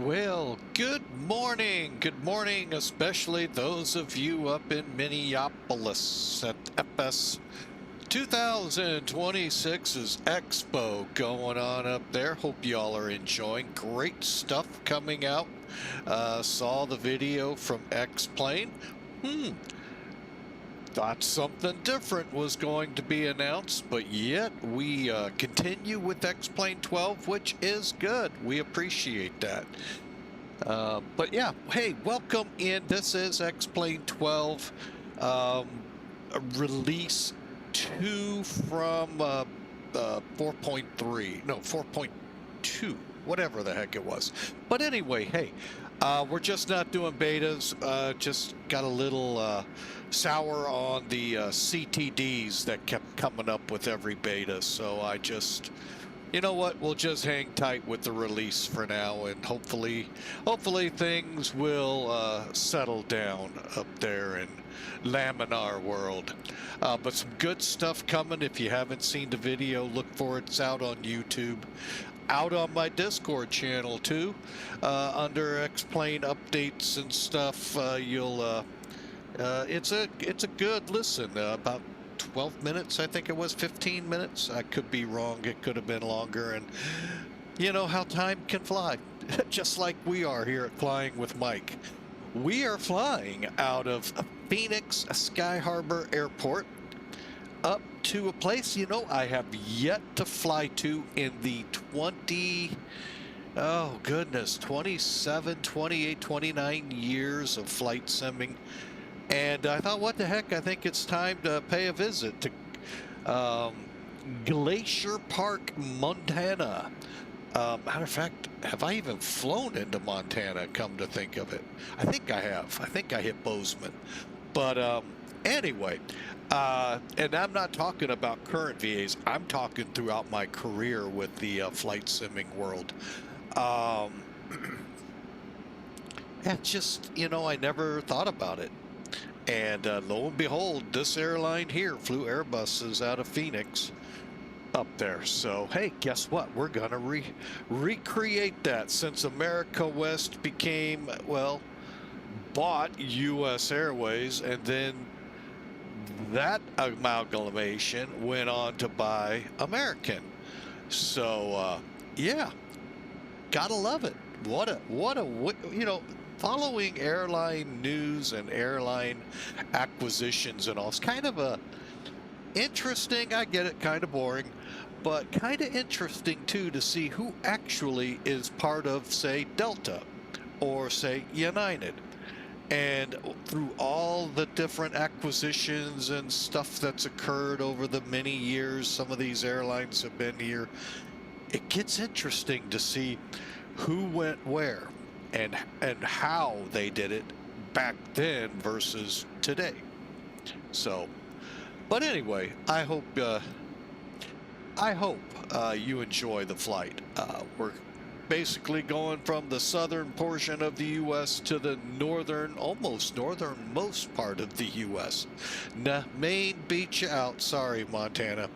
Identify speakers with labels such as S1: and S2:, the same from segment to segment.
S1: Well, good morning. Good morning, especially those of you up in Minneapolis at FS 2026's Expo going on up there. Hope y'all are enjoying. Great stuff coming out. Saw the video from X-Plane. Thought something different was going to be announced, but yet we continue with X-Plane 12, which is good. We appreciate that. But yeah, hey, welcome in. This is X-Plane 12, release 2 from 4.3, no, 4.2, whatever the heck it was. But anyway, hey, we're just not doing betas. Just got a little sour on the CTDs that kept coming up with every beta. So I just, you know what, we'll just hang tight with the release for now, and hopefully things will settle down up there in Laminar world. But some good stuff coming. If you haven't seen the video, look for it. It's out on YouTube. Out on my Discord channel too, under X-Plane updates and stuff. It's a good listen. About 12 minutes, I think it was, 15 minutes. I could be wrong. It could have been longer. And you know how time can fly, just like we are here at Flying with Mike. We are flying out of Phoenix Sky Harbor Airport up to a place, you know, I have yet to fly to in the 27, 28, 29 years of flight simming. And I thought, what the heck, I think it's time to pay a visit to Glacier Park, Montana. Matter of fact, have I even flown into Montana, come to think of it? I think I have. I think I hit Bozeman. But anyway, and I'm not talking about current VAs. I'm talking throughout my career with the flight simming world. And just, you know, I never thought about it. And lo and behold, this airline here flew Airbuses out of Phoenix up there. So, hey, guess what? We're going to recreate that since America West became, well, bought U.S. Airways, and then that amalgamation went on to buy American. So, yeah, gotta love it. What a, you know, following airline news and airline acquisitions and all, it's kind of a interesting, I get it, kind of boring, but kind of interesting too to see who actually is part of, say, Delta or, say, United. And through all the different acquisitions and stuff that's occurred over the many years, some of these airlines have been here, it gets interesting to see who went where and how they did it back then versus today. So, but anyway, I hope you enjoy the flight. We're basically going from the southern portion of the U.S. to the northern, almost northernmost part of the U.S. Nah, Maine beat you out. Sorry, Montana.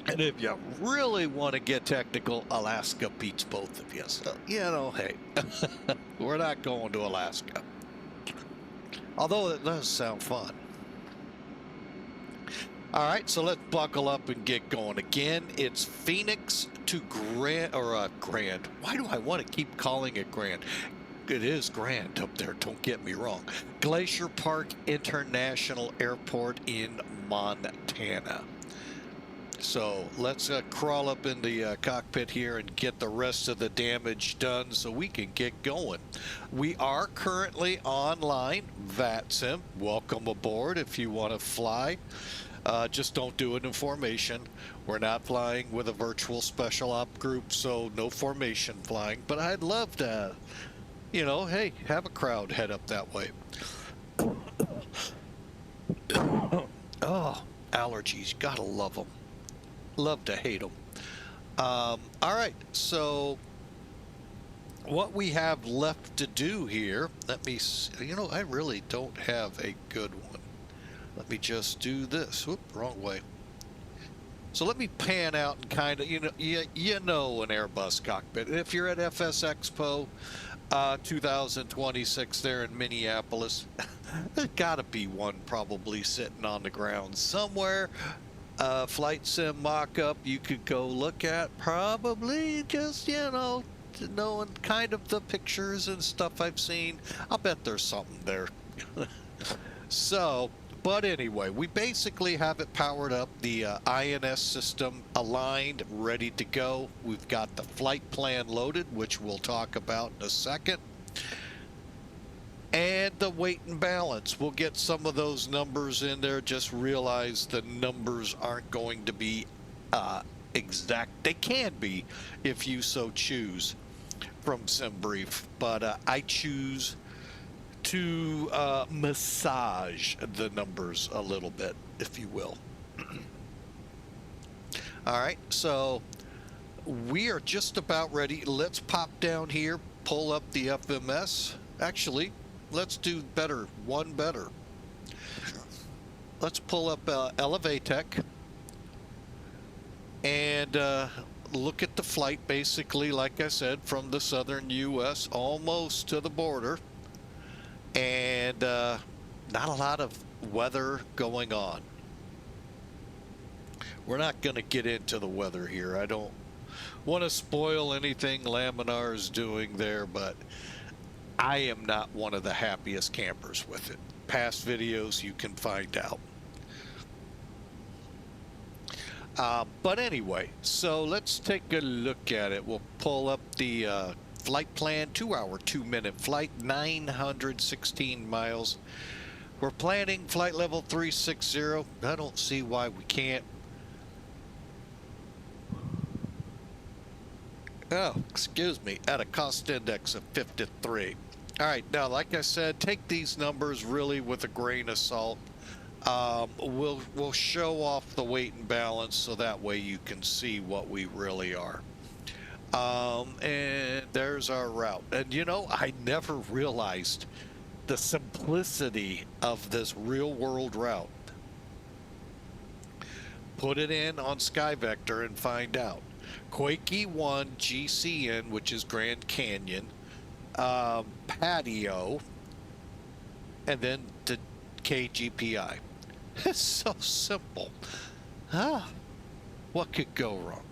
S1: And if you really want to get technical, Alaska beats both of you. So, you know, hey, we're not going to Alaska. Although it does sound fun. All right, so let's buckle up and get going. Again, it's Phoenix to Grand. Why do I want to keep calling it Grand? It is Grand up there, don't get me wrong. Glacier Park International Airport in Montana. So let's crawl up in the cockpit here and get the rest of the damage done so we can get going. We are currently online, VATSIM. Welcome aboard if you want to fly. Just don't do it in formation. We're not flying with a virtual special op group, so no formation flying. But I'd love to, you know, hey, have a crowd head up that way. Oh, allergies, gotta love them. Love to hate them. All right, so what we have left to do here, let me see, you know, I really don't have a good one. Let me just do this. Whoop, wrong way. So let me pan out and kind of, you know an Airbus cockpit. If you're at FS Expo 2026 there in Minneapolis, there's got to be one probably sitting on the ground somewhere. Flight sim mock-up you could go look at, probably just, knowing kind of the pictures and stuff I've seen. I'll bet there's something there. So, but anyway, we basically have it powered up, the INS system aligned, ready to go. We've got the flight plan loaded, which we'll talk about in a second. And the weight and balance. We'll get some of those numbers in there. Just realize the numbers aren't going to be exact. They can be if you so choose from SimBrief, but I choose to massage the numbers a little bit, if you will. All right, so we are just about ready. Let's pop down here, pull up the FMS. Actually, let's do better, one better. Let's pull up Elevatech and look at the flight, basically, like I said, from the southern U.S. almost to the border. And not a lot of weather going on. We're not going to get into the weather here. I don't want to spoil anything Laminar is doing there, but I am not one of the happiest campers with it. Past videos you can find out. But anyway, so let's take a look at it. We'll pull up the flight plan, 2-hour, 2-minute flight, 916 miles. We're planning flight level 360. I don't see why we can't. Oh, excuse me, at a cost index of 53. All right, now, like I said, take these numbers really with a grain of salt. We'll show off the weight and balance so that way you can see what we really are. And there's our route. And I never realized the simplicity of this real world route. Put it in on SkyVector and find out. Quakey 1 GCN, which is Grand Canyon, patio, and then the KGPI. It's so simple. What could go wrong?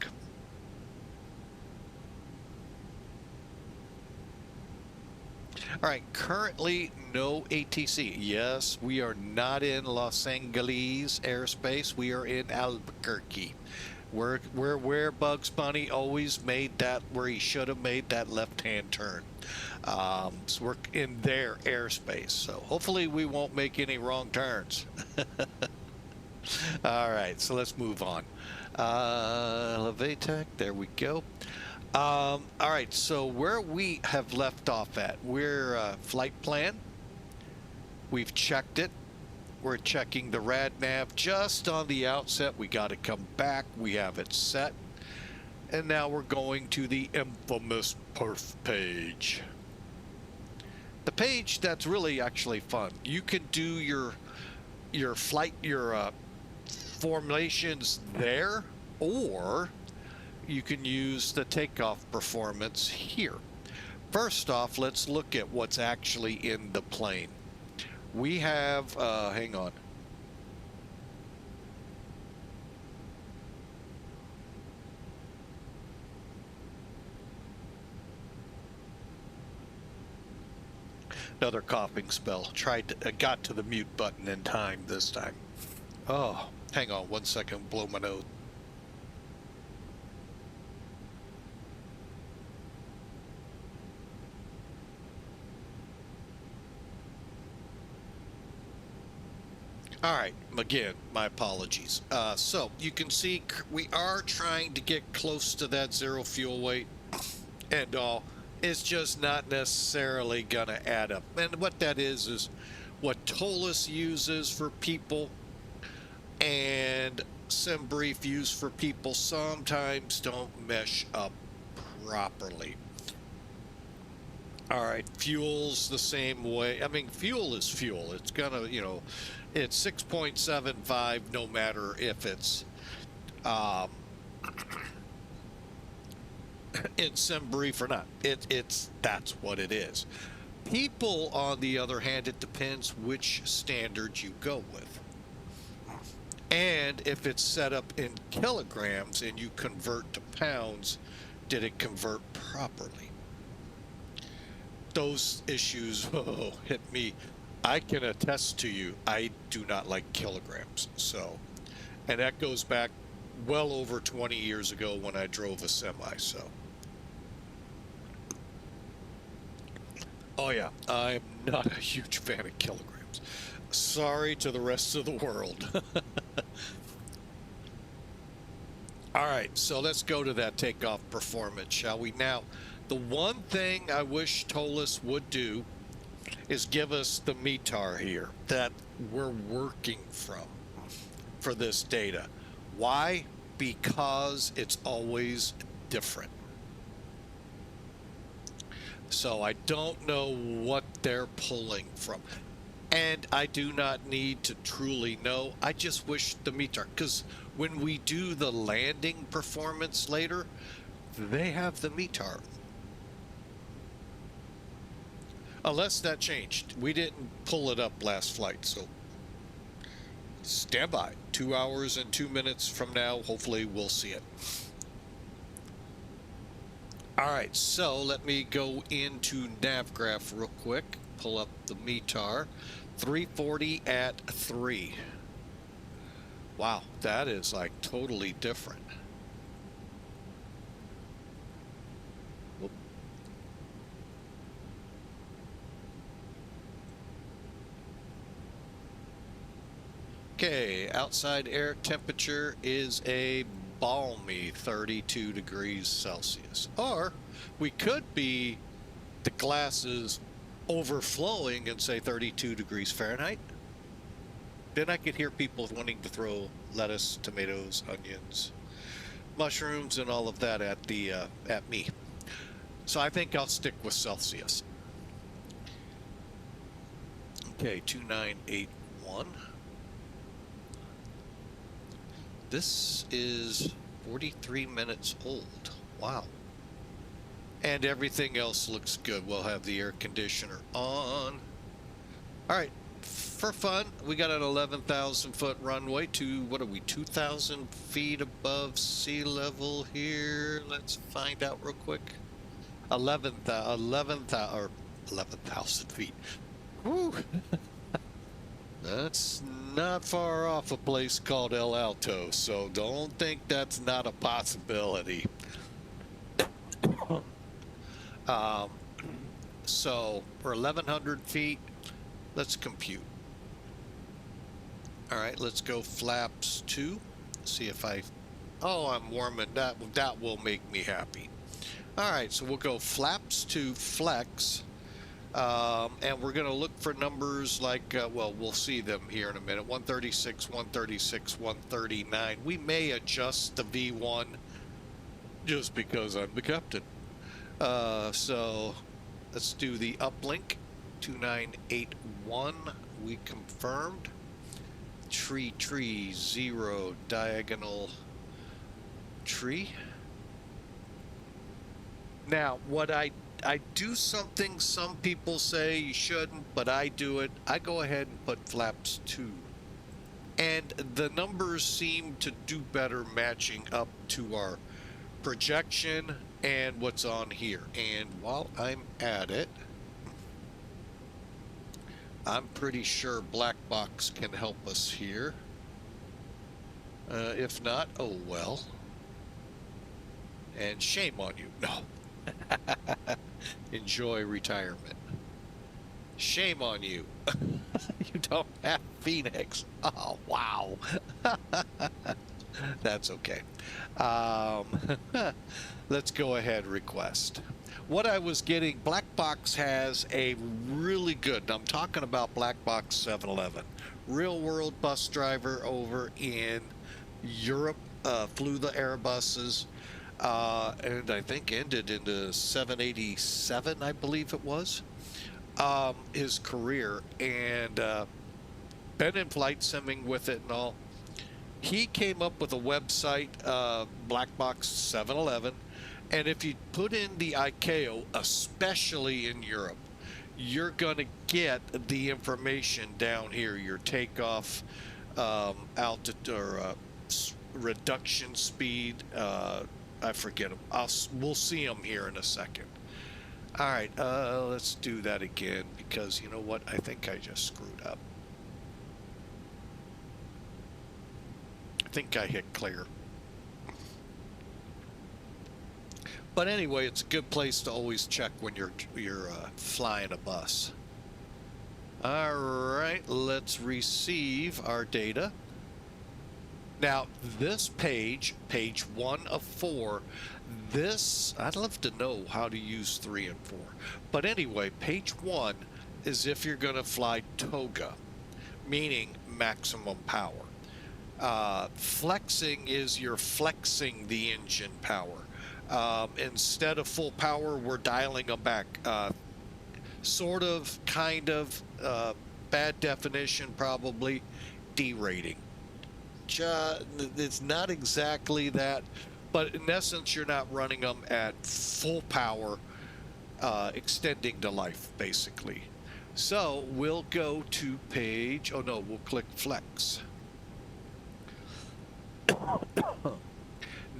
S1: All right, currently no ATC. Yes, we are not in Los Angeles airspace. We are in Albuquerque. Where Bugs Bunny always made that, where he should have made that left-hand turn. So we're in their airspace. So hopefully we won't make any wrong turns. All right, so let's move on. Elevatech, there we go. All right, so where we have left off at, we're flight plan. We've checked it. We're checking the rad nav just on the outset. We got to come back. We have it set. And now we're going to the infamous perf page. The page that's really actually fun. You can do your flight, your formations there, or you can use the takeoff performance here. First off, let's look at what's actually in the plane. We have, hang on. Another coughing spell. Got to the mute button in time this time. Oh, hang on 1 second, blow my nose. All right, again, my apologies. So you can see we are trying to get close to that zero fuel weight and all. It's just not necessarily going to add up. And what that is what ToLiss uses for people and SimBrief use for people sometimes don't mesh up properly. All right, fuel's the same way. I mean, fuel is fuel. It's gonna, it's 6.75 no matter if it's um, in SimBrief or not. That's what it is. People, on the other hand, it depends which standard you go with. And if it's set up in kilograms and you convert to pounds, did it convert properly? Those issues hit me. I can attest to you, I do not like kilograms. So, and that goes back well over 20 years ago when I drove a semi. So, oh yeah, I'm not a huge fan of kilograms. Sorry to the rest of the world. All right, so let's go to that takeoff performance, shall we? Now, the one thing I wish ToLiss would do is give us the METAR here that we're working from for this data. Why? Because it's always different. So I don't know what they're pulling from. And I do not need to truly know. I just wish the METAR, because when we do the landing performance later, they have the METAR. Unless that changed. We didn't pull it up last flight, so stand by. 2 hours and 2 minutes from now, hopefully we'll see it. All right, so let me go into Navigraph real quick. Pull up the METAR. 340 at 3. Wow, that is like totally different. Whoop. Okay, outside air temperature is a balmy 32 degrees Celsius. Or we could be, the glass is overflowing and say 32 degrees Fahrenheit. Then I could hear people wanting to throw lettuce, tomatoes, onions, mushrooms, and all of that at me. So I think I'll stick with Celsius. Okay, 2981. This is 43 minutes old. Wow. And everything else looks good. We'll have the air conditioner on. All right, for fun, we got an 11,000 foot runway to, what are we, 2,000 feet above sea level here. Let's find out real quick. 11,000 feet. Woo. That's not far off a place called El Alto, so don't think that's not a possibility. So we're 1,100 feet. Let's compute. All right, let's go flaps 2. See if oh, I'm warming. That will make me happy. All right, so we'll go flaps 2 flex. And we're going to look for numbers like, well, we'll see them here in a minute. 136, 136, 139. We may adjust the V1 just because I'm the captain. So let's do the uplink. 2981. We confirmed. Tree 0 diagonal tree. Now, what I do something some people say you shouldn't, but I do it. I go ahead and put flaps 2. And the numbers seem to do better matching up to our projection and what's on here. And while I'm at it, I'm pretty sure Black Box can help us here. If not, oh well. And shame on you. No. Enjoy retirement. Shame on you. You don't have Phoenix. Oh, wow. That's okay. Let's go ahead, request. What I was getting, Black Box has a really good, I'm talking about Black Box 711, real world bus driver over in Europe, flew the Airbuses, and I think ended in the 787, I believe it was, his career, and been in flight simming with it and all. He came up with a website, Black Box 711, and if you put in the ICAO, especially in Europe, you're going to get the information down here, your takeoff altitude or reduction speed. I forget them. We'll see them here in a second. All right, let's do that again, because you know what? I think I just screwed up. I think I hit clear. But anyway, it's a good place to always check when you're flying a bus. All right, let's receive our data. Now, this page 1 of 4, this, I'd love to know how to use 3 and 4. But anyway, page 1 is if you're going to fly toga, meaning maximum power. Flexing is you're flexing the engine power. Instead of full power, we're dialing them back. Sort of, kind of, bad definition probably, derating. It's not exactly that, but in essence, you're not running them at full power, extending the life, basically. So we'll go to page, oh no, we'll click flex.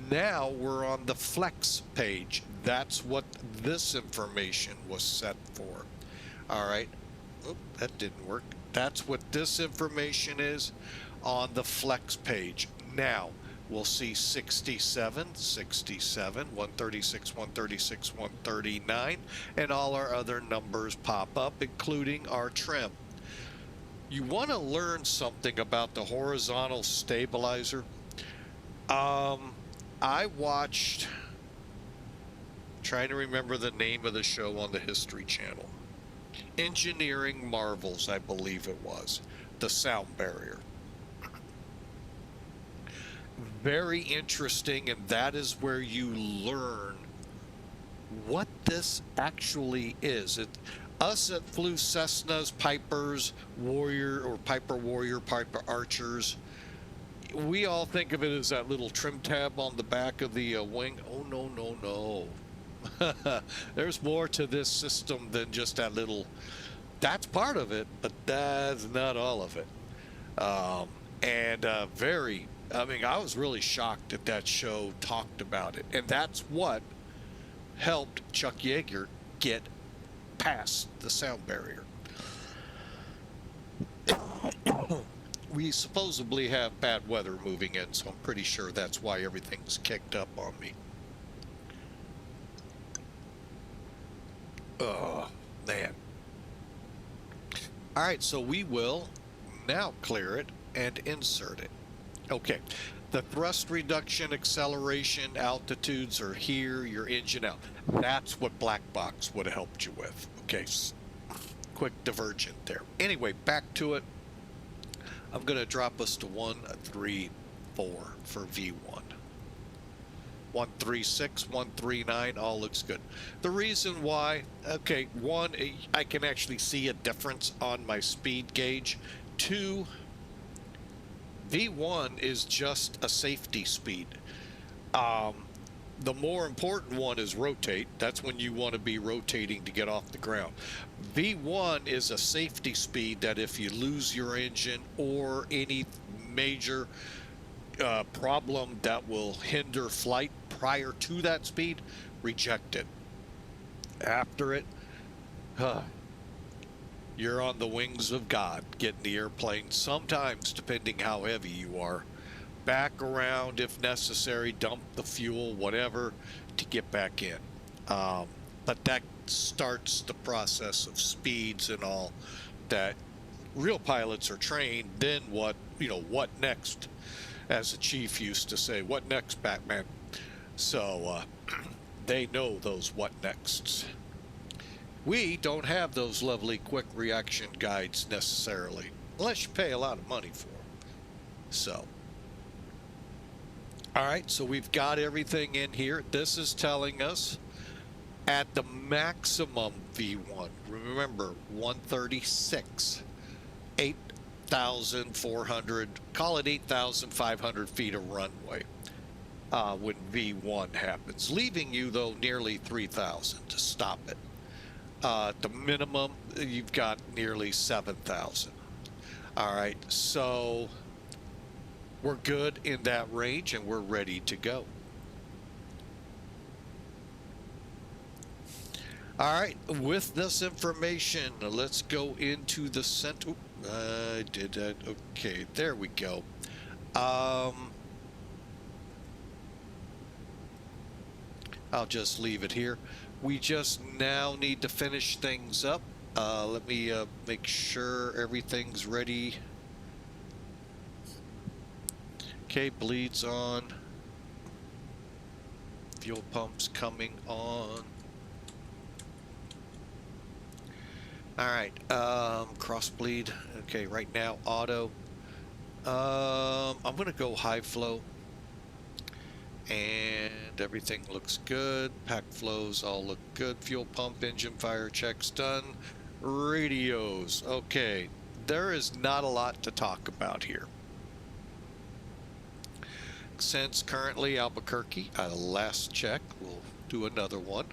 S1: Now we're on the flex page. That's what this information was set for. All right. Oop, that didn't work. That's what this information is on the flex page. Now we'll see 67, 67, 136, 136, 139, and all our other numbers pop up, including our trim. You want to learn something about the horizontal stabilizer? I watched, trying to remember the name of the show on the History Channel. Engineering Marvels, I believe it was. The sound barrier. Very interesting, and that is where you learn what this actually is. Us that flew Cessnas, Pipers, Warrior, or Piper Warrior, Piper Archers, we all think of it as that little trim tab on the back of the wing. Oh, no, no, no. There's more to this system than just that little. That's part of it, but that's not all of it. I mean, I was really shocked that that show talked about it. And that's what helped Chuck Yeager get past the sound barrier. We supposedly have bad weather moving in, so I'm pretty sure that's why everything's kicked up on me. Oh, man. All right, so we will now clear it and insert it. Okay, the thrust reduction, acceleration, altitudes are here, your engine out. That's what Black Box would have helped you with. Okay, quick divergent there. Anyway, back to it. I'm going to drop us to 134 for V1. 136, 139, all looks good. The reason why, okay, 1, I can actually see a difference on my speed gauge. 2, V1 is just a safety speed. The more important one is rotate. That's when you want to be rotating to get off the ground. V1 is a safety speed that if you lose your engine or any major problem that will hinder flight prior to that speed, reject it. After it, you're on the wings of God, getting the airplane, sometimes, depending how heavy you are, back around if necessary, dump the fuel, whatever, to get back in. But that starts the process of speeds and all that real pilots are trained. Then what, what next? As the chief used to say, what next, Batman? So they know those what nexts. We don't have those lovely quick reaction guides necessarily, unless you pay a lot of money for them. So, all right, so we've got everything in here. This is telling us at the maximum V1, remember 136, 8,400, call it 8,500 feet of runway when V1 happens, leaving you, though, nearly 3,000 to stop it. The minimum, you've got nearly 7,000. All right, so we're good in that range, and we're ready to go. All right, with this information, let's go into the center. I did that. Okay, there we go. I'll just leave it here. We just now need to finish things up. Let me make sure everything's ready. Okay, bleeds on. Fuel pumps coming on. All right, cross bleed. Okay, right now auto. I'm gonna go high flow, and everything looks good. Pack flows all look good. Fuel pump, engine fire checks done. Radios. Okay, there is not a lot to talk about here. Since currently Albuquerque, last check, we'll do another one.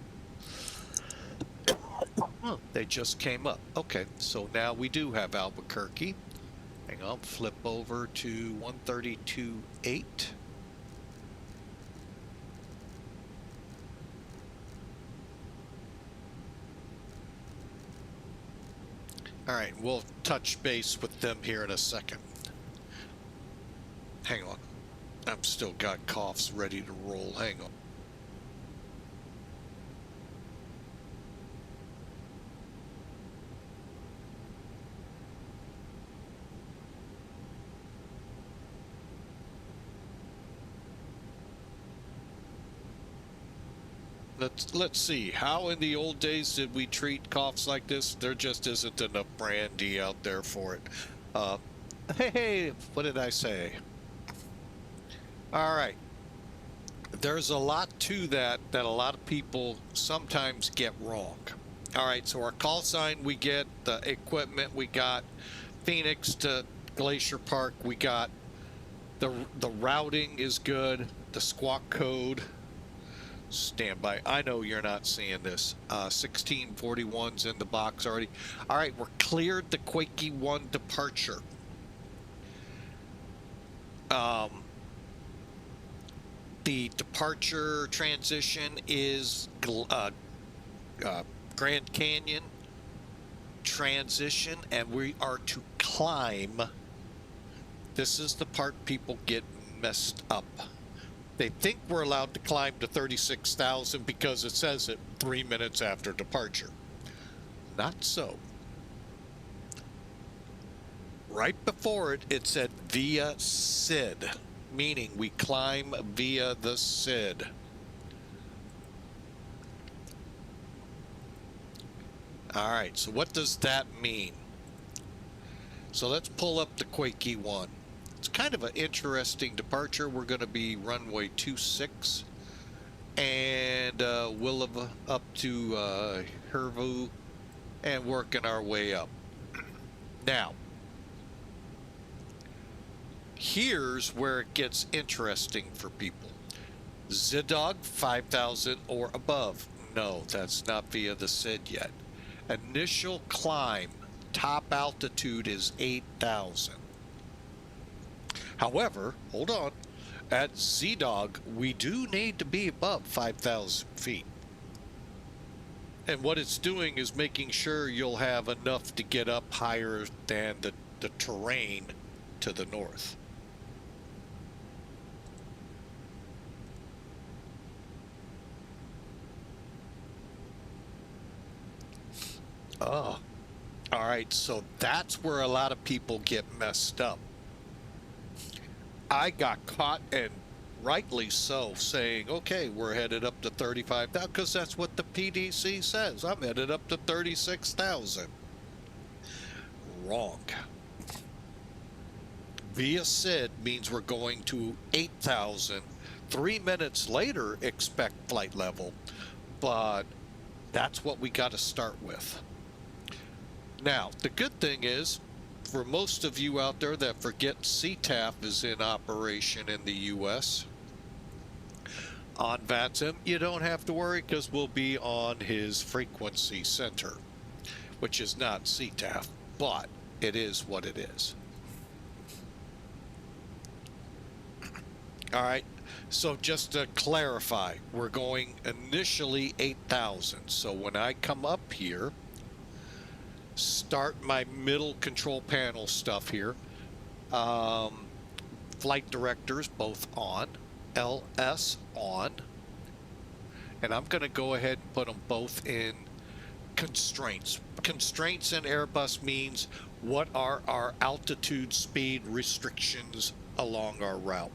S1: Oh, they just came up. Okay, so now we do have Albuquerque. Hang on, flip over to 132.8. All right, we'll touch base with them here in a second. Hang on. I've still got coughs ready to roll. Hang on. Let's see. How in the old days did we treat coughs like this? There just isn't enough brandy out there for it. Hey, what did I say? All right. There's a lot to that a lot of people sometimes get wrong. All right, so our call sign we get, the equipment we got, Phoenix to Glacier Park we got, the routing is good, the squawk code. Standby. I know you're not seeing this. 1641's in the box already. All right, we're cleared the Quakey 1 departure. The departure transition is Grand Canyon transition, and we are to climb. This is the part people get messed up. They think we're allowed to climb to 36,000 because it says it 3 minutes after departure. Not so. Right before it, it said via SID, meaning we climb via the SID. All right, so what does that mean? So let's pull up the Quakey 1. It's kind of an interesting departure. We're going to be runway 26, and we'll have up to Hervu and working our way up. Now, here's where it gets interesting for people. ZDOG 5,000 or above. No, that's not via the SID yet. Initial climb, top altitude is 8,000. However, hold on, at ZDOG, we do need to be above 5,000 feet. And what it's doing is making sure you'll have enough to get up higher than the terrain to the north. Oh, all right, so that's where a lot of people get messed up. I got caught, and rightly so, saying, okay, we're headed up to 35,000, because that's what the PDC says. I'm headed up to 36,000. Wrong. Via SID means we're going to 8,000. 3 minutes later, expect flight level, but that's what we got to start with. Now, the good thing is, for most of you out there that forget CTAF is in operation in the U.S. on VATSIM, you don't have to worry because we'll be on his frequency center, which is not CTAF, but it is what it is. All right, so just to clarify, we're going initially 8,000. So when I come up here, start my middle control panel stuff here, flight directors both on, LS on, and I'm going to go ahead and put them both in constraints. Constraints in Airbus means what are our altitude speed restrictions along our route.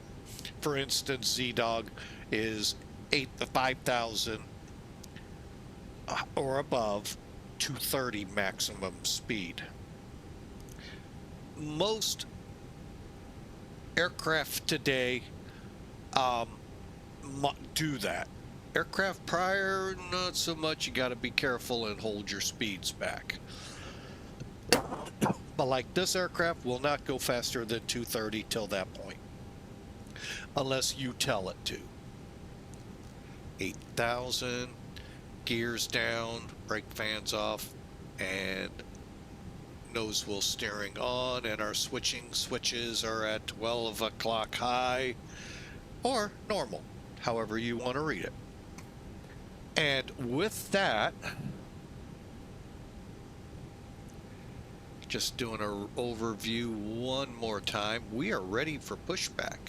S1: For instance, ZDog is 5,000 or above, 230 maximum speed. Most aircraft today do that. Aircraft prior, not so much. You got to be careful and hold your speeds back. But like this aircraft will not go faster than 230 till that point, unless you tell it to. 8,000, gears down, brake fans off, and nose wheel steering on, and our switches are at 12 o'clock high or normal, however you want to read it. And with that, just doing an overview one more time, we are ready for pushback.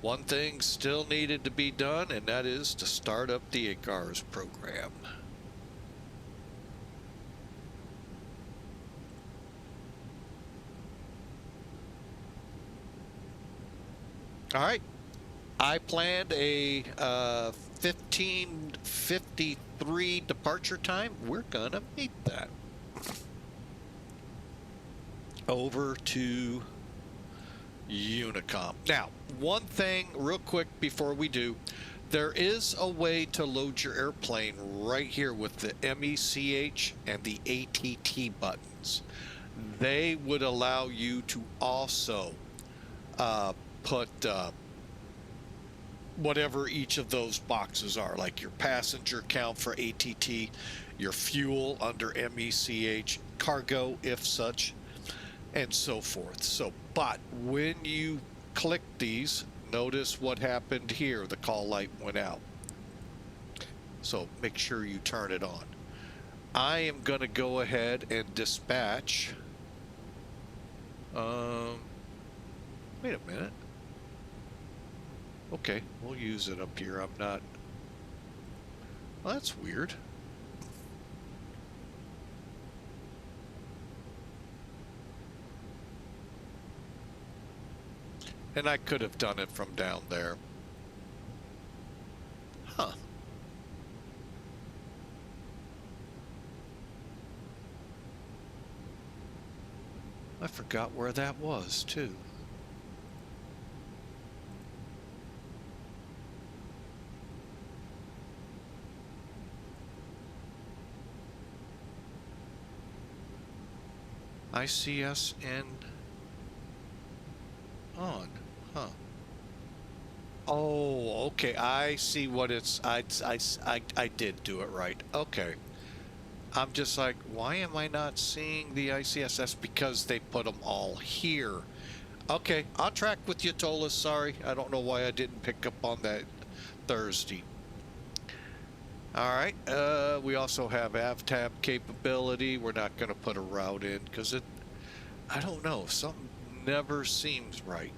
S1: One thing still needed to be done, and that is to start up the ACARS program. All right, I planned a 15:53 departure time. We're gonna meet that. Over to Unicom. Now, one thing real quick before we do, there is a way to load your airplane right here with the MECH and the ATT buttons. They would allow you to also put whatever each of those boxes are, like your passenger count for ATT, your fuel under MECH, cargo if such, and so forth. So, but when you click these, notice what happened here. The call light went out. So make sure you turn it on. I am going to go ahead and dispatch. Wait a minute. Okay, we'll use it up here. I'm not. Well, that's weird. And I could have done it from down there. Huh. I forgot where that was, too. ICS and on, huh? Oh, okay. I see what it's. I did do it right. Okay. I'm just like, why am I not seeing the ICS? That's because they put them all here. Okay, I'll track with you, ToLiss. Sorry, I don't know why I didn't pick up on that Thursday. All right, we also have AvTab capability. We're not going to put a route in because it, I don't know, something never seems right.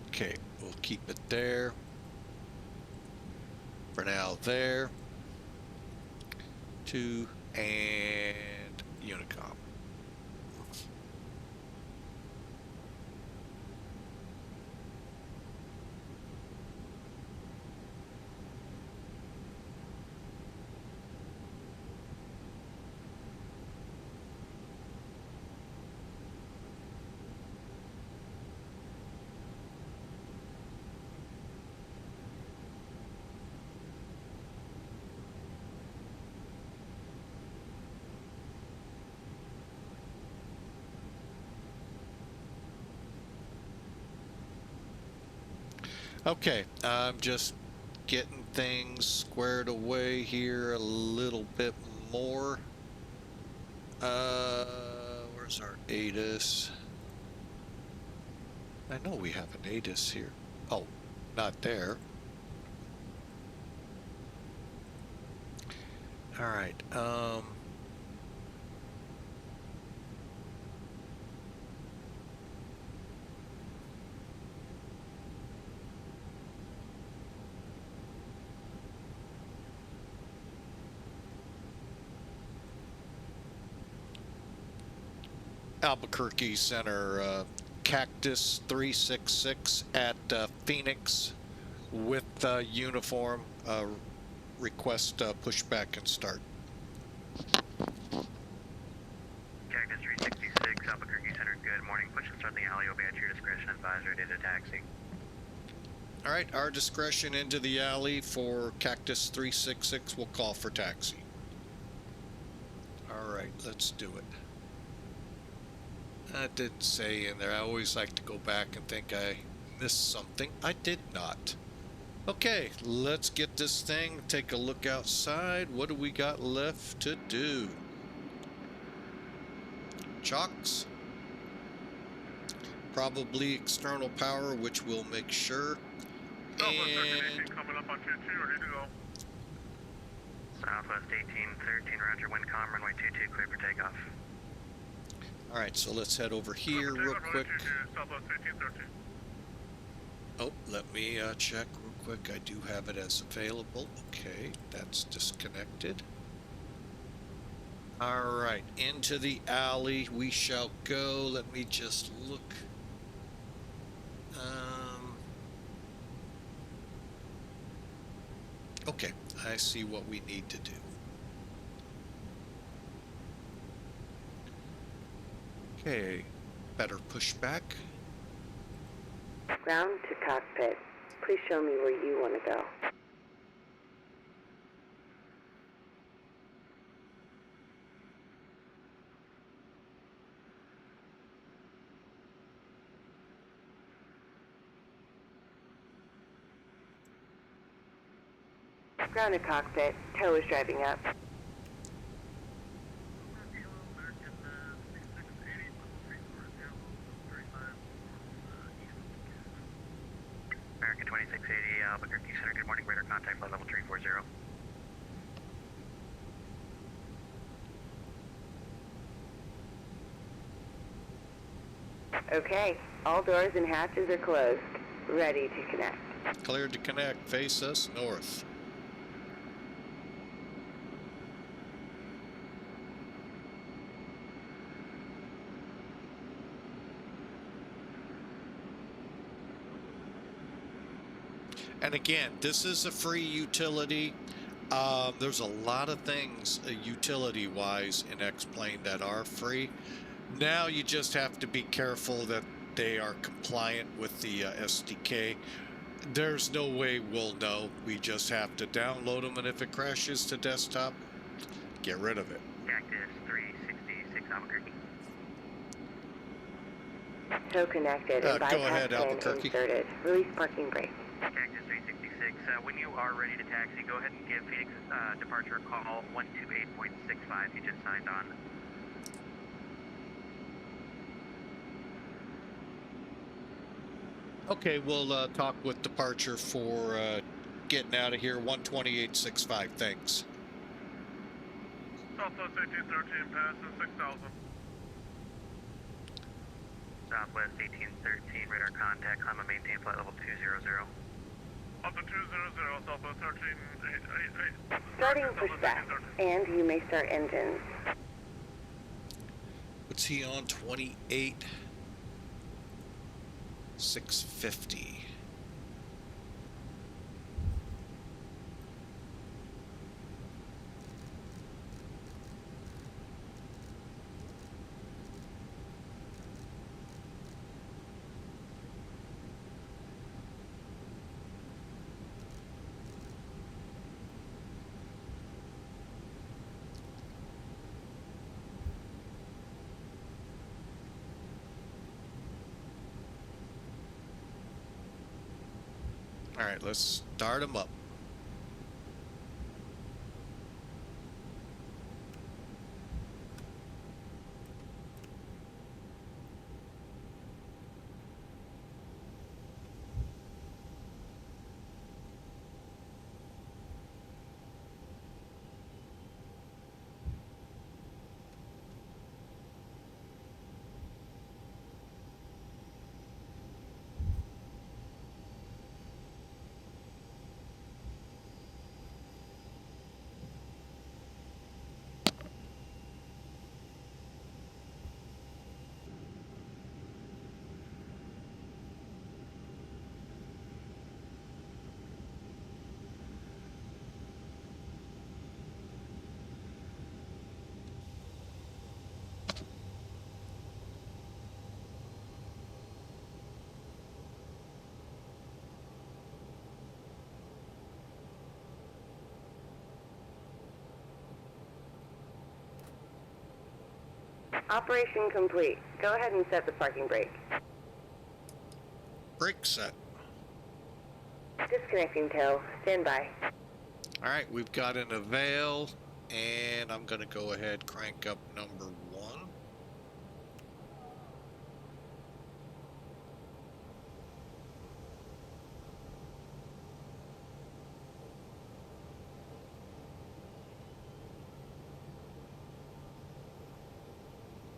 S1: Okay, we'll keep it there. For now, there. 2 and Unicom. Okay, I'm just getting things squared away here a little bit more. Where's our ATIS? I know we have an ATIS here. Oh, not there. All right. Albuquerque Center, Cactus 366 at Phoenix with uniform. Request pushback and start.
S2: Cactus 366, Albuquerque Center, good morning. Push and start the alley, obey at your discretion. Advisor, data taxi.
S1: All right, our discretion into the alley for Cactus 366. We'll call for taxi. All right, let's do it. That didn't say in there. I always like to go back and think I missed something. I did not. Okay, let's get this thing, take a look outside. What do we got left to do? Chocks. Probably external power, which we'll make sure. And
S2: coming up on 22, ready to go. Southwest 1813, roger, wind calm, runway 22, clear for takeoff.
S1: All right, so let's head over here real quick.
S2: Southwest 1813.
S1: Oh, let me check real quick. I do have it as available. Okay, that's disconnected. All right, into the alley we shall go. Let me just look. Okay, I see what we need to do. Okay, better push back.
S3: Ground to cockpit. Please show me where you want to go. Ground to cockpit. Tow is driving up.
S2: American 2680, Albuquerque Center, good morning, radar contact flight level 340.
S3: Okay, all doors and hatches are closed. Ready to connect.
S1: Cleared to connect. Face us north. And again, this is a free utility. There's a lot of things utility-wise in X-Plane that are free. Now you just have to be careful that they are compliant with the SDK. There's no way we'll know. We just have to download them, and if it crashes to desktop, get rid of it.
S2: Cactus 366, Albuquerque.
S3: Tow connected and
S1: Go ahead,
S3: bypass pin
S1: Albuquerque.
S3: inserted. Release parking brake.
S2: Cactus 366, when you are ready to taxi, go ahead and give Phoenix departure a call 128.65. He just signed on.
S1: Okay, we'll talk with departure for getting out of here. 128.65. Thanks.
S2: Southwest 1813, passes 6,000. Southwest 1813, radar contact, climb and maintain flight level 200. Up to 200, Southwest 1388.
S3: Starting pushback, and you may start engines.
S1: What's he on? 28. 650. All right, let's start them up.
S3: Operation complete. Go ahead and set the parking brake.
S1: Brake set.
S3: Disconnecting tow. Stand by.
S1: All right, we've got an vAAL, and I'm going to go ahead crank up number 1.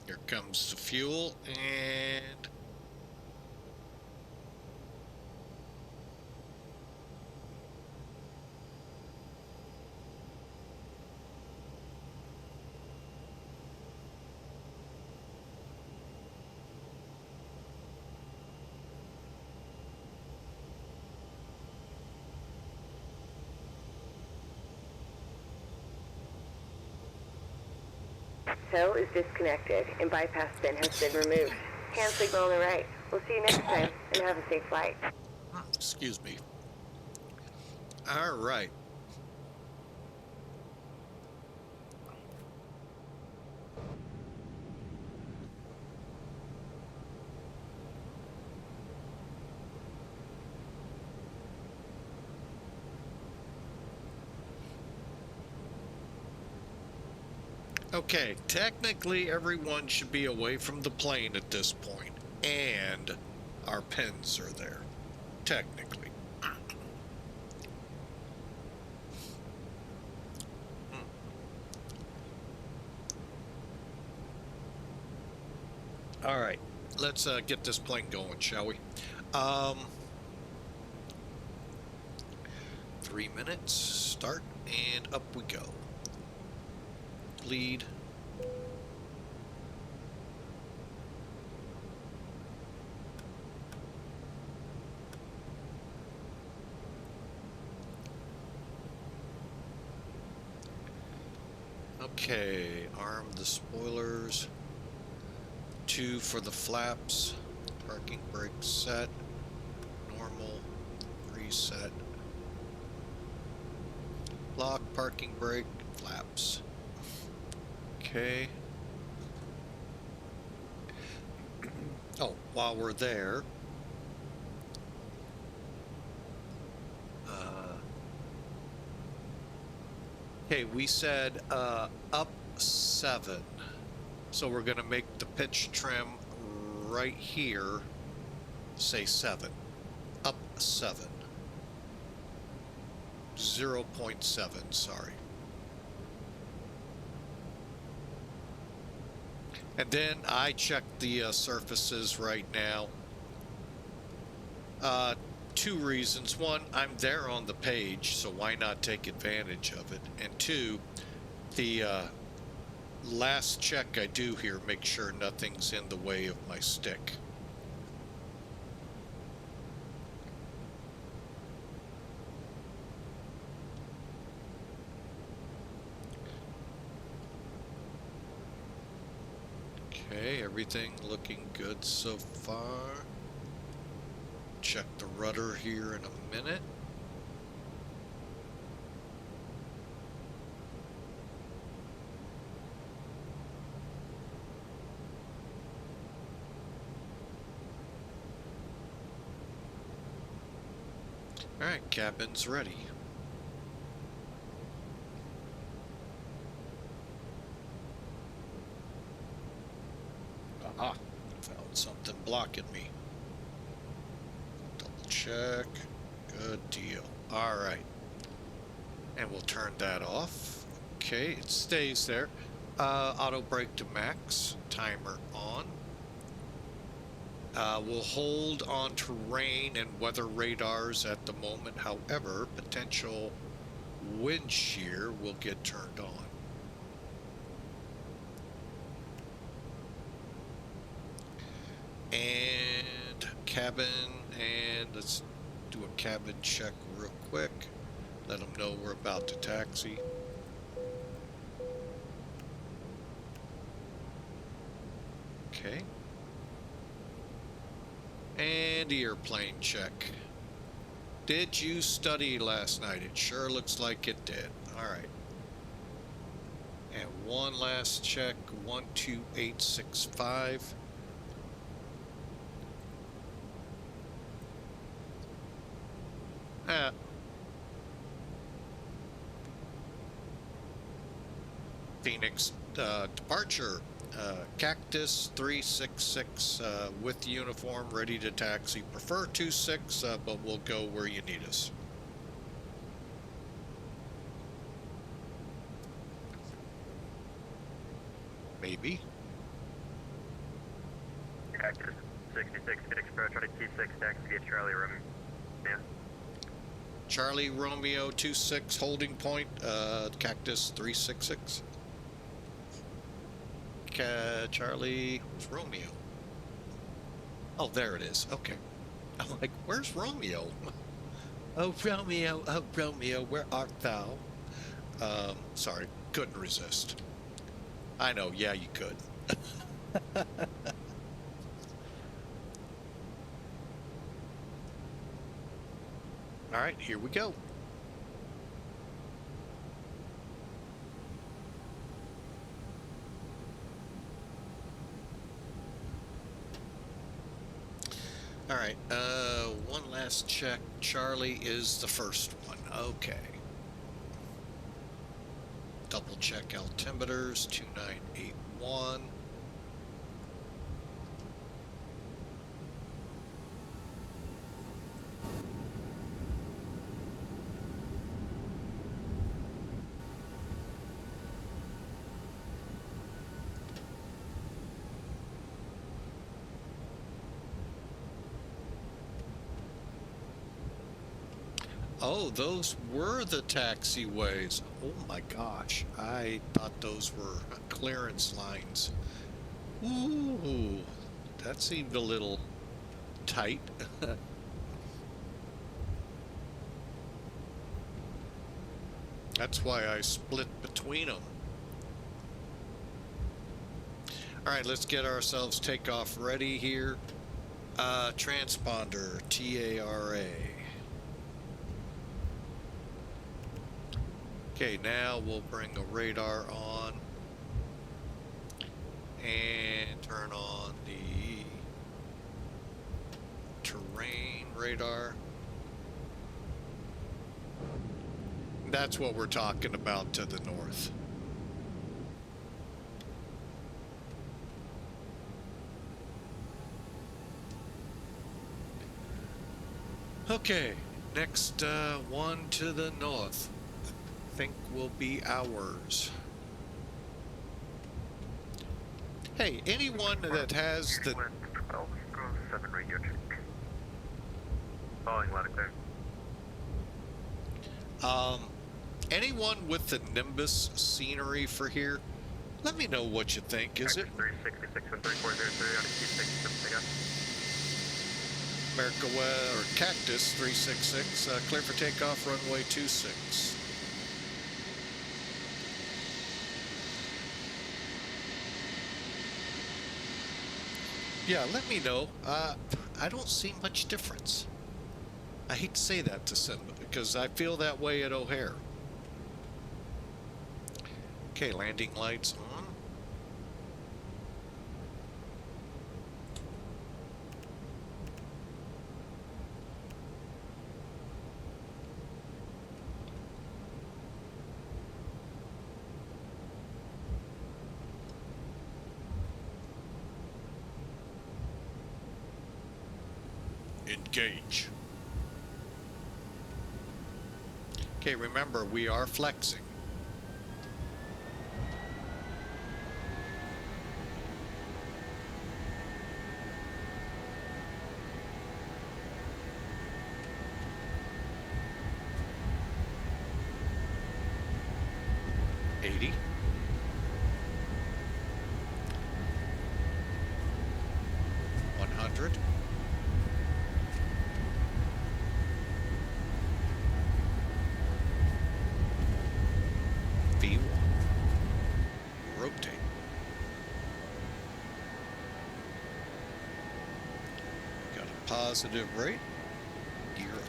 S1: Here comes the fuel, and
S3: Tow is disconnected and bypass bin has been removed. Hand signal on the right. We'll see you next time and have a safe flight.
S1: excuse me. All right. Okay, technically everyone should be away from the plane at this point, and our pins are there, technically. All right, let's get this plane going, shall we? 3 minutes, start, and up we go. Lead. Okay, arm the spoilers. 2 for the flaps. Parking brake set. Normal. Reset. Lock, parking brake, flaps. Okay. Oh, while we're there, okay, we said up 7, so we're going to make the pitch trim right here say 7, up 7, 0.7, sorry. And then I checked the surfaces right now. 2 reasons. 1, I'm there on the page, so why not take advantage of it? And 2, the last check I do here, make sure nothing's in the way of my stick. Okay, everything looking good so far. Check the rudder here in a minute. Alright, cabin's ready. Aha, found something blocking me. Double check. Good deal. Alright. And we'll turn that off. Okay, it stays there. Auto brake to max. Timer on. We'll hold on terrain and weather radars at the moment. However, potential wind shear will get turned on. And cabin, and let's do a cabin check real quick. Let them know we're about to taxi. Okay. And airplane check. Did you study last night? It sure looks like it did. All right. And one last check. 12865. Phoenix departure. Cactus 366 with uniform, ready to taxi. Prefer 26, but we'll go where you need us. Maybe.
S2: Cactus 66, Phoenix Pro, try to T6, taxi, get Charlie Romeo. Yeah.
S1: Charlie Romeo 26, holding point, Cactus 366. Charlie, where's Romeo? Oh, there it is. Okay. I'm like, where's Romeo? Oh, Romeo, where art thou? Sorry, couldn't resist. I know, yeah, you could. All right, here we go. All right, one last check. Charlie is the first one. Okay. Double check altimeters, 2981. Oh, those were the taxiways. Oh my gosh. I thought those were clearance lines. Ooh, that seemed a little tight. That's why I split between them. All right, let's get ourselves takeoff ready here. Transponder, TARA. Okay, now we'll bring a radar on and turn on the terrain radar. That's what we're talking about to the north. Okay, next one to the north. Think will be ours. Hey, anyone that has the
S2: 1207 radio check. Following line of clear.
S1: Anyone with the Nimbus scenery for here, let me know what you think. Is it
S2: 366 and 3403 on a T6
S1: America or Cactus 366 clear for takeoff runway 26. Yeah, let me know. I don't see much difference. I hate to say that to Simba because I feel that way at O'Hare. Okay, landing lights on. Engage. Okay, remember, we are flexing. $80. $100. V1. Rotate. Got a positive rate. Gear up.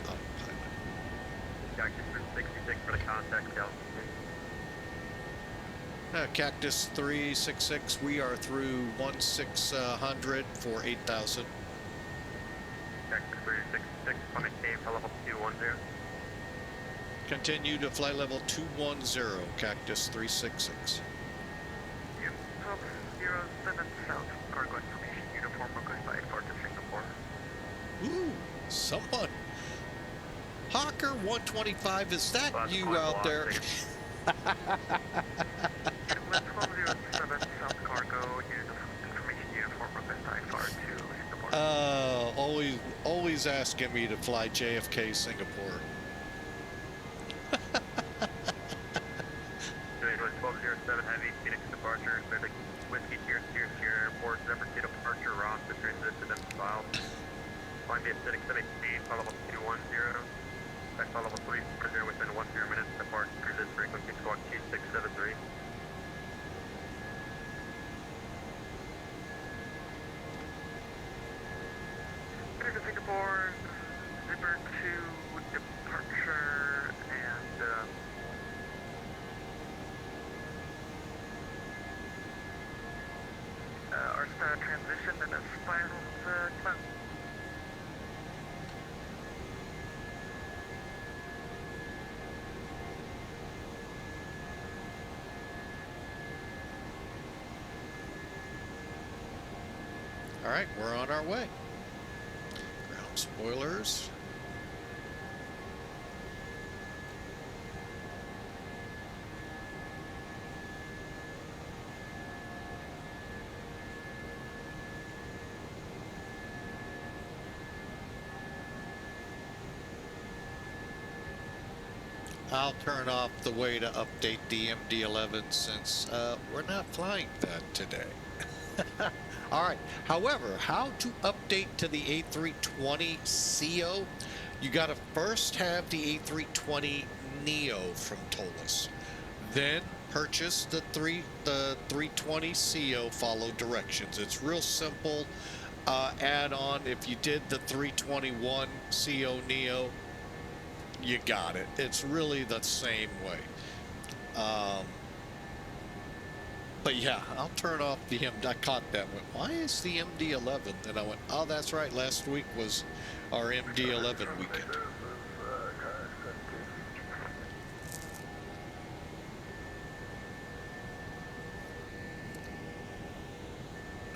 S1: Autopilot.
S2: Cactus 66 for the contact Delta.
S1: Cactus 366, we are through 1600 for 8,000.
S2: Cactus 366, on maintain for level 210.
S1: Continue to flight level 210, Cactus 366.
S2: Yep, 1207 South, cargo information, uniform, requested for to Singapore.
S1: Ooh, someone. Hawker 125, is that
S2: Last
S1: you
S2: point,
S1: out there?
S2: 1207 South cargo, information, uniform, requested for to Singapore.
S1: Always asking me to fly JFK Singapore.
S2: Doing 1207 Heavy, Phoenix departure, clear the Whiskey Tier Airport, number 2 departure, Ross to transition and file. Flying via City 17, flight level 210. Flight level 340 within 10 minutes, depart cruises frequency squawk 2673. Clear to Singapore, zipper 2 departure, and our start transition and a spiral climb.
S1: All right, we're on our way. Ground spoilers. I'll turn off the way to update the MD-11 since we're not flying that today. All right. However, how to update to the A320 CO? You got to first have the A320 Neo from ToLiss. Then purchase the 320 CO. Follow directions. It's real simple. Add on if you did the 321 CO Neo, you got it. It's really the same way. But yeah, I'll turn off the MD. I caught that one. Why is the MD-11? And I went, oh, that's right. Last week was our MD-11 weekend.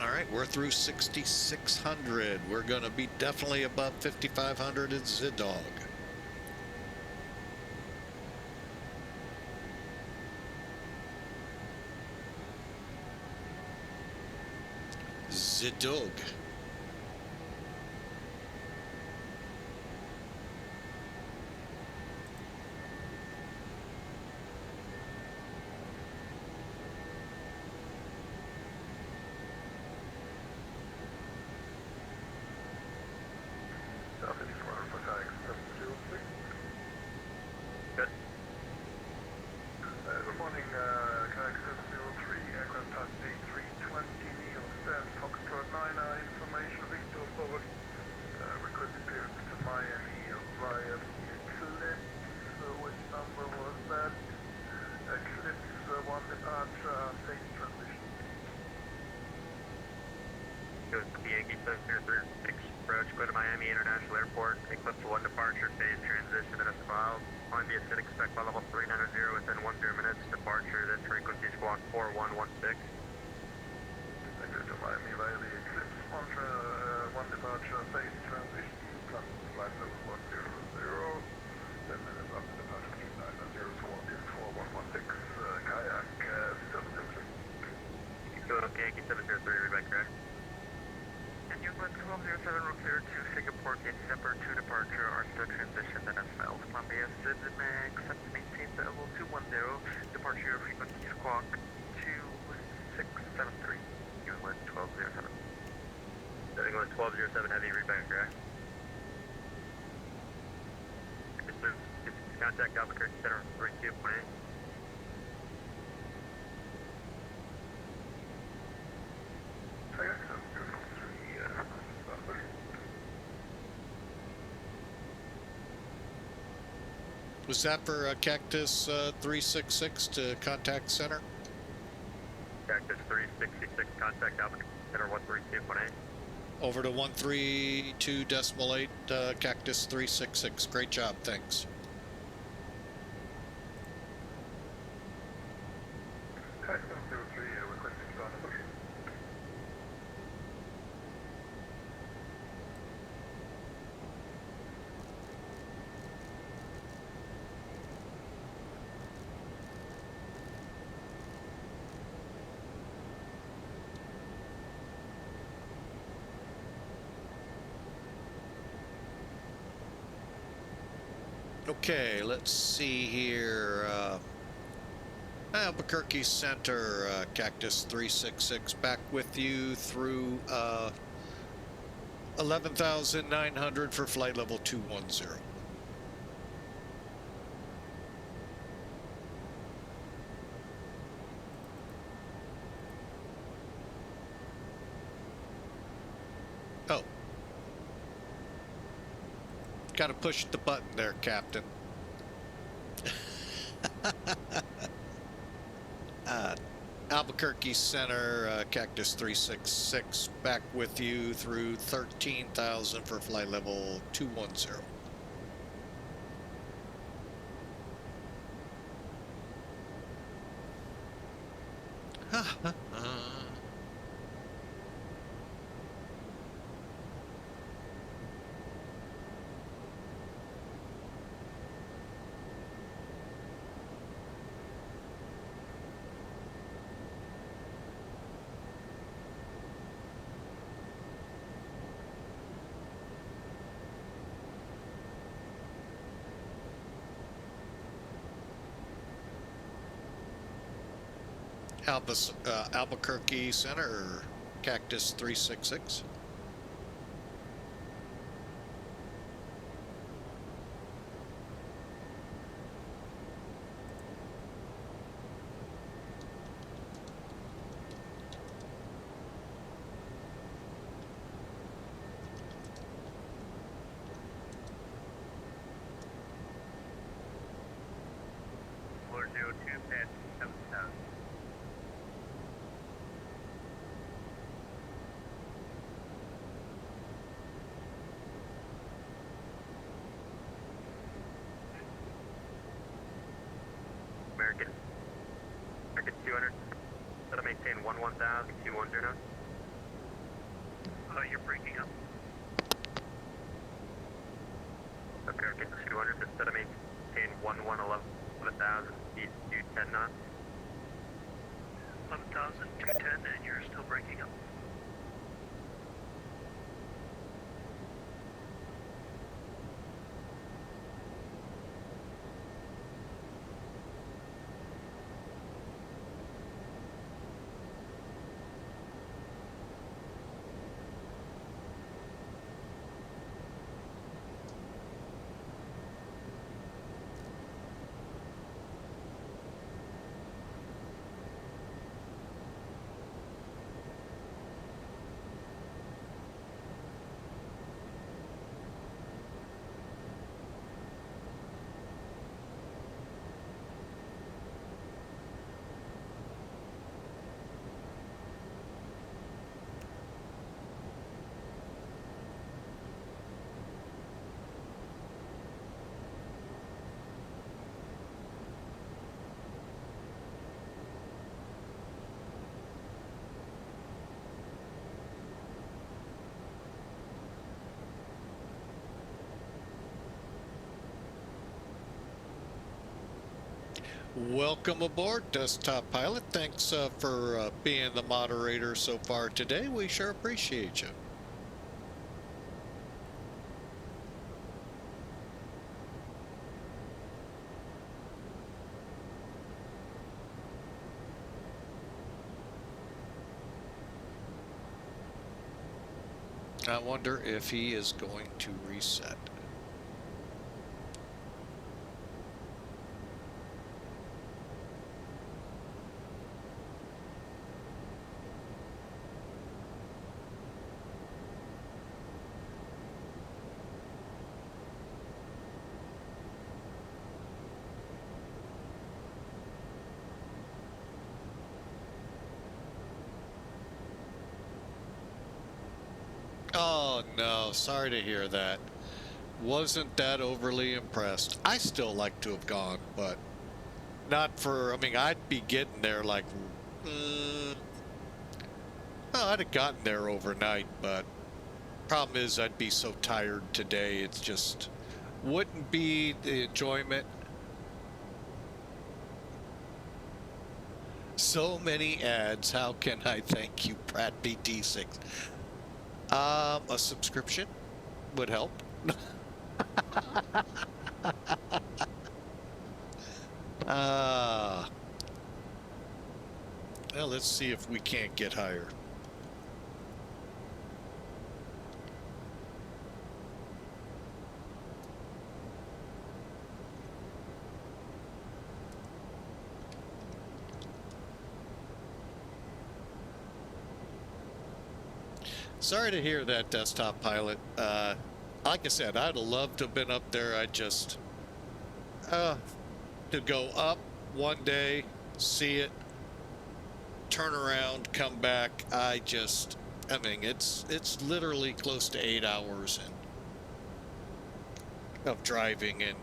S1: All right, we're through 6,600. We're going to be definitely above 5,500 in Zidog. Zidog.
S2: Good.
S4: Good morning, Kayak 703, aircraft type A320, Neo stand, Foxtrot 9, information, Victor forward, request appearance to Miami via Eclipse, which number was that? Eclipse 1 departure, safe transition.
S2: Good. Yankee 703, approach, go to Miami International Airport, Eclipse 1 departure, phase transition and a file. On the acidic spec by level 390 within 10 minutes, departure, then frequency squawk 4116.
S4: clear to Miami via the Eclipse, one departure, phase transition, plus flight level 100, 10 minutes after departure, 3904, kayak, 703.
S2: Yankee 703, readback correct. And you went 1207, we're clear to Singapore, gate number 2 departure, our still transition, then as filed. Columbia, Sydney, accept to maintain the level 210, departure frequency squawk 2673. You went 1207. Setting on 1207, heavy readback correct. Contact Albuquerque Center 32.8.
S1: Was that for Cactus 366 to contact center?
S2: Cactus 366, contact Albuquerque Center 132.8.
S1: Over to 132.8 Cactus 366. Great job, thanks.
S4: Kayak 703, requesting ground number.
S1: Okay, let's see here. Albuquerque Center, Cactus 366, back with you through 11,900 for flight level 210. Oh. Gotta push the button there, Captain. Albuquerque Center, Cactus 366, back with you through 13,000 for flight level 210. Albuquerque Center, Cactus 366.
S2: Floor 02, pad 7000. American 200, set to maintain 11,000, 210. You're breaking up. American 200, set to maintain 11,000, speed 210 knots. 11,000, 210, and you're still breaking up.
S1: Welcome aboard, Desktop Pilot. Thanks for being the moderator so far today. We sure appreciate you. I wonder if he is going to reset. Oh no, sorry to hear that. Wasn't that overly impressed. I still like to have gone, but not for, I mean, I'd be getting there like, well, I'd have gotten there overnight, but problem is I'd be so tired today, it's just wouldn't be the enjoyment. So many ads, how can I thank you, Pratt BT6? A subscription would help. Well, let's see if we can't get higher. Sorry to hear that, Desktop Pilot. Like I said, I'd have loved to have been up there. I just to go up one day, see it, turn around, come back. I mean, it's literally close to 8 hours of driving, and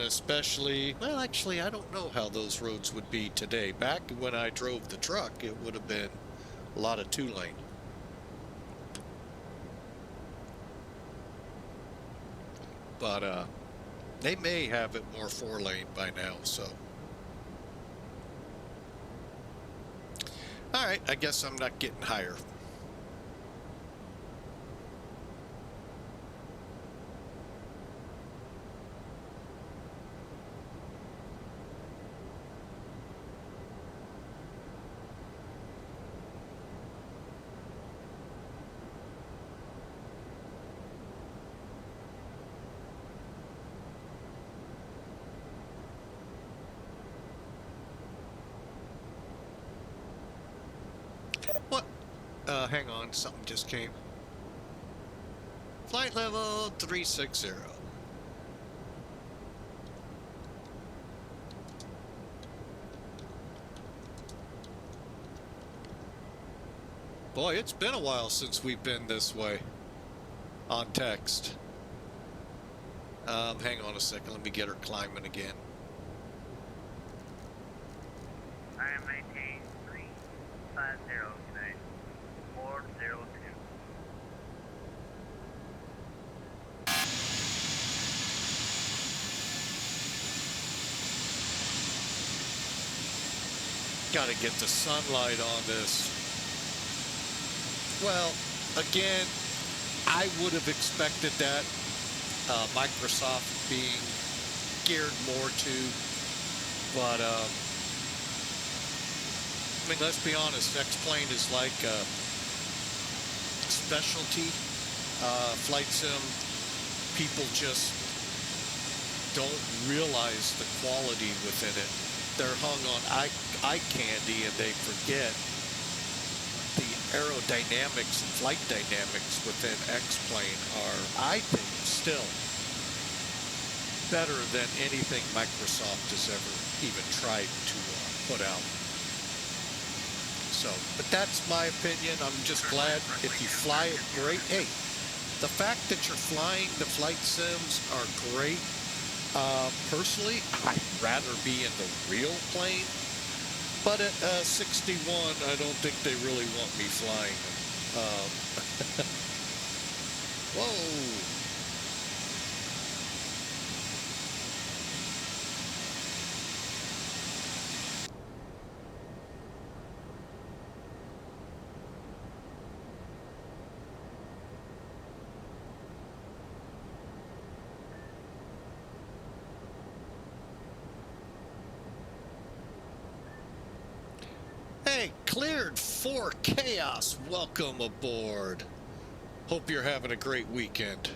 S1: especially, well, actually, I don't know how those roads would be today. Back when I drove the truck, it would have been a lot of 2-lane. But they may have it more 4-lane by now, so. All right, I guess I'm not getting higher. What? Hang on, something just came. Flight level 360. Boy, it's been a while since we've been this way on text. Hang on a second, let me get her climbing again.
S2: I am maintaining 350 today. 402.
S1: Gotta get the sunlight on this. Well, again, I would have expected that. Microsoft being geared more to, but I mean, let's be honest, X-Plane is like a specialty flight sim. People just don't realize the quality within it. They're hung on eye candy and they forget the aerodynamics and flight dynamics within X-Plane are, I think, still better than anything Microsoft has ever even tried to put out. So, but that's my opinion. I'm just glad if you fly it, great. Hey, the fact that you're flying the flight sims are great. Personally, I'd rather be in the real plane. But at 61, I don't think they really want me flying them. Whoa. Okay, cleared for chaos. Welcome aboard. Hope you're having a great weekend.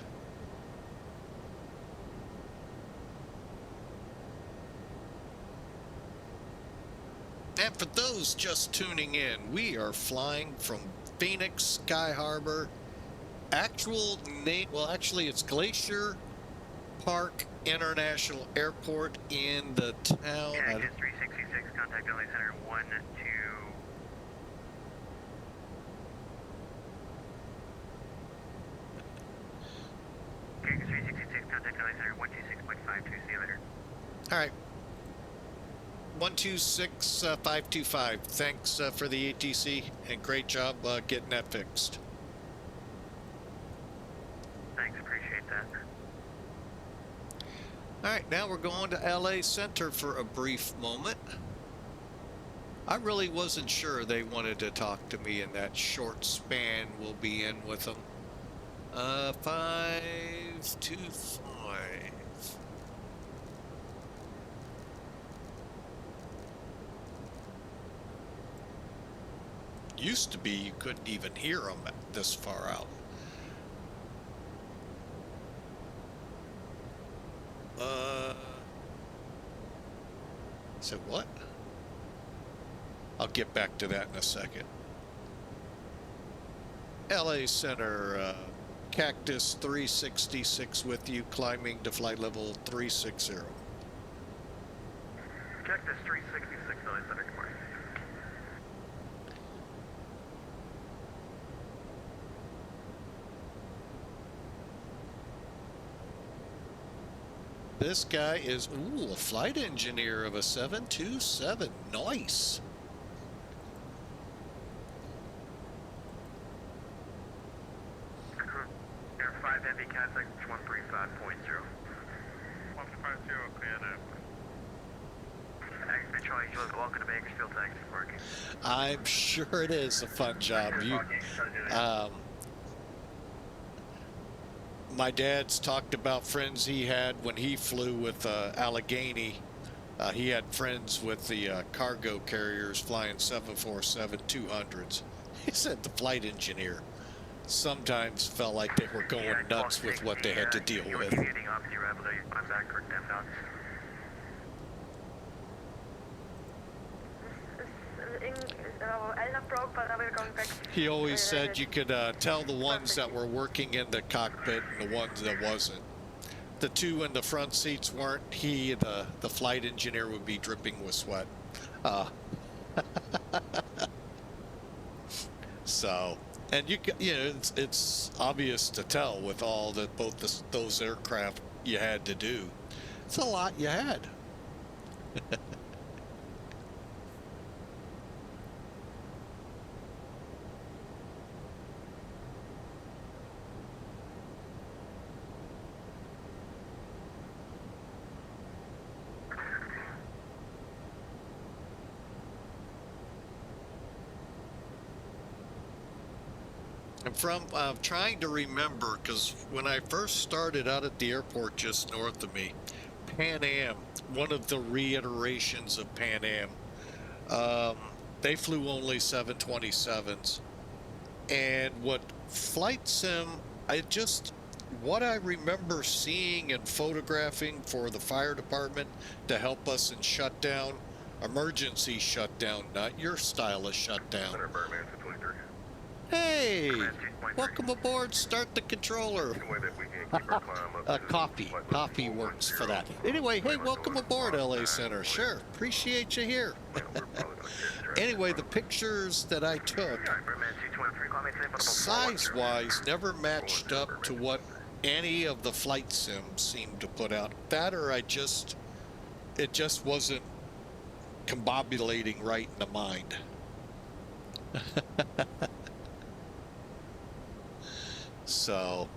S1: And for those just tuning in, we are flying from Phoenix Sky Harbor. Actual name, well, actually, it's Glacier Park International Airport in the town.
S2: Cactus 366, contact LA Center 1, 2. Cactus 366, contact LA Center 126.52. See you later.
S1: All right. 126525. Thanks for the ATC and great job getting that fixed.
S2: Thanks, appreciate that.
S1: All right, now we're going to LA Center for a brief moment. I really wasn't sure they wanted to talk to me in that short span we'll be in with them. 525. Used to be you couldn't even hear them this far out. So what? I'll get back to that in a second. LA Center, Cactus 366 with you, climbing to flight level 360.
S2: Cactus 366, LA Center, good morning.
S1: This guy is, ooh, a flight engineer of a 727. Nice.
S2: Air 5 Heavy, contact 135.0. 150, clear now. XP Charlie, welcome to Bakersfield, taxi parking.
S1: I'm sure it is a fun job. My dad's talked about friends he had when he flew with Allegheny. He had friends with the cargo carriers flying 747-200s. He said the flight engineer sometimes felt like they were going nuts with what they had to deal with. He always said you could tell the ones that were working in the cockpit and the ones that wasn't. The two in the front seats weren't. He, the flight engineer, would be dripping with sweat. So, and you know, it's obvious to tell with all that those aircraft you had to do. It's a lot you had. I'm trying to remember, because when I first started out at the airport just north of me, Pan Am, one of the reiterations of Pan Am, they flew only 727s. And what flight sim, what I remember seeing and photographing for the fire department to help us in shutdown, emergency shutdown, not your style of shutdown. Hey, welcome aboard. Start the controller. Coffee works for that. Anyway, hey, welcome aboard, LA Center. Sure, appreciate you here. Anyway, the pictures that I took, size-wise, never matched up to what any of the flight sims seemed to put out. That or it just wasn't combobulating right in the mind. So,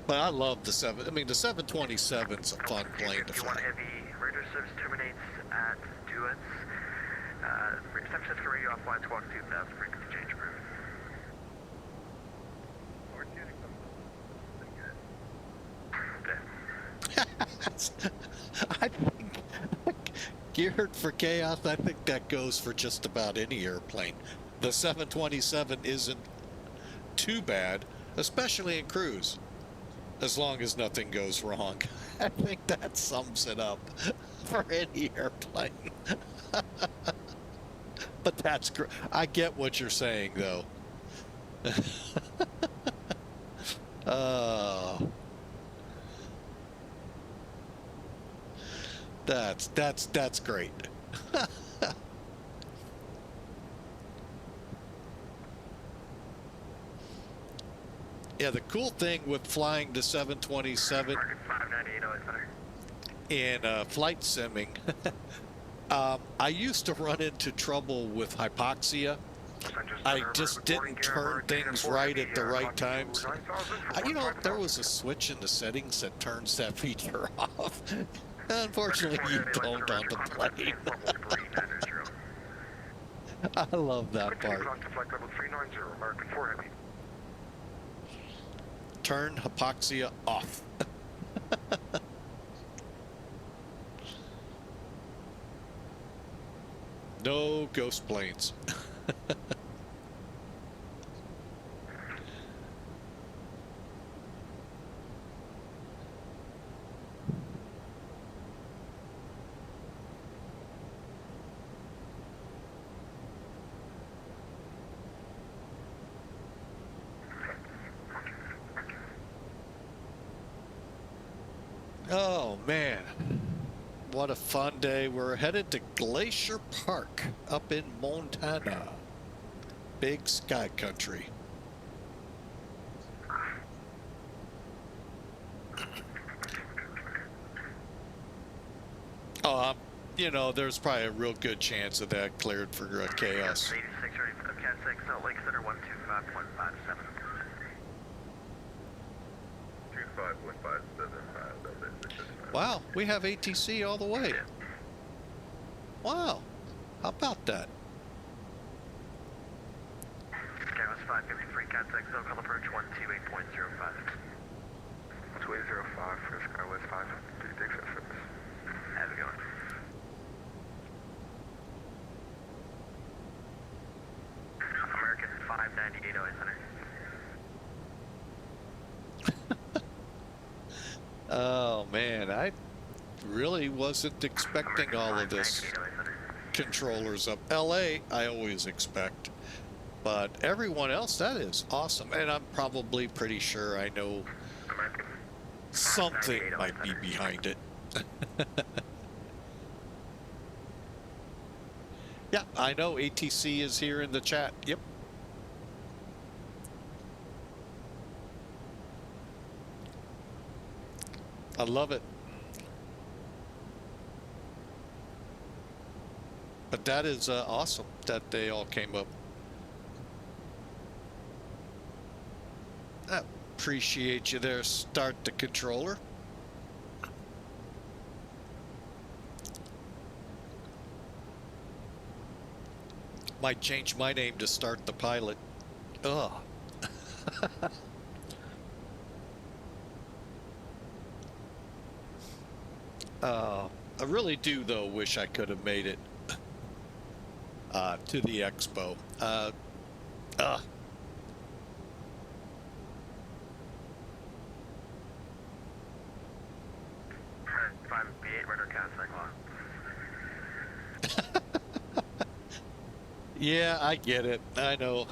S1: but I love the 727's a fun plane to fly.
S2: Heavy radar service terminates at Duets. Reception for radio offline squawk 2000, frequency change approved.
S1: I think Geared for chaos, I think that goes for just about any airplane. The 727 isn't too bad, especially in cruise, as long as nothing goes wrong. I think that sums it up for any airplane. But that's great. I get what you're saying, though. That's great. Yeah, the cool thing with flying the 727 in flight simming, I used to run into trouble with hypoxia. I just didn't turn things right at the right times. You know, there was a switch in the settings that turns that feature off. Unfortunately, you don't on the plane. I love that part. Turn hypoxia off. No ghost planes. Oh man, what a fun day. We're headed to Glacier Park up in Montana. Big sky country. Oh, you know, there's probably a real good chance of that cleared for chaos.
S2: 86 ready for the Cat 6, Lake Center 125.57.
S4: 25.57.
S1: Wow, we have ATC all the way. Wow, how about that?
S2: Skywest 553, Cat 6, local approach 128.05.
S4: 2805 for Skywest 553, thanks for service.
S2: How's it going? American 598 OA Center.
S1: Oh man, I really wasn't expecting all of this. Controllers up LA, I always expect, but everyone else, that is awesome. And I'm probably pretty sure I know something might be behind it. Yeah, I know ATC is here in the chat. Yep. I love it. But that is awesome that they all came up. I appreciate you there. Start the controller. Might change my name to Start the Pilot. Ugh. I really do, though, wish I could have made it to the expo.
S2: 558, radar Cat 6.
S1: Yeah, I get it. I know.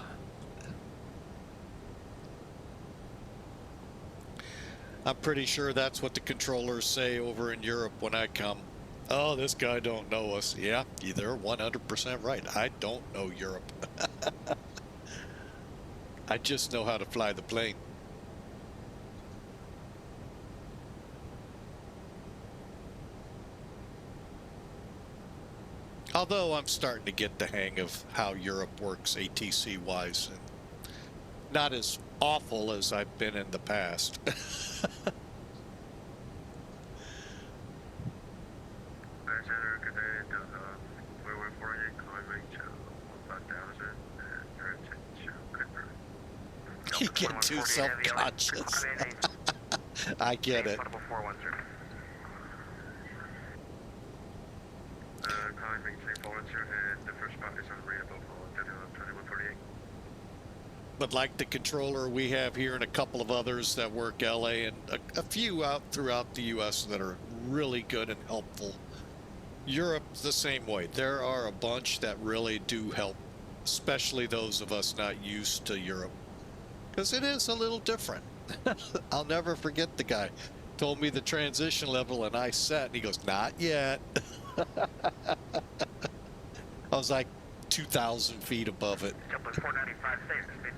S1: I'm pretty sure that's what the controllers say over in Europe when I come. Oh, this guy don't know us. Yeah, they're 100% right. I don't know Europe. I just know how to fly the plane. Although I'm starting to get the hang of how Europe works ATC-wise, and not as awful as I've been in the past. You get too self-conscious. I get it.
S2: Glacier, and the first spot is unreadable for 2148.
S1: But like the controller we have here and a couple of others that work LA and a few out throughout the US that are really good and helpful. Europe's the same way. There are a bunch that really do help, especially those of us not used to Europe, because it is a little different. I'll never forget the guy told me the transition level and I sat and he goes, not yet. I was like 2,000 feet above it.
S2: Jump with 495 safe speed.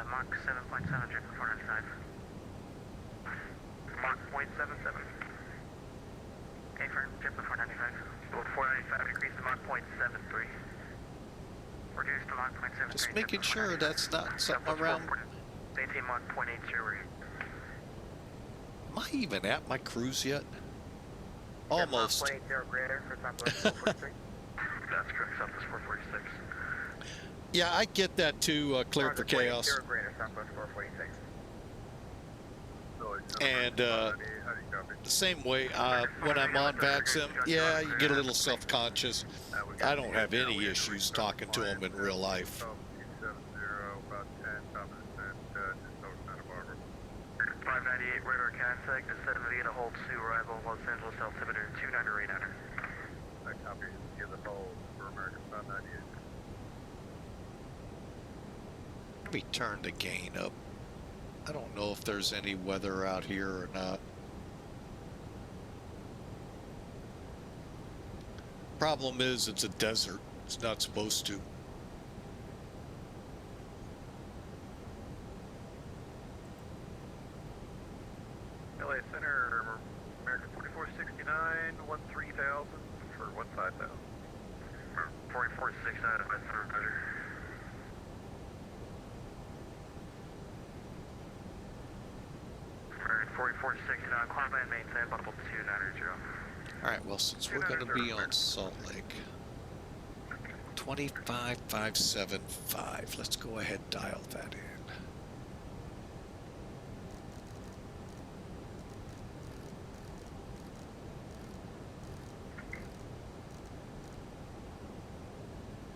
S2: Mach 7.7, jump with 495. Mach 0.77. Okay, firm, jump with 495. Well, 495 increase to Mach 0.73. Reduce to Mach 0.73.
S1: Just making sure that's not something around.
S2: Maintain Mach 0.80.
S1: Am I even at my cruise yet? Almost.
S2: Mach 0.80 greater for Southwest 443. That's correct, Southwest 446.
S1: Yeah, I get that too, clear for chaos.
S2: 0 greater, Southwest 446.
S1: And the same way, when I'm on VATSIM, yeah, you get a little self-conscious. I don't have any issues talking to them in real life.
S2: 598 radar contact, descend via hold 2, arrival Los Angeles altimeter 29 radar. I copy, give the hold for American 598.
S1: Let me turn the gain up. I don't know if there's any weather out here or not. Problem is, it's a desert. It's not supposed to.
S2: LA Center, American 4469, 13,000 for 15,000. 4469, West Center, Roger. American 4469, climb and maintain, bubble 290.
S1: All right, well, since we're going to be on Salt Lake, 25575, let's go ahead and dial that in.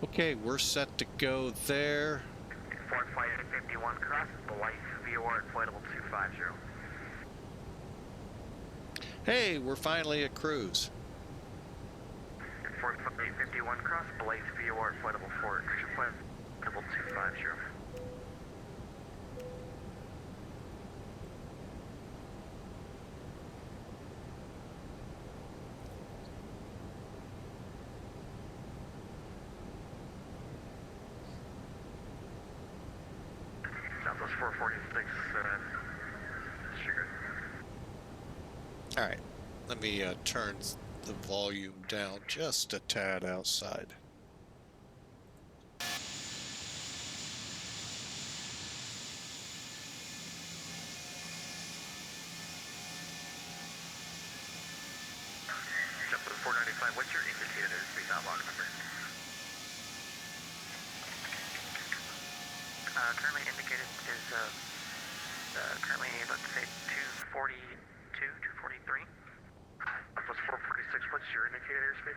S1: Okay, we're set to go there.
S2: Flight flight 51 cross, Blythe, VOR inflatable 250.
S1: Hey, we're finally at cruise.
S2: Flight 51 cross, Blythe, VOR inflatable 4, inflatable 250. Southwest 446, sugar.
S1: All right, let me turn the volume down just a tad outside.
S2: Jump to 495, what's your indicator speed out log number? Currently indicated is currently, let's say, 242, 243. Plus 446, what's your indicator speed?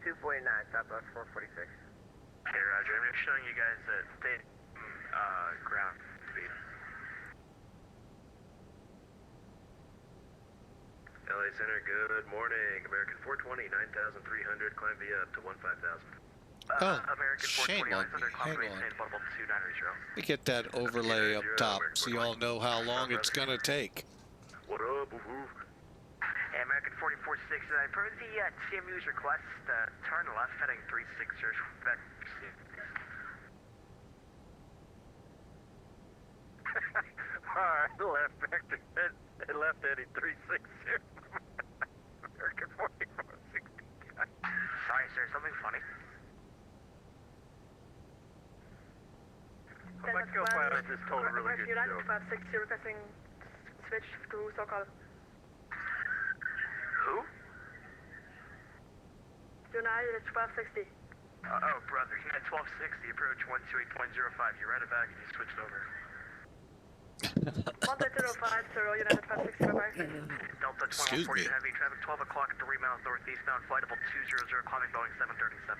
S2: 249, Southwest 446. Okay, Roger. I'm just showing you guys that state ground speed. LA Center, good morning. American 420, 9,300, climb via up to 15,000.
S1: Oh,
S2: American
S1: shame
S2: 420,
S1: on me. Hang on. Let me get that overlay up top so y'all know how long it's going to take.
S2: What up, woohoo? American 4469, per the CMU's request, turn left heading 360 back. Alright, left heading 360. American 4469. Sorry, sir, something funny? My co-pilot just told a really good joke.
S5: 560 requesting switch to SoCal.
S2: Who?
S5: United 1260.
S2: Oh, brother, he had 1260, approach 128.05. You ran it back and you switched over.
S5: United 560, bye-bye.
S2: Delta
S1: Excuse
S2: 2140
S1: me.
S2: heavy traffic, 12 o'clock, 3 miles northeastbound, flightable 200, climbing Boeing 737.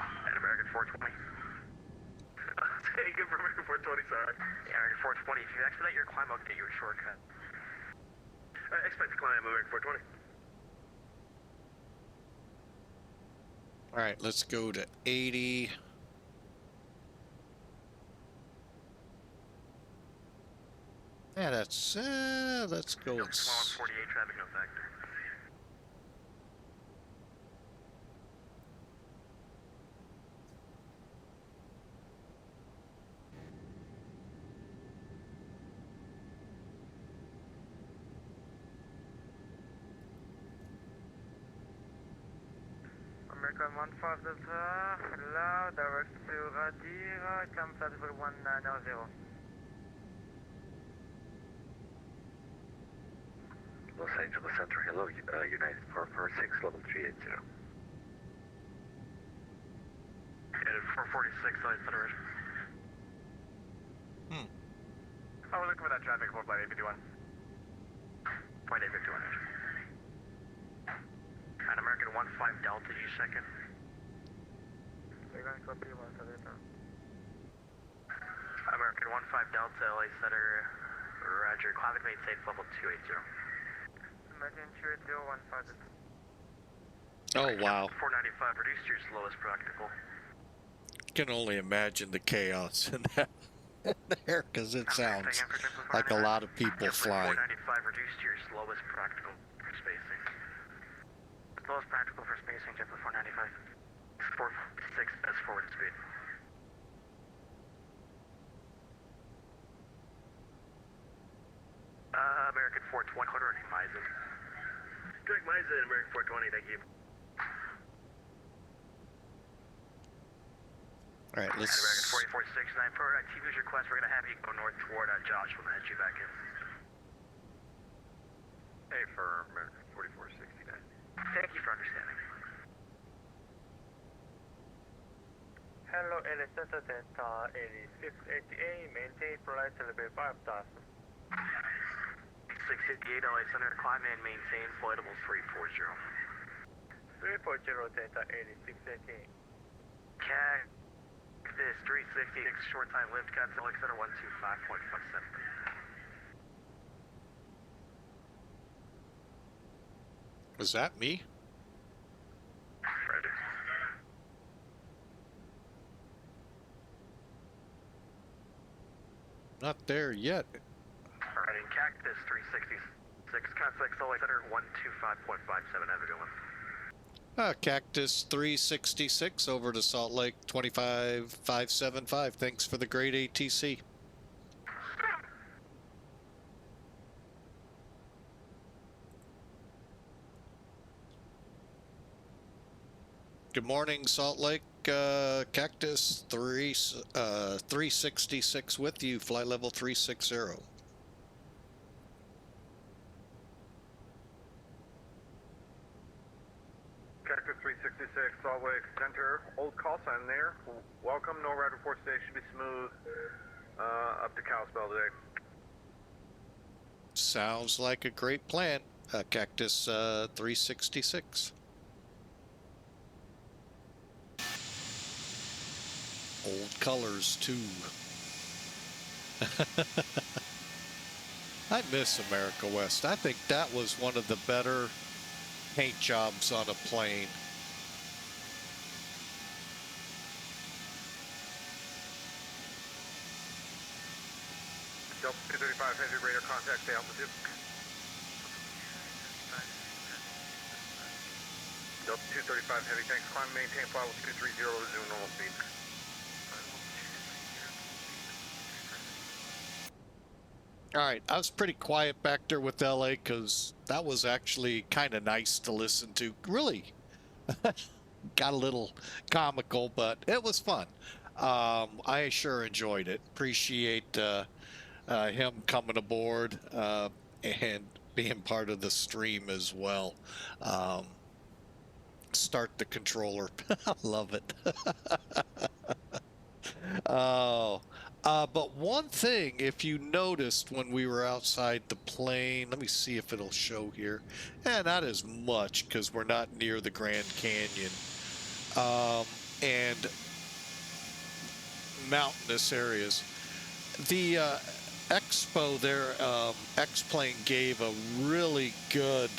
S2: And American 420. Hey, good for American 420, sorry. Yeah, American 420, if you expedite your climb, I'll get you a shortcut. Expect to climb American 420.
S1: All right, let's go to 80. Yeah, that's let's go.
S2: Delta 2148 traffic, no factor. American 15 Delta, hello, direct to Radir, climb flight level 1900. Los Angeles Center, hello, United 446, level 380. United 446, United Center. I was looking for that traffic for flight 851. Flight 851. And American 15 Delta, you second. American 15 Delta, LA Center, roger, climate maintain level 280. American 28015.
S1: Oh wow!
S2: 495, reduce to your slowest practical.
S1: Can only imagine the chaos in that there, because it sounds like a lot of people flying.
S2: 495, reduce to your slowest practical for spacing. Slowest practical for spacing, JetBlue 495. 446 as forward speed. American 420, direct Misa. Direct Misa and American 420, thank you.
S1: All right, let's.
S2: American 4469, per TV's request, we're going to have you go north toward Josh. We'll head you back in. Hey, for American 4469. Thank you for understanding.
S6: Hello, LA Center Delta 8688, maintain flight level 5000.
S2: 658 LA Center, climb and maintain flightable 340.
S6: 340 Delta 8688.
S2: Cactus 366, short time lift cuts, LA Center 125.57.
S1: Was that me?
S2: Roger.
S1: Not there yet.
S2: Alright, in Cactus 366, contact LA Center 125.57, have a good one.
S1: Cactus 366 over to Salt Lake 25575. Thanks for the great ATC. Good morning, Salt Lake. Cactus 366 with you, flight level 360.
S4: Cactus 366, Salt Lake Center, old call sign there. Welcome, no ride report today, should be smooth up to Kalispell today.
S1: Sounds like a great plan. Cactus 366. Old colors too. I miss America West. I think that was one of the better paint jobs on a plane.
S4: Delta 235 heavy radar contact to altitude. Delta 235 heavy, thanks. Climb, maintain flight level 230, resume normal speed.
S1: All right, I was pretty quiet back there with LA because that was actually kind of nice to listen to. Really got a little comical, but it was fun. I sure enjoyed it. Appreciate him coming aboard and being part of the stream as well. Start the controller. I love it. Oh, but one thing, if you noticed when we were outside the plane, let me see if it'll show here. Not as much because we're not near the Grand Canyon and mountainous areas. The Expo there, X-Plane gave a really good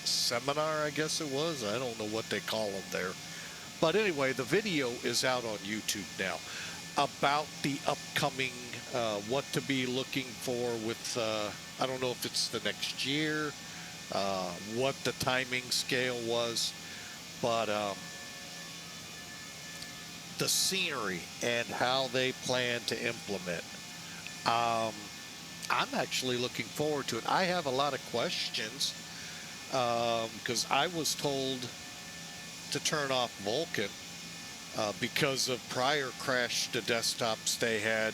S1: seminar, I guess it was. I don't know what they call them there. But anyway, the video is out on YouTube now about the upcoming, what to be looking for with, I don't know if it's the next year, what the timing scale was, but the scenery and how they plan to implement. I'm actually looking forward to it. I have a lot of questions because I was told to turn off Vulkan because of prior crash to desktops. They had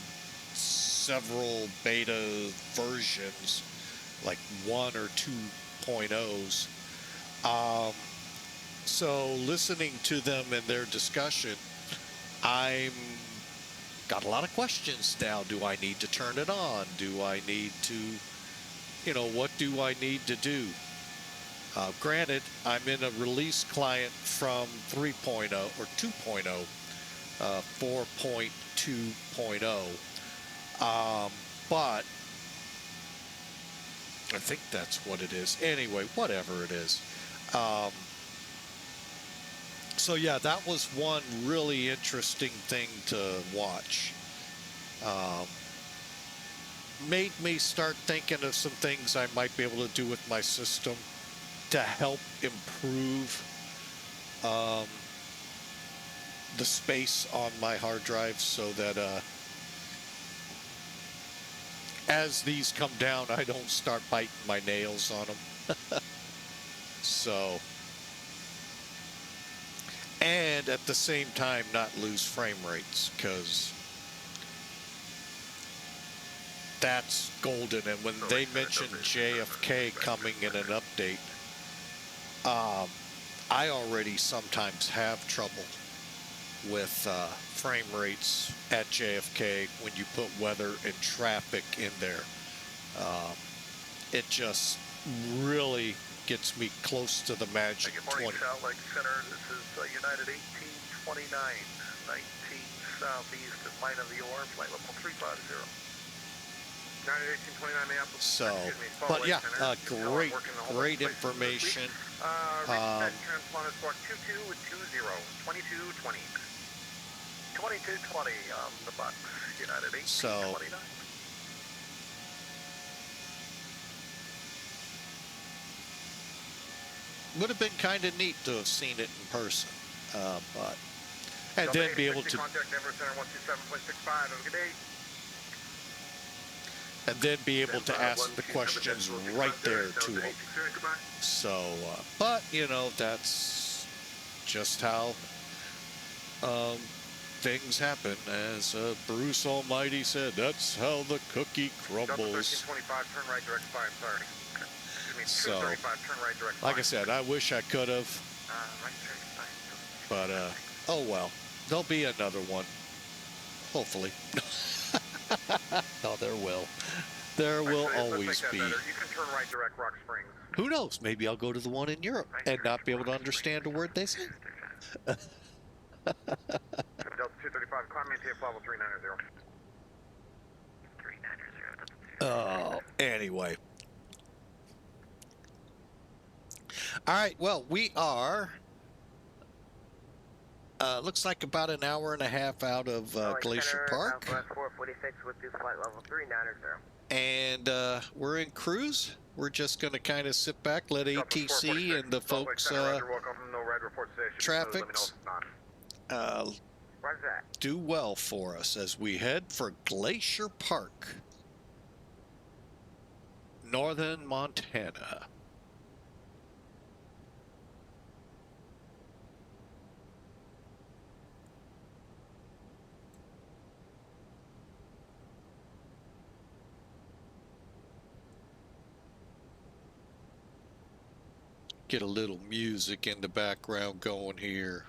S1: several beta versions, like 1 or 2.0s. So listening to them and their discussion, I'm got a lot of questions now. Do I need to turn it on? Do I need to, what do I need to do? Granted, I'm in a release client from 3.0 or 2.0, 4.2.0, but I think that's what it is. Anyway, whatever it is. So yeah, that was one really interesting thing to watch. Made me start thinking of some things I might be able to do with my system to help improve the space on my hard drive so that as these come down, I don't start biting my nails on them. So, and at the same time not lose frame rates, because that's golden. And when they mentioned JFK coming in an update, I already sometimes have trouble with frame rates at JFK when you put weather and traffic in there. It just really gets me close to the magic 20.
S4: Good morning, Salt Lake Center. This is United 1829, 19 southeast of Mine of the Ore, flight level 350. United 1829 Minneapolis.
S1: So, but yeah, great information.
S4: Transponder squawk 22 with 20, 2220. 2220 on the box, United 1829.
S1: Would have been kind of neat to have seen it in person, but and then be able to
S4: contact Denver Center 127.65. Have a good day.
S1: And then be able to ask the questions right there to them. So, but that's just how things happen. As Bruce Almighty said, that's how the cookie crumbles.
S4: 1325, turn right, direct 5, sorry.
S1: So,
S4: 235, turn right, direct 5.
S1: like I said, I wish I could have,
S4: Right,
S1: but oh well, there'll be another one, hopefully. No, there will. There will always be.
S4: You can turn right, direct Rock Springs.
S1: Who knows? Maybe I'll go to the one in Europe and not be able to understand a word they say.
S4: Delta 235, climb maintain level 390. 390.
S1: Oh, anyway. All right, well, we are, looks like about an hour and a half out of Glacier Park.
S3: 446 with this flight level 390.
S1: And we're in cruise. We're just going to kind of sit back, let ATC and the folks traffic do well for us as we head for Glacier Park, northern Montana. Get a little music in the background going here.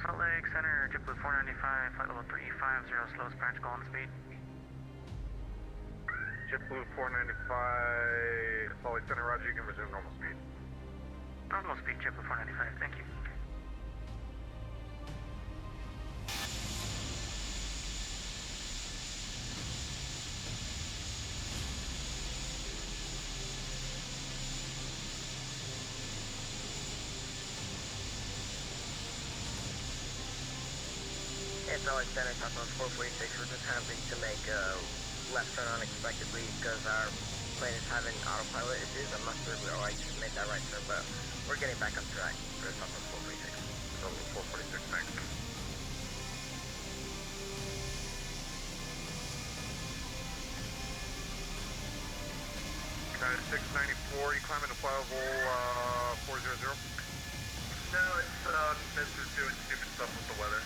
S6: Salt Lake Center, JetBlue 495, flight level 350, slow approach, go on speed.
S2: JetBlue 495, Salt Lake Center, roger, you can resume normal speed.
S6: Normal speed, JetBlue 495, thank you.
S7: Int'l Center, Southwest 446, we're just having to make a left turn unexpectedly because our plane is having autopilot issues. I'm not sure we're alright to make that right turn, but we're getting back on track for Southwest 446.
S2: Southwest 446, thanks. Kind of 694, you climbing to flight level 400?
S4: No, it's Mr. doing stupid stuff with the weather.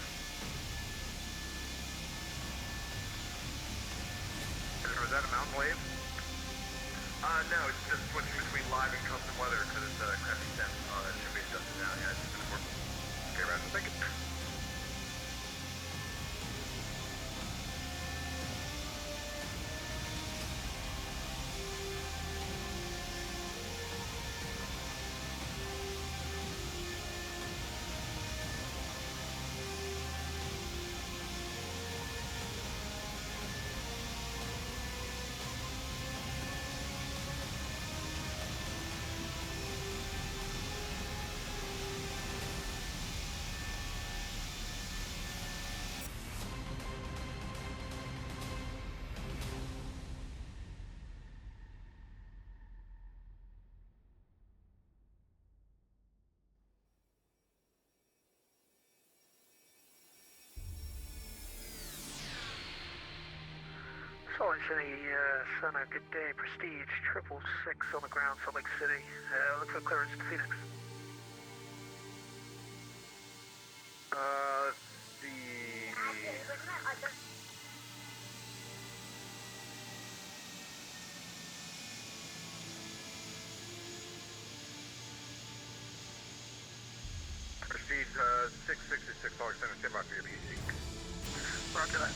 S2: Was that a mountain wave?
S4: No, it's just switching between live and custom weather because it's crappy temp. It should be adjusted now. Yeah, it's just gonna work.
S2: Okay, roger, thank you.
S6: Salt Lake City, Center, good day, Prestige, 666 on the ground, Salt Lake City. Look for clearance to Phoenix.
S2: Prestige 666, Salt Lake Center, stand by for your BC.
S6: Roger that.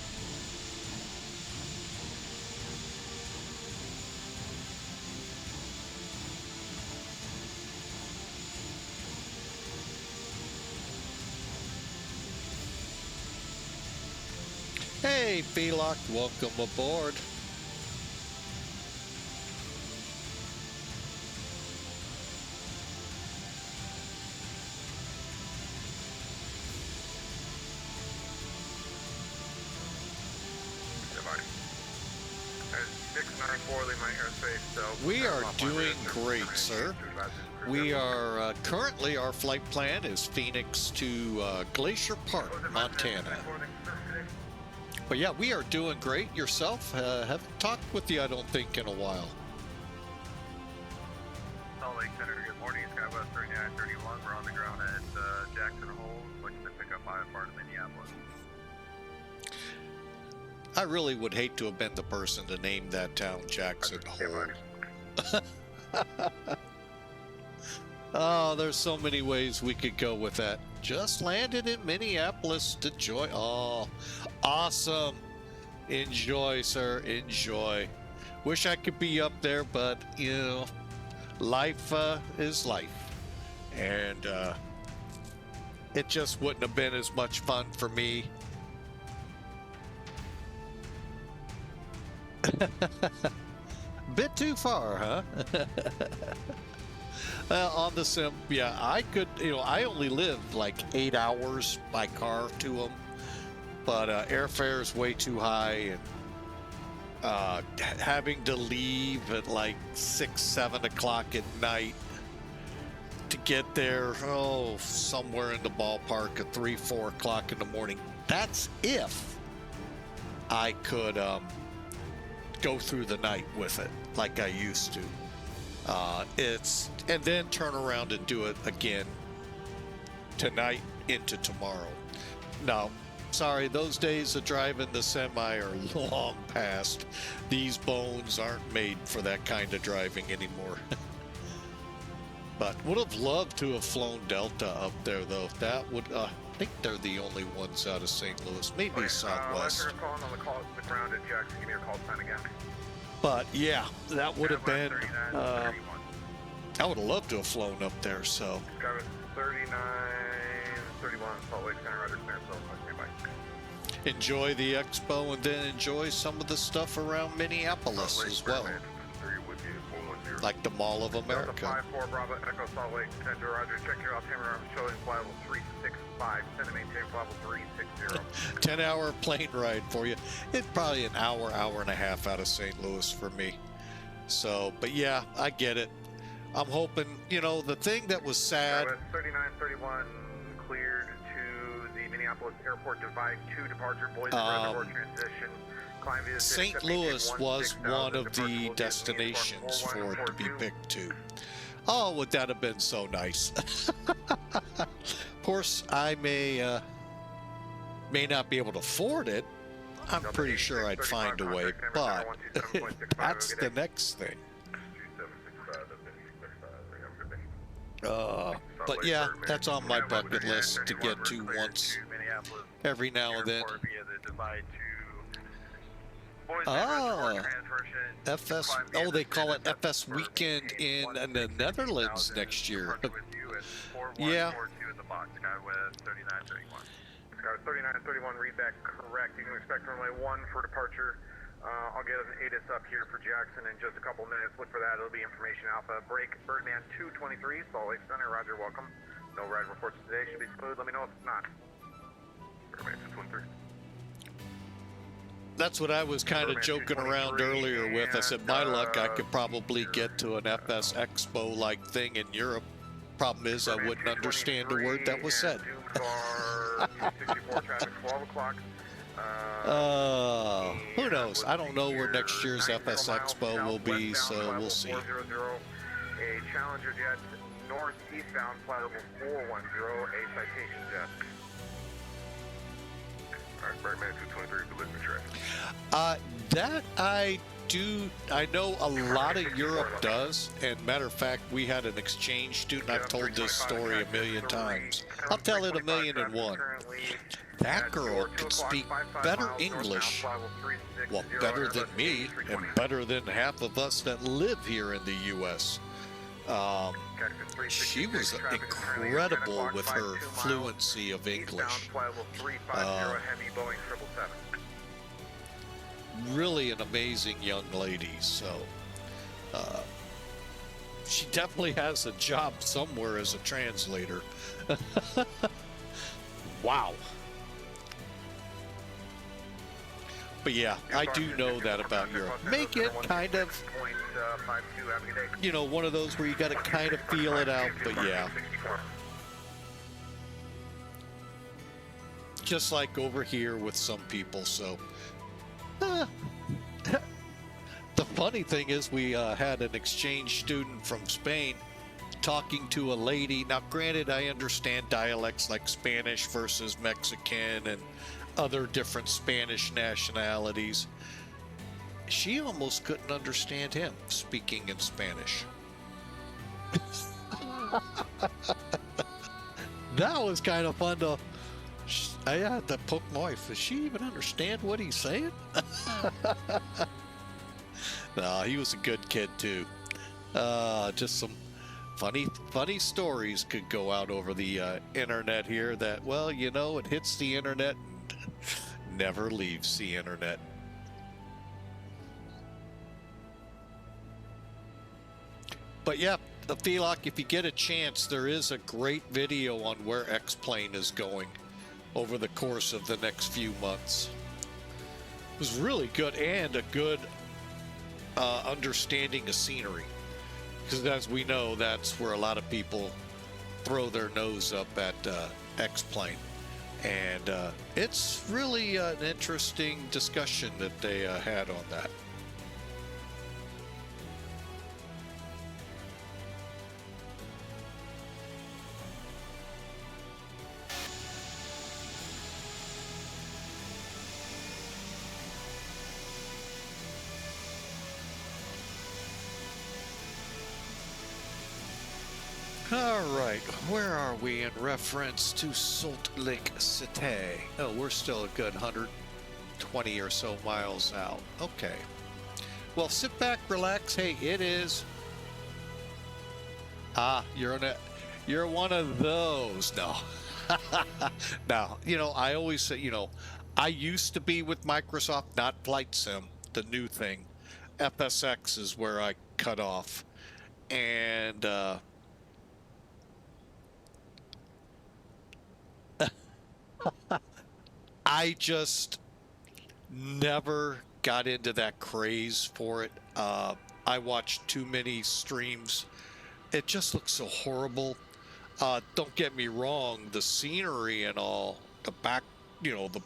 S1: Hey, Felock, welcome aboard.
S2: Stand by. 694, leave my airspace, so...
S1: We are doing great, sir. We are currently, our flight plan is Phoenix to Glacier Park, Montana. But yeah, we are doing great. Yourself? Haven't talked with you, I don't think, in a while.
S2: Salt Lake Center, good morning. Skywest 3931. We're on the ground at Jackson Hole, looking to pick up IFR to Minneapolis.
S1: I really would hate to have been the person to name that town Jackson Hole. Oh, there's so many ways we could go with that. Just landed in Minneapolis to join. Oh, awesome. Enjoy, sir. Enjoy. Wish I could be up there, but, you know, life is life. And it just wouldn't have been as much fun for me. Bit too far, huh? On the sim, yeah, I could, you know, I only live like 8 hours by car to them. but airfare is way too high, and having to leave at like 6, 7 o'clock at night to get there, somewhere in the ballpark of 3, 4 o'clock in the morning. That's if I could go through the night with it like I used to. And then turn around and do it again tonight into tomorrow. No, sorry, those days of driving the semi are long past. These bones aren't made for that kind of driving anymore. But would have loved to have flown Delta up there, though. That would, I think they're the only ones out of St. Louis, maybe Southwest.
S2: Unless you're calling on the call, the ground at Jackson, give me your call sign again.
S1: But yeah, that would have been, I would have loved to have flown up there, so.
S2: Sky was 3931, Salt Lake Center, Roger, clear, so bye.
S1: Enjoy the expo and then enjoy some of the stuff around Minneapolis as well. Like the Mall of America.
S2: 5-4 Bravo Echo Salt Lake Center, Roger, check your altimeter, I'm showing flight level 365, send and maintain flight level 360.
S1: 10-hour plane ride for you. It's probably an hour, hour and a half out of St. Louis for me. So, but yeah, I get it. I'm hoping, you know, the thing that was sad.
S2: 3931 cleared to the Minneapolis Airport Divide 2 departure, Boise Reservoir transition.
S1: St. Louis was one of the destinations for it to be picked to. Oh, would that have been so nice? Of course, I may not be able to afford it. I'm pretty sure I'd find a way, but that's the next thing. But yeah, that's on my bucket list to get to once every now and then. FS. Oh, they call it FS Weekend in the Netherlands next year. Yeah.
S2: Sky 3931, read that correct. You can expect runway 1 for departure. I'll get an ATIS up here for Jackson in just a couple minutes. Look for that. It'll be information alpha. Break Birdman 223, Salt Lake Center. Roger, welcome. No ride reports today. Should be smooth. Let me know if it's not. Birdman 223.
S1: That's what I was kind of joking around earlier with. I said, my luck, I could probably get to an FS Expo-like thing in Europe. Problem is, I wouldn't understand a word that was said. Who knows? I don't know where next year's FS Expo will be, so we'll see.
S2: A Challenger jet northeastbound, flight level 410, a citation jet. Alright, Birdman 223, delivery track.
S1: That I know a lot of Europe does, and matter of fact, we had an exchange student. I've told this story a million times. I'll tell it 1,000,001. That girl can speak better English, well, better than me, and better than half of us that live here in the U.S. She was incredible with her fluency of English. Really an amazing young lady, so she definitely has a job somewhere as a translator. Wow. But yeah, I do know that about Europe. Make it kind of, you know, one of those where you got to kind of feel it out, but yeah. Just like over here with some people, so. The funny thing is we had an exchange student from Spain talking to a lady. Now, granted, I understand dialects like Spanish versus Mexican and other different Spanish nationalities. She almost couldn't understand him speaking in Spanish. That was kind of fun to... I had to poke my wife. Does she even understand what he's saying? No, he was a good kid too. Just some funny stories could go out over the internet here that, well, you know, it hits the internet and never leaves the internet. But yeah, the Felock, if you get a chance, there is a great video on where X-Plane is going. over the course of the next few months. It was really good, and a good understanding of scenery, because as we know, that's where a lot of people throw their nose up at X-Plane. And it's really an interesting discussion that they had on that. All right, where are we in reference to Salt Lake City? Oh, we're still a good 120 or so miles out. Okay. Well, sit back, relax. Hey, it is. You're one of those. No. Now, I always say, I used to be with Microsoft, not Flight Sim, the new thing. FSX is where I cut off. And, I just never got into that craze for it. I watched too many streams. It just looks so horrible. Don't get me wrong, the scenery and all, the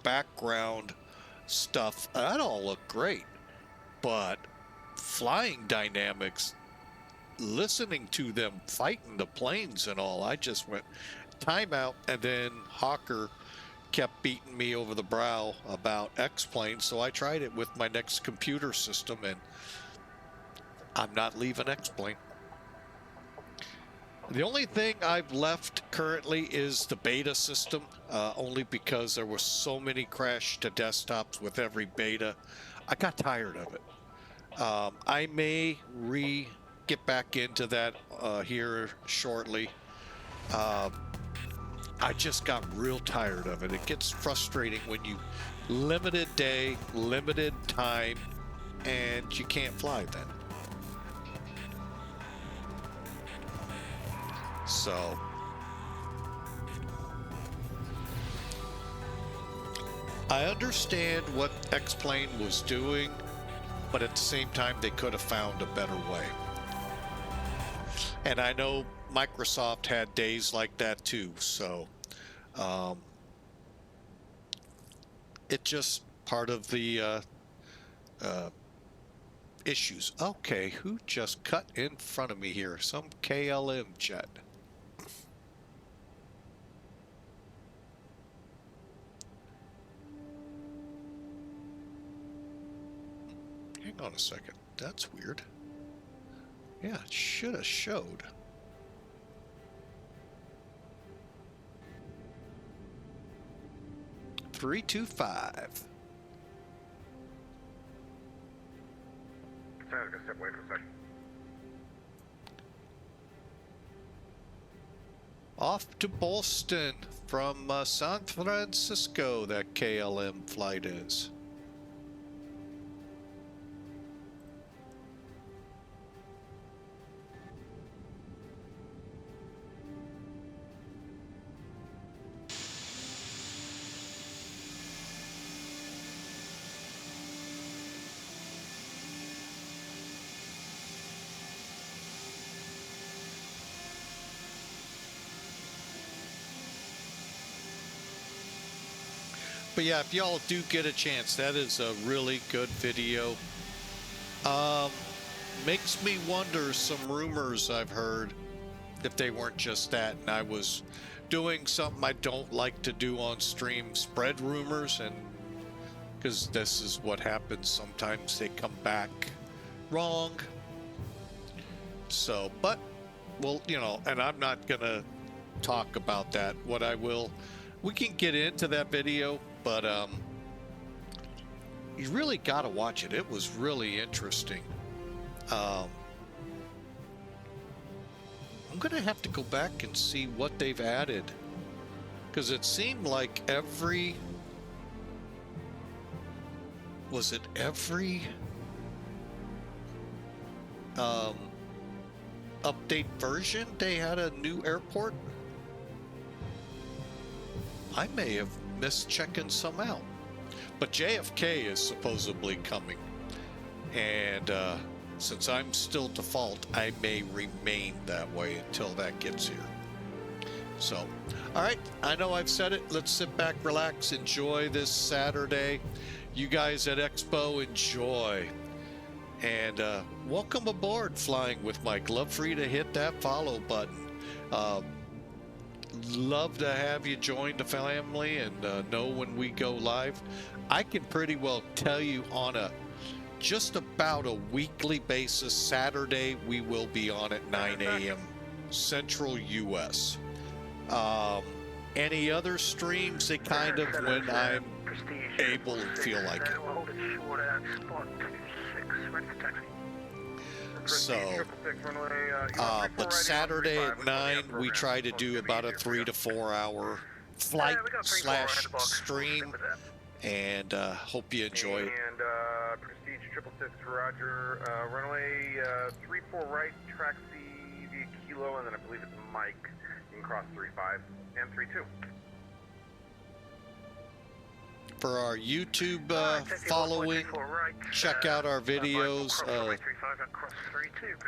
S1: background stuff, that all looked great. But flying dynamics, listening to them fighting the planes and all, I just went timeout. And then Hawker kept beating me over the brow about X-Plane, so I tried it with my next computer system, and I'm not leaving X-Plane. The only thing I've left currently is the beta system, only because there were so many crash to desktops with every beta. I got tired of it. I may get back into that here shortly. I just got real tired of it. It gets frustrating when you limited day, limited time, and you can't fly then. So I understand what X-Plane was doing, but at the same time, they could have found a better way. And I know Microsoft had days like that too, so it's just part of the issues. Okay, who just cut in front of me here? Some KLM jet. Hang on a second. That's weird. Yeah, it should have showed. Three, 2, 5.
S2: Sorry, I'm gonna step away for a second.
S1: Off to Boston from San Francisco, that KLM flight is. But yeah, if y'all do get a chance, that is a really good video. Makes me wonder some rumors I've heard, if they weren't just that, and I was doing something I don't like to do on stream, spread rumors, and because this is what happens sometimes, they come back wrong. So, but, well, and I'm not gonna talk about that. What I will, we can get into that video, but you really got to watch it. It was really interesting. I'm gonna have to go back and see what they've added, because it seemed like every update version they had a new airport. I may have missed checking some out. But JFK is supposedly coming. And since I'm still default, I may remain that way until that gets here. So, all right, I know I've said it. Let's sit back, relax, enjoy this Saturday. You guys at Expo, enjoy. And welcome aboard Flying with Mike. Love for you to hit that follow button. Love to have you join the family and know when we go live. I can pretty well tell you on a just about a weekly basis, Saturday we will be on at 9 a.m. Central US. Any other streams, they kind of when I'm able and feel like it. So, but Saturday at 9, we try to do about a 3 to 4 hour flight slash stream, and hope you enjoy it.
S2: And Prestige 666, Roger. Runway 34 right, track C via Kilo, and then I believe it's Mike. You can cross 35 and 32.
S1: For our YouTube following, check out our videos.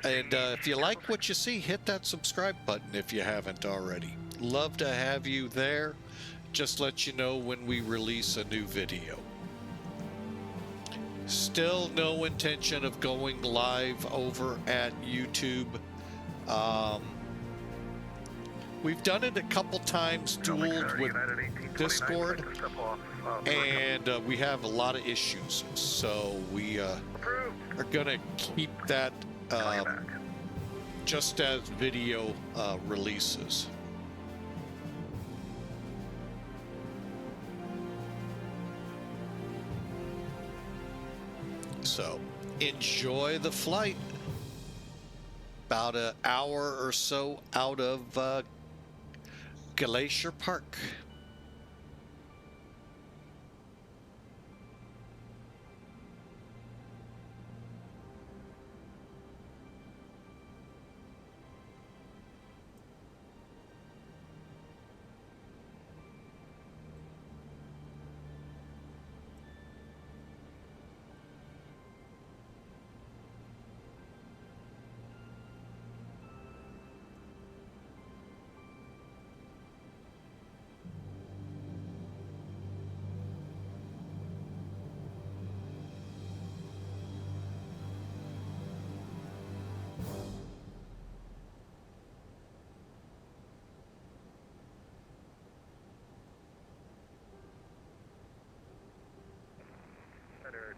S1: And if you like what you see, hit that subscribe button if you haven't already. Love to have you there. Just let you know when we release a new video. Still no intention of going live over at YouTube. We've done it a couple times, dueled with Discord, and we have a lot of issues. So we are going to keep that just as video releases. So enjoy the flight. About an hour or so out of Glacier Park.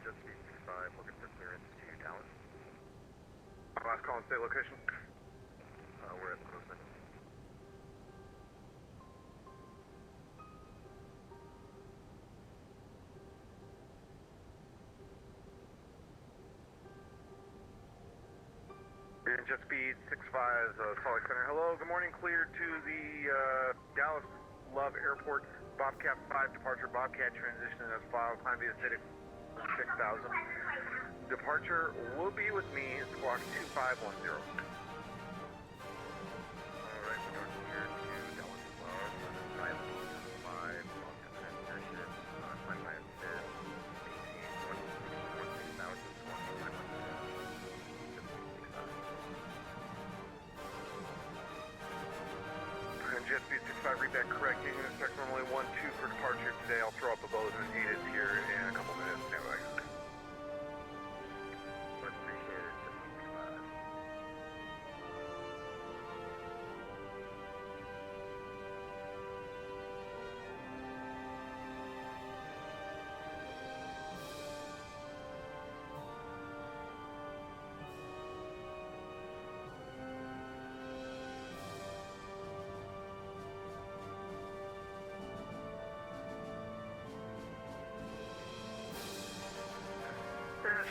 S2: Just 65, looking for clearance to Dallas. Last call and state location. We're at the cruise line. Just speed 65, Salt Lake Center. Hello, good morning. Clear to the Dallas Love Airport. Bobcat 5 departure. Bobcat transition as filed. Climb via Saitek 6000. Departure will be with me, squawk 2510. Alright, we're going here to Dallas Love, London 5, long-term transition, climb by 10, 18, 26,000, and jet speed 65, read that correct. Taking inspect runway 12 for departure today. I'll throw up a boat as needed here in a couple minutes. Stand by. Much appreciated.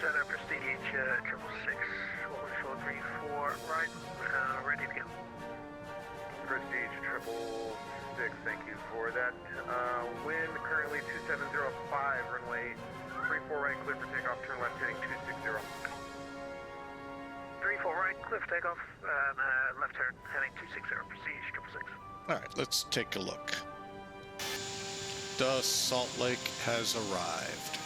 S6: Center Prestige 666, 11434, right, ready to go.
S2: Prestige 666, thank you for that. Wind currently 2705, runway 34 right, clear for takeoff, turn left heading 260.
S6: 34 right, clear for takeoff, left turn heading 260, Prestige 666.
S1: All right, let's take a look. The Salt Lake has arrived.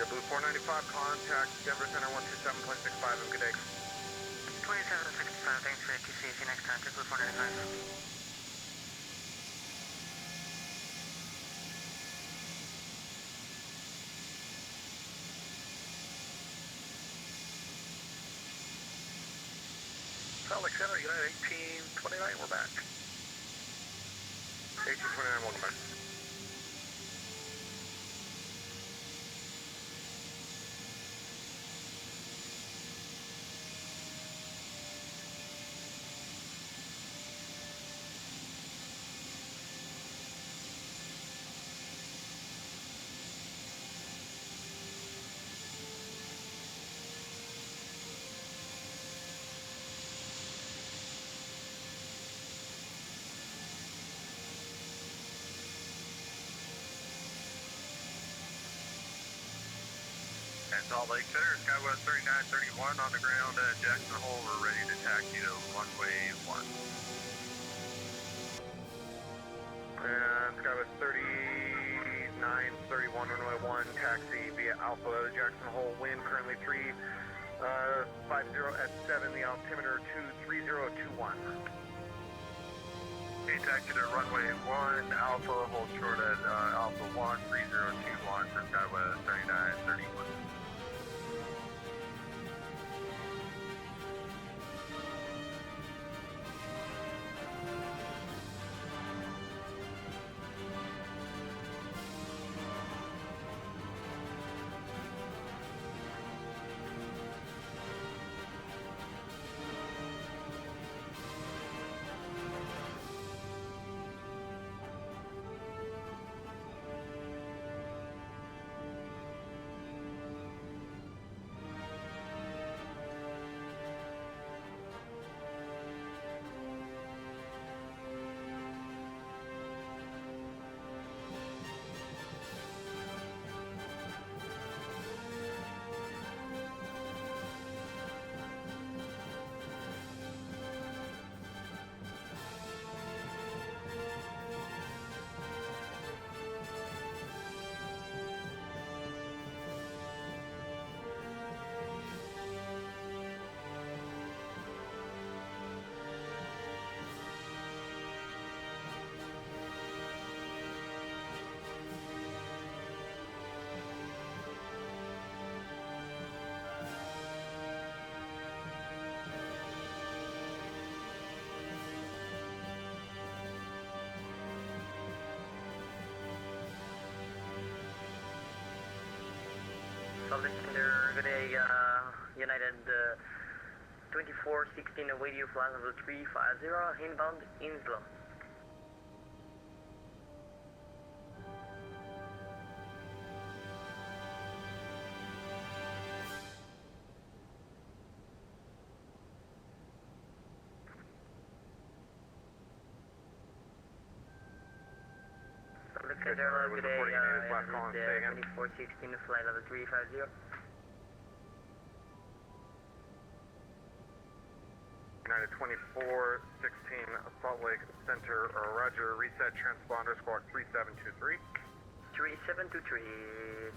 S2: Blue 495, contact Denver Center 127.65, have a good day.
S6: 2765, thanks for ATC. See you next time, Blue 495.
S4: Salt Lake Center, United 1829, we're back.
S2: 1829, welcome back. Salt Lake Center, Skywest 3931 on the ground at Jackson Hole. We're ready to taxi to runway 1. And Skywest 3931 runway 1, taxi via Alpha Jackson Hole. Wind currently 350 at 7, the altimeter 23021. Okay, taxi to runway 1, Alpha, hold short at Alpha 1, 3021 for Skywest 3931.
S7: Salt Lake Center, good day, United 2416, await you, flight level 350, inbound Int'l. Salt Lake Center, good day, United 2416, flight level 350.
S2: United 2416, Salt Lake Center, roger, reset transponder, squawk 3723.
S7: 3723,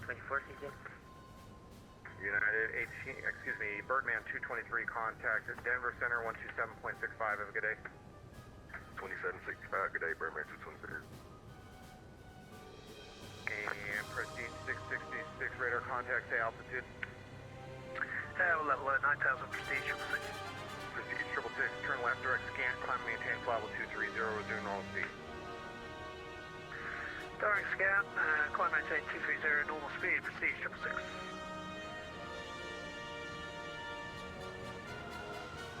S7: 2416.
S2: United 18, Birdman 223, contact Denver Center 127.65, have a good day. 2765, good day, Birdman 223. And Prestige 666, radar contact, say altitude.
S6: We'll level at 9,000 Prestige 666.
S2: Prestige 666, turn left, direct scan, climb, maintain flight level 230, resume normal speed.
S6: Direct scan, climb maintain 230, normal speed, Prestige 666.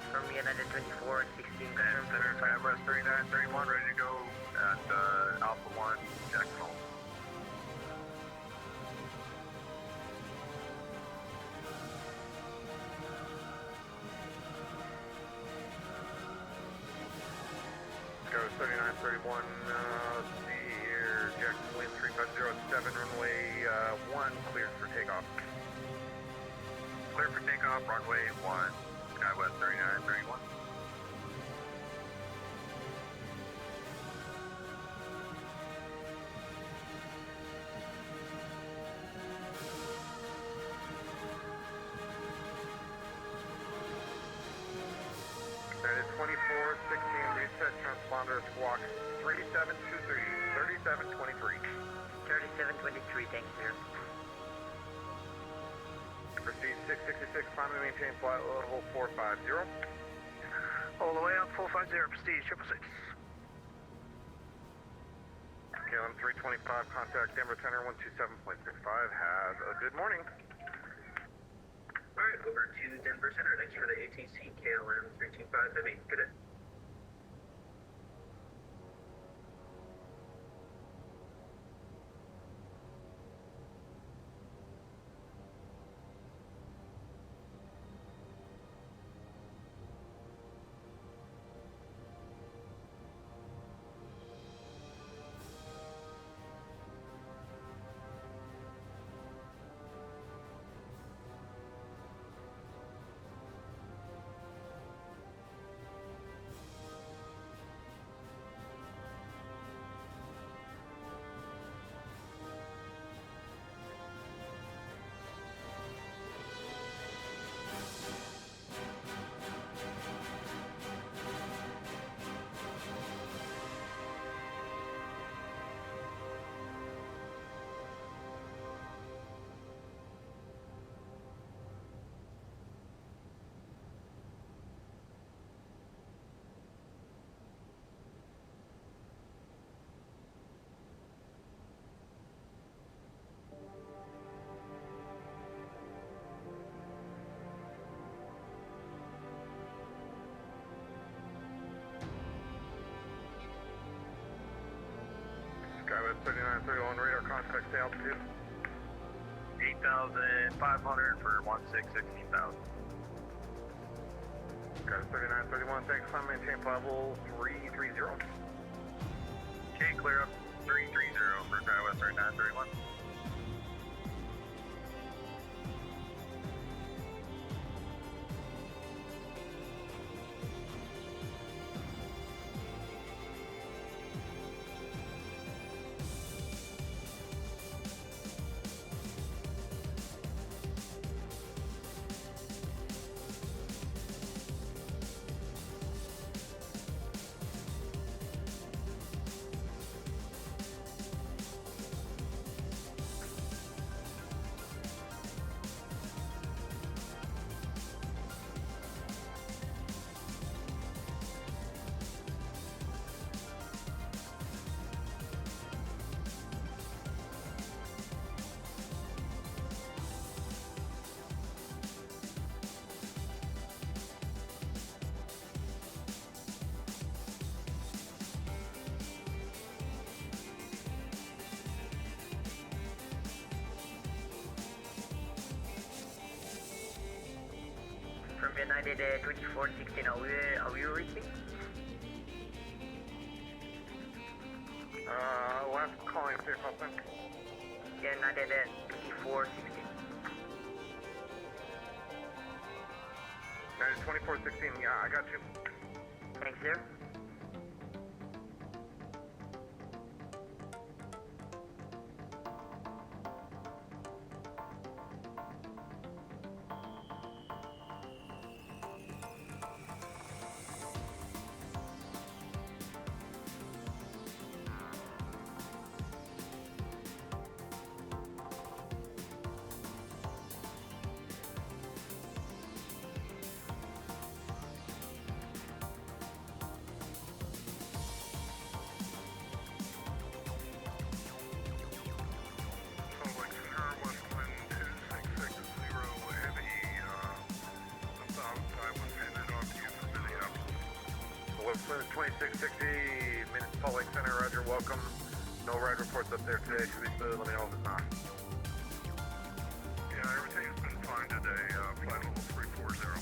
S7: From United 2416,
S2: Center, Skywest 3931, ready to go at Alpha 1, Jackson Hole. runway 1, Skywest 3931. That is 2416, reset transponder squawk 3723, 3723.
S7: 3723, thanks, sir.
S2: Proceed 666, climb and maintain flight level 450.
S6: All the way up, 450, Prestige, 666.
S2: KLM 325, contact Denver Center 127.65, has a good morning.
S8: Alright, over to Denver Center. Thanks for the ATC KLM 325 Heavy. Good day.
S2: Skywest 3931, radar contact, stay altitude.
S8: 8,500 for 1616,000.
S2: Skywest 3931, thanks, climb maintain flight level 330.
S8: Okay, clear up 330 for Skywest 3931.
S7: From United 2416, are we reaching?
S2: Last calling, safe Austin.
S7: Yeah, United 2416.
S2: United 2416, yeah, I got you.
S7: Thanks, sir.
S2: Swindoll 2660, Salt Lake Center, roger, welcome. No ride reports up there today, should be smooth, let me know if it's not.
S4: Yeah, everything's been fine today. Flight level 340.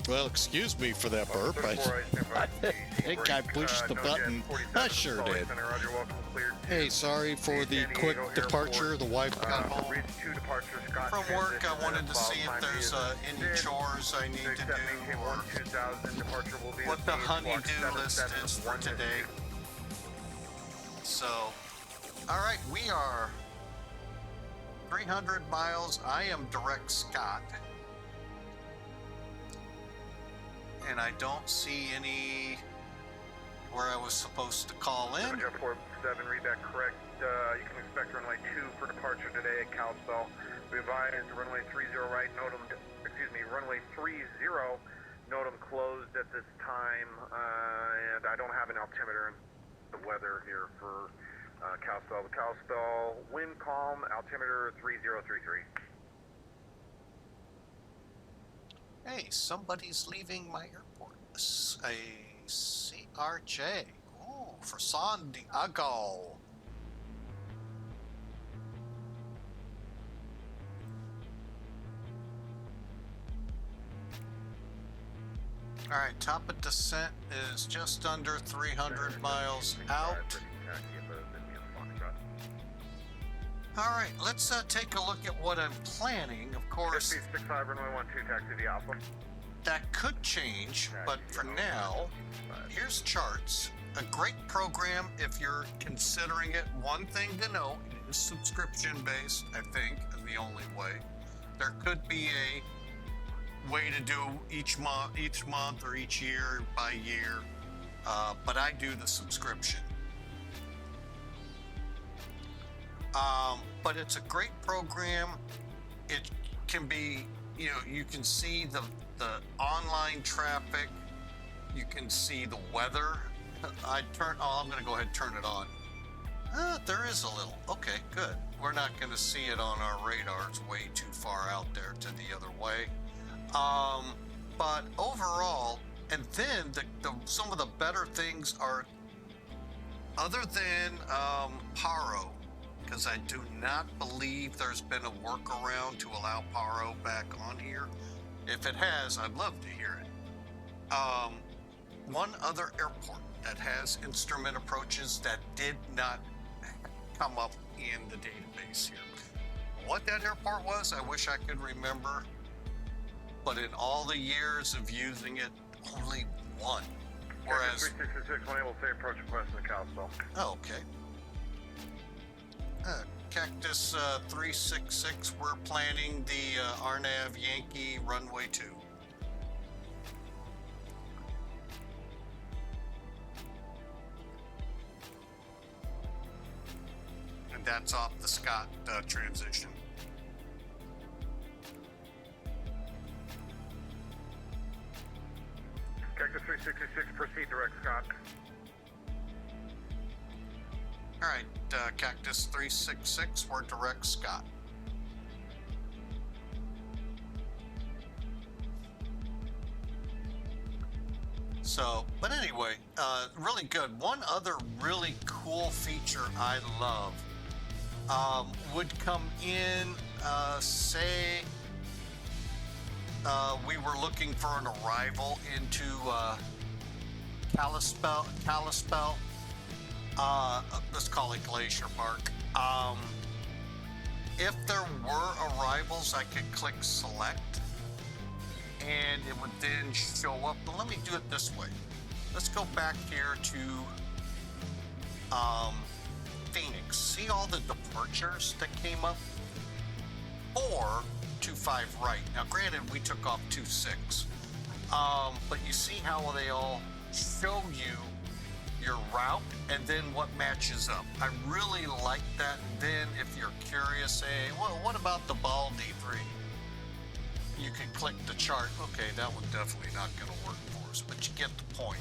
S1: Well, excuse me for that burp. I think I pushed the button. I sure did. Hey, sorry for the quick departure. The wife got home from work. I wanted to see if there's any chores I need to do or what the honey-do list is for today. So, all right, we are 300 miles. I am direct Scott. And I don't see any where I was supposed to call in.
S4: 747, read that correct. You can expect runway 2 for departure today at Kalispell. We advise runway 30 right, runway 30, NOTAM closed at this time, and I don't have an altimeter in the weather here for Kalispell. The Kalispell wind calm, altimeter 3033.
S1: Hey, somebody's leaving my airport. A CRJ. Ooh, for San Diego. All right, top of descent is just under 300 miles out. All right, let's take a look at what I'm planning. Of course,
S4: XP65, runway 12, taxi the Alpha.
S1: that could change, but for now, here's charts. A great program if you're considering it. One thing to note, it is subscription-based, I think, is the only way. There could be a way to do each month or each year by year, but I do the subscription. But it's a great program. It can be, you can see the online traffic. You can see the weather. I'm going to go ahead and turn it on. There is a little. Okay, good. We're not going to see it on our radar. It's way too far out there to the other way. But overall, and then some of the better things are, other than Paro, because I do not believe there's been a workaround to allow Paro back on here. If it has, I'd love to hear it. One other airport that has instrument approaches that did not come up in the database here. What that airport was, I wish I could remember, but in all the years of using it, only one. Whereas
S4: 3666, when able to say approach request in the Kalispell.
S1: Oh, okay. Cactus 366, we're planning the RNAV Yankee runway 2. And that's off the Scott transition.
S4: Cactus 366, proceed direct Scott.
S1: All right, Cactus 366, we're direct Scott. So, but anyway, really good. One other really cool feature I love would come in, say, we were looking for an arrival into Kalispell. Let's call it Glacier Park. If there were arrivals, I could click select and it would then show up. But let me do it this way. Let's go back here to Phoenix. See all the departures that came up? 425 right. Now granted, we took off 26. But you see how they all show you your route and then what matches up. I really like that. And then if you're curious, say, well, what about the ball D3? You can click the chart. Okay, that one definitely not going to work for us, but you get the point.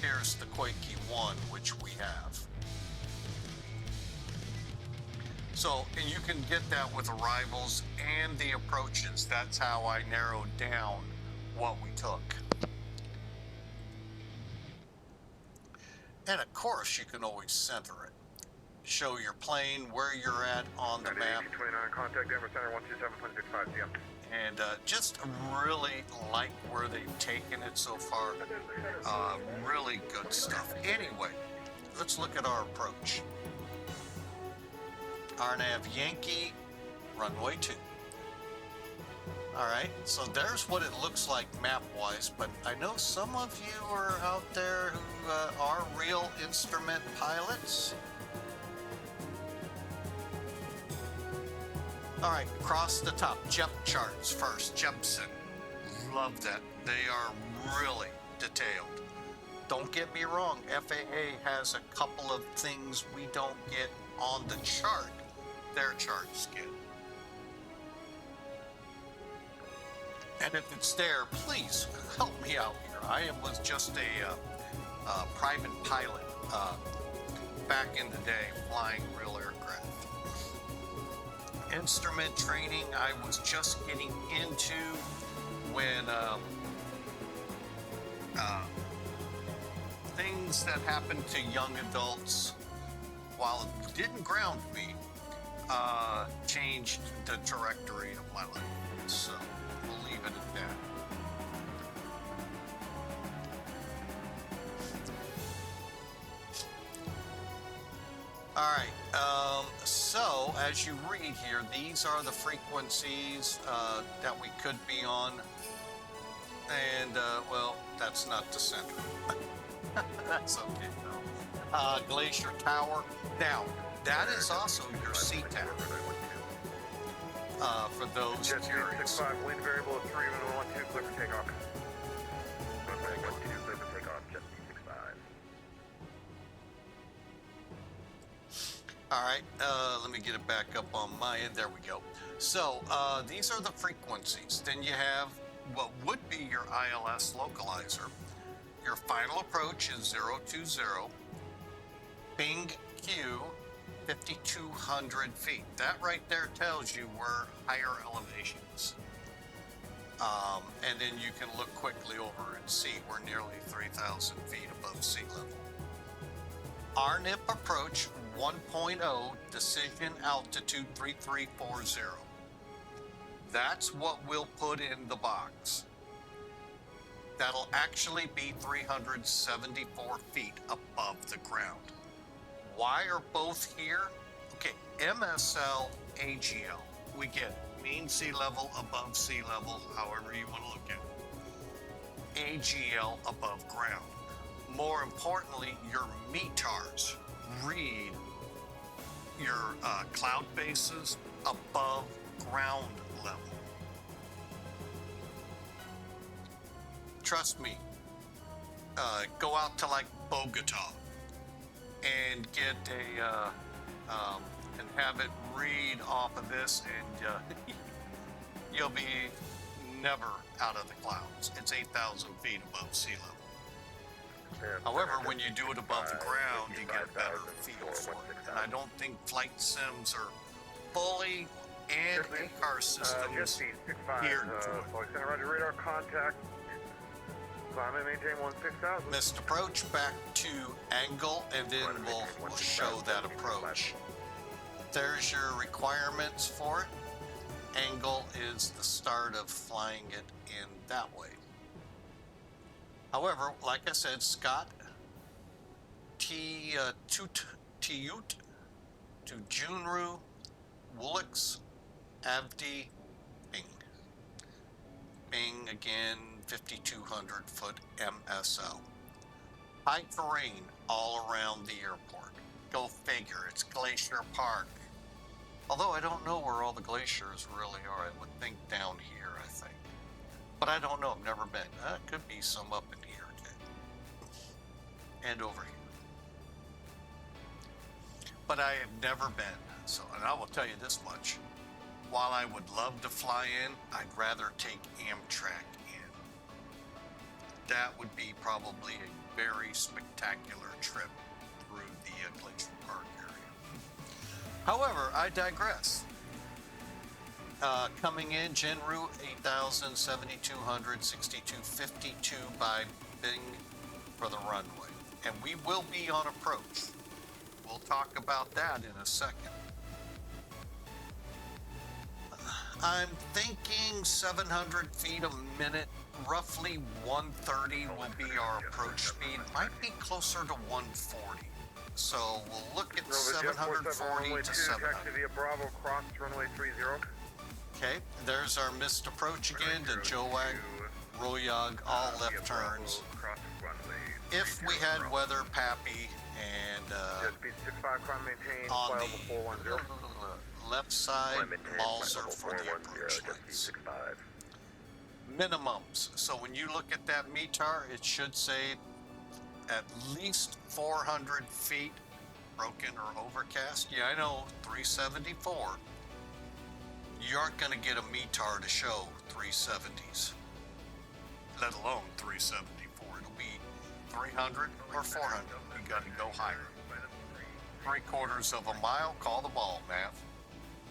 S1: Here's the Quakey 1, which we have. So, and you can get that with arrivals and the approaches. That's how I narrowed down what we took. And of course, you can always center it. Show your plane, where you're at on the map.
S4: 29, contact Denver Center 127.65 GM.
S1: And just really like where they've taken it so far. Really good stuff. Anyway, let's look at our approach. RNAV Yankee, runway 2. All right, so there's what it looks like map-wise, but I know some of you are out there who are real instrument pilots. All right, across the top, jump charts first. Jepson, love that. They are really detailed. Don't get me wrong, FAA has a couple of things we don't get on the chart. Their charts get. And if it's there, please help me out here. I was just a private pilot back in the day, flying real aircraft. Instrument training, I was just getting into when things that happened to young adults, while it didn't ground me, changed the trajectory of my life. So we'll leave it at that. All right, so as you read here, these are the frequencies that we could be on. And, well, that's not the center. That's okay, though. Glacier Tower. Now, that is also your Saitek. For those
S2: Jet
S1: curious.
S2: 65, wind variable of 3112, clear for takeoff. 112, clear for takeoff, Jet 65.
S1: All right, let me get it back up on my end. There we go. So these are the frequencies. Then you have what would be your ILS localizer. Your final approach is 020. Bing Q, 5,200 feet. That right there tells you we're higher elevations. And then you can look quickly over and see we're nearly 3,000 feet above sea level. RNIP approach 1.0, decision altitude 3340. That's what we'll put in the box. That'll actually be 374 feet above the ground. Why are both here? Okay, MSL, AGL. We get mean sea level, above sea level, however you want to look at it. AGL, above ground. More importantly, your METARs read your cloud bases above ground level. Trust me, go out to like Bogota and get a and have it read off of this, and you'll be never out of the clouds. It's 8,000 feet above sea level. However, when you do it above the ground, you get a better feel for it. And I don't think flight sims are fully and in-car systems geared to it.
S2: Flight Center, Roger, radar contact. Climb and maintain 16,000.
S1: Missed approach, back to angle, and then we'll show that approach. There's your requirements for it. Angle is the start of flying it in that way. However, like I said, Scott, Tiut to Junru, Woolix, Avdi, Bing. Bing again, 5,200 foot MSL. High terrain all around the airport. Go figure, it's Glacier Park. Although I don't know where all the glaciers really are. I would think down here, I think. But I don't know, I've never been. Could be some up in here too. And over here. But I have never been. So, and I will tell you this much. While I would love to fly in, I'd rather take Amtrak in. That would be probably a very spectacular trip through the Glacier Park area. However, I digress. Coming in, Genru 8,000, 7,200, 6252 by Bing for the runway. And we will be on approach. We'll talk about that in a second. I'm thinking 700 feet a minute, roughly 130 will be our approach speed. Might be closer to 140. So we'll look at 740 to 700.
S2: Taxi via Bravo, cross runway 30.
S1: Okay, there's our missed approach again to Joag, Royag, all left turns.
S2: Cross runway.
S1: If we had weather, Pappy, and
S2: Speed 65, climb maintain,
S1: on
S2: fly
S1: the
S2: 410.
S1: left side, Balzer for the approach lights. Minimums. So when you look at that METAR, it should say at least 400 feet broken or overcast. Yeah, I know, 374. You aren't going to get a METAR to show 370s, let alone 374. It'll be 300 or 400. You got to go higher. 3/4 of a mile, call the ball, Matt.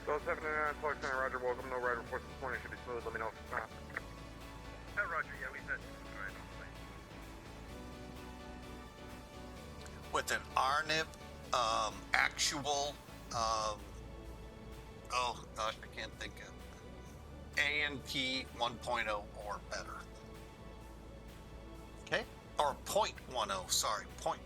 S2: So 79, Clark Center, Roger, welcome. No ride reports this morning, should be smooth, let me know. Roger, yeah, we said.
S1: With an RNIP, actual, oh gosh, I can't think of ANP 1.0 or better. Okay, or 0.10, sorry, 0.10.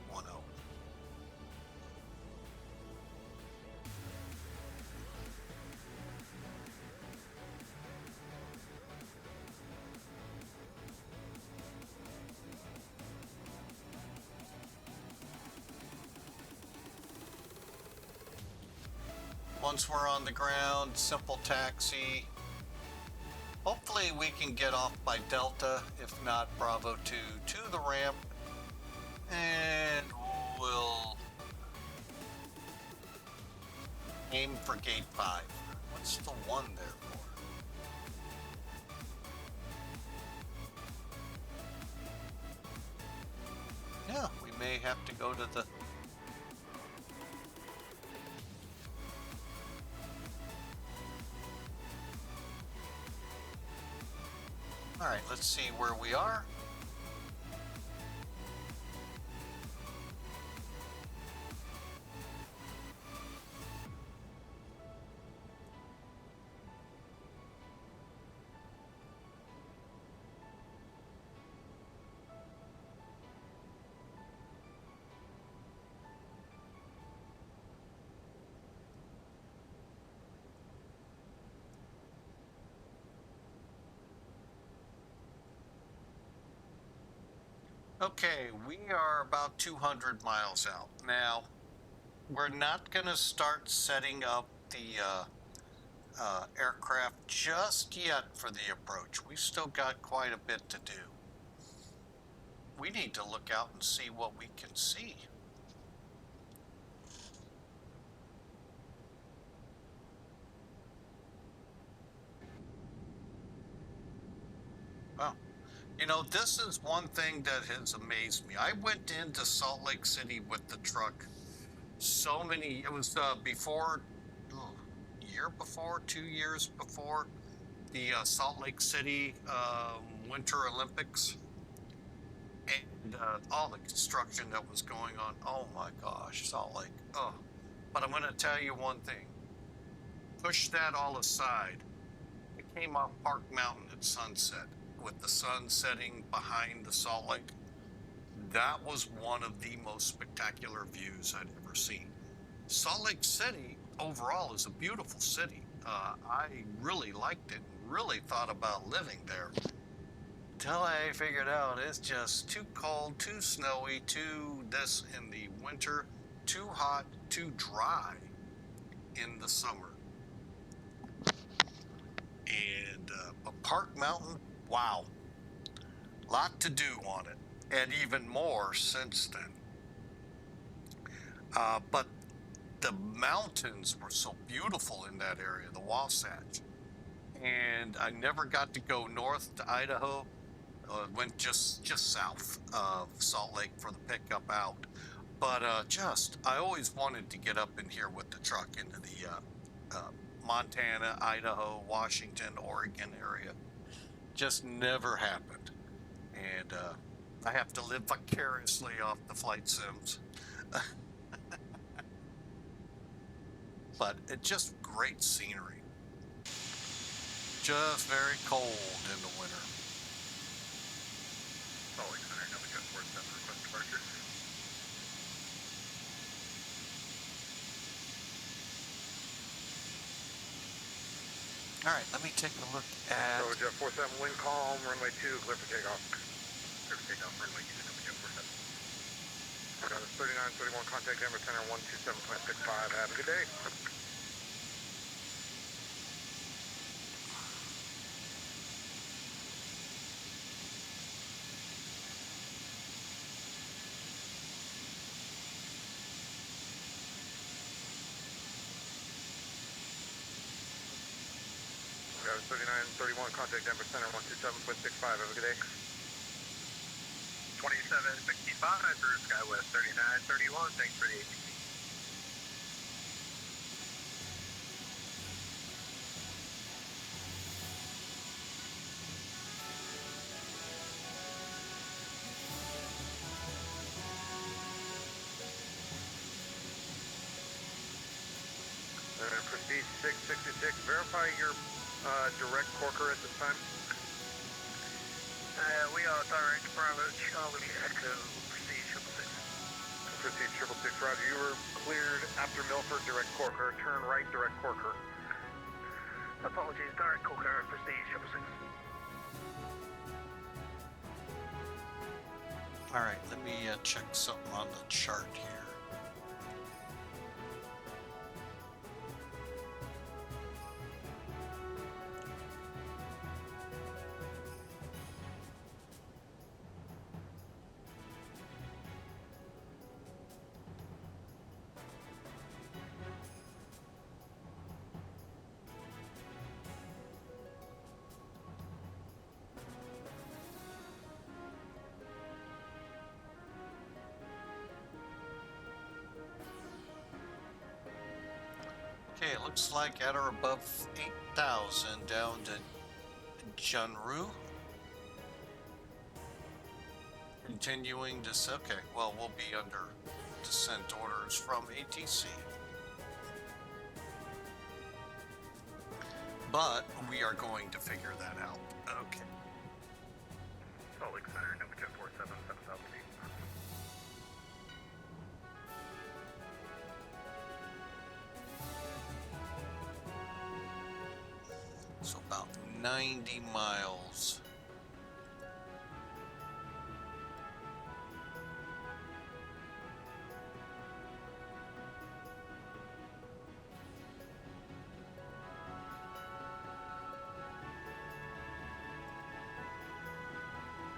S1: Once we're on the ground, simple taxi. Hopefully we can get off by Delta, if not Bravo 2 to the ramp, and we'll aim for gate 5. What's the 1 there for? Yeah, we may have to go to the All right, let's see where we are. Okay, we are about 200 miles out. Now, we're not going to start setting up the aircraft just yet for the approach. We've still got quite a bit to do. We need to look out and see what we can see. Wow. You know, this is one thing that has amazed me. I went into Salt Lake City with the truck so many, it was before, year before, 2 years before the Salt Lake City Winter Olympics, and all the construction that was going on. Oh my gosh, Salt Lake. Oh, but I'm going to tell you one thing. Push that all aside. I came off Park Mountain at sunset, with the sun setting behind the Salt Lake. That was one of the most spectacular views I'd ever seen. Salt Lake City overall is a beautiful city. I really liked it, really thought about living there. Till I figured out it's just too cold, too snowy, too this in the winter, too hot, too dry in the summer. And Park Mountain, wow, lot to do on it, and even more since then. But the mountains were so beautiful in that area, the Wasatch, and I never got to go north to Idaho. Went just south of Salt Lake for the pickup out, but I always wanted to get up in here with the truck into the Montana, Idaho, Washington, Oregon area. Just never happened, and I have to live vicariously off the flight sims. But it's just great scenery. just very cold in the winter.
S8: Salt Lake Center, Navigraph 47, request departure.
S1: All right, let me take a look at.
S8: Navigraph 47, wind calm, runway 2, clear for takeoff. Clear for takeoff, runway 2, Navigraph 47. Got us 3931, contact Denver Center 127.65. Have a good day. Got us 3931, contact Denver Center 127.65. Have a good day. 2765 for SkyWest 3931. Thanks for the ATC. Prestige 666. Verify your direct corker at this time.
S6: We are direct Bravo Charlie Echo Prestige 666.
S8: Prestige 666, Roger. You were cleared after Milford, direct corker. Turn right, direct corker.
S6: Apologies, direct Corker Prestige 666.
S1: All right, let me check something on the chart here. Okay, it looks like at or above 8,000 down to Junru. Continuing to, okay, well, we'll be under descent orders from ATC. But we are going to figure that out. Okay.
S8: Salt Lake Center, Navigraph 47, 7000 feet.
S1: So about 90 miles.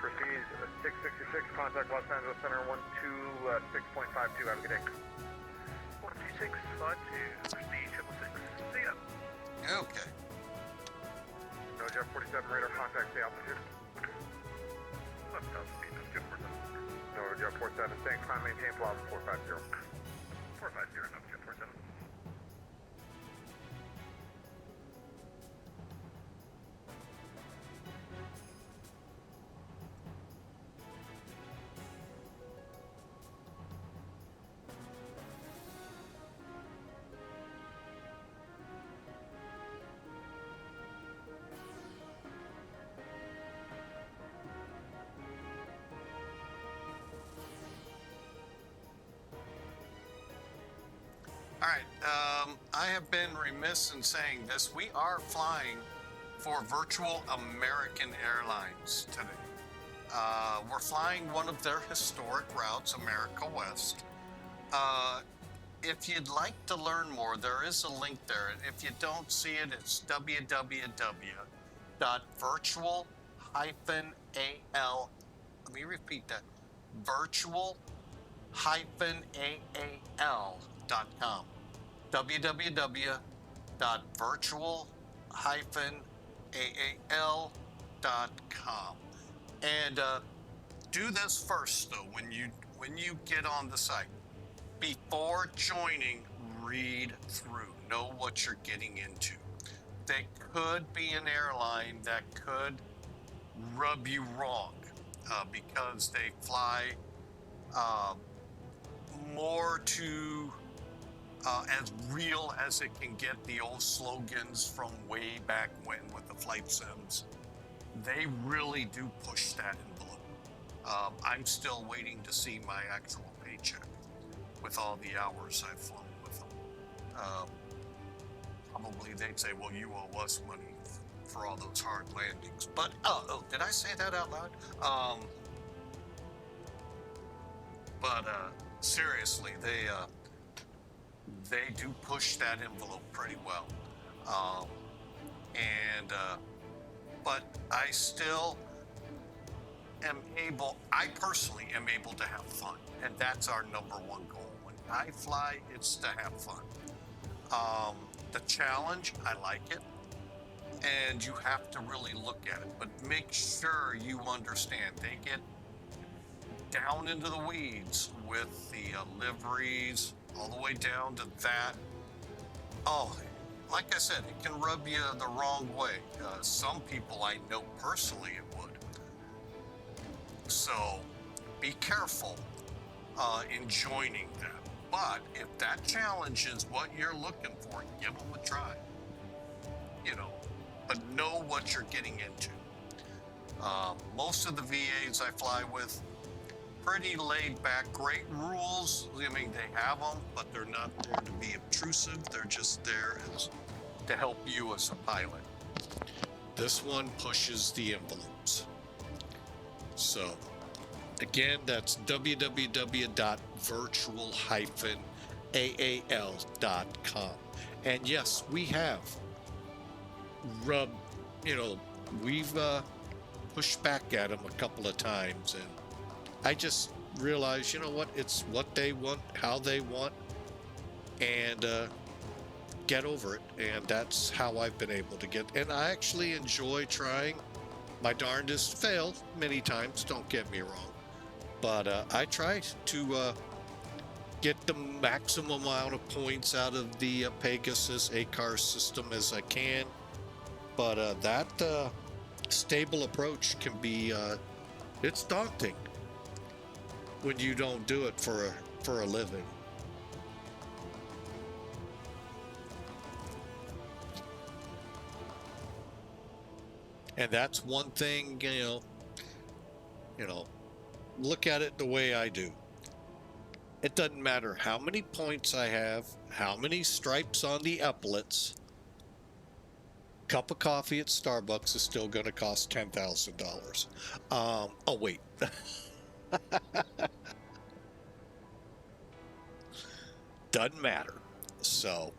S8: Prestige 666, contact Los Angeles Center 126.52. Have a good day.
S6: 12652 Prestige 666. See ya.
S1: Okay.
S8: No Jeff 47 radar, contact the altitude. 11,000 feet, no Jeff 47. No Jeff 47, thanks, climb, maintain Plaza 450. 450, no Jeff 47.
S1: All right, I have been remiss in saying this. We are flying for virtual American Airlines today. We're flying one of their historic routes, America West. If you'd like to learn more, there is a link there. If you don't see it, it's www.virtual-AAL. Let me repeat that. virtual-AAL.com. www.virtual-AAL.com. And do this first, though, when you get on the site. Before joining, read through, know what you're getting into. They could be an airline that could rub you wrong because they fly more to as real as it can get. The old slogans from way back when with the flight sims, they really do push that envelope. I'm still waiting to see my actual paycheck with all the hours I've flown with them. Probably they'd say, well, you owe us money for all those hard landings. But, did I say that out loud? Seriously, they do push that envelope pretty well. But I still I personally am able to have fun. And that's our number one goal. When I fly, it's to have fun. The challenge, I like it. And you have to really look at it, but make sure you understand they get down into the weeds with the liveries, all the way down to that. Oh, like I said, it can rub you the wrong way. Some people I know personally it would. So be careful in joining them. But if that challenge is what you're looking for, give them a try. But know what you're getting into. Most of the VAs I fly with, pretty laid back, great rules. I mean, they have them, but they're not there to be obtrusive. They're just there to help you as a pilot. This one pushes the envelopes. So, again, that's www.virtual-aal.com. And yes, we have we've pushed back at them a couple of times, and I just realized, it's what they want, how they want, and get over it. And that's how I've been able to get, and I actually enjoy trying my darndest. Failed many times, don't get me wrong, but I try to get the maximum amount of points out of the Pegasus ACAR system as I can. But that stable approach can be, it's daunting when you don't do it for a living. And that's one thing, look at it the way I do. It doesn't matter how many points I have, how many stripes on the epaulets. Cup of coffee at Starbucks is still going to cost $10,000. Oh, wait. Doesn't matter. So.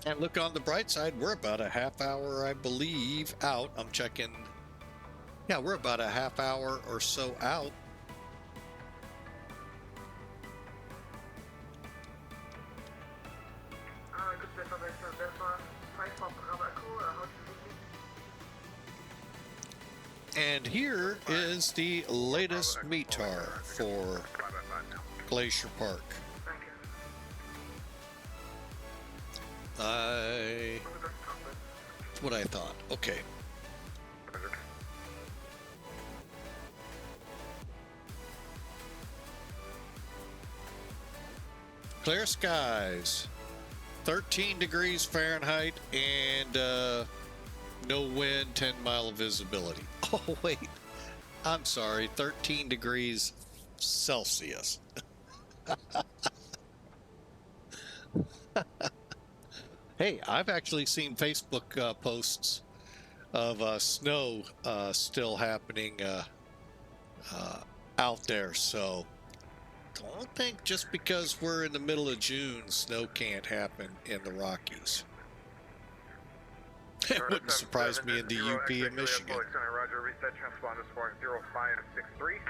S1: And look, on the bright side, we're about a half hour, I believe, out. I'm checking. Yeah, we're about a half hour or so out. And here is the latest METAR for Glacier Park. That's what I thought. Okay. Clear skies. 13 degrees Fahrenheit and no wind, 10-mile visibility. Oh, wait. I'm sorry. 13 degrees Celsius. Hey, I've actually seen Facebook posts of snow still happening out there. So don't think just because we're in the middle of June, snow can't happen in the Rockies. It wouldn't surprise me in the UP in Michigan.
S8: Roger, reset transponder spark 0563.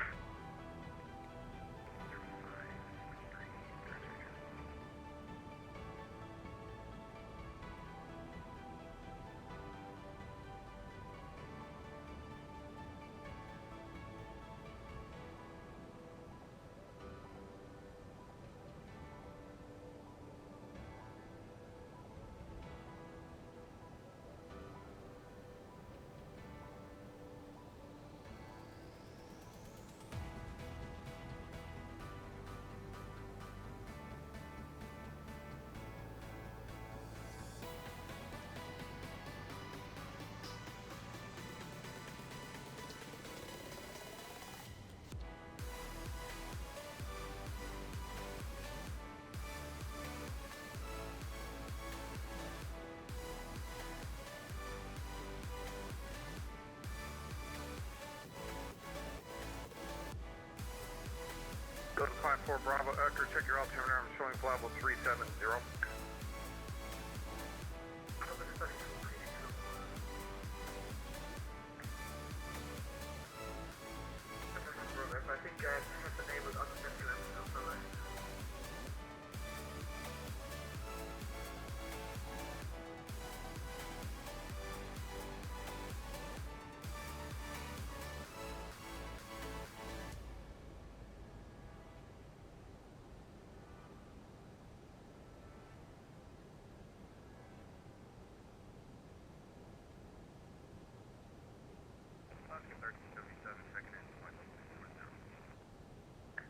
S8: For Bravo Echo, check your altimeter. I'm showing flight level 370.
S4: I think the name was unsuspected.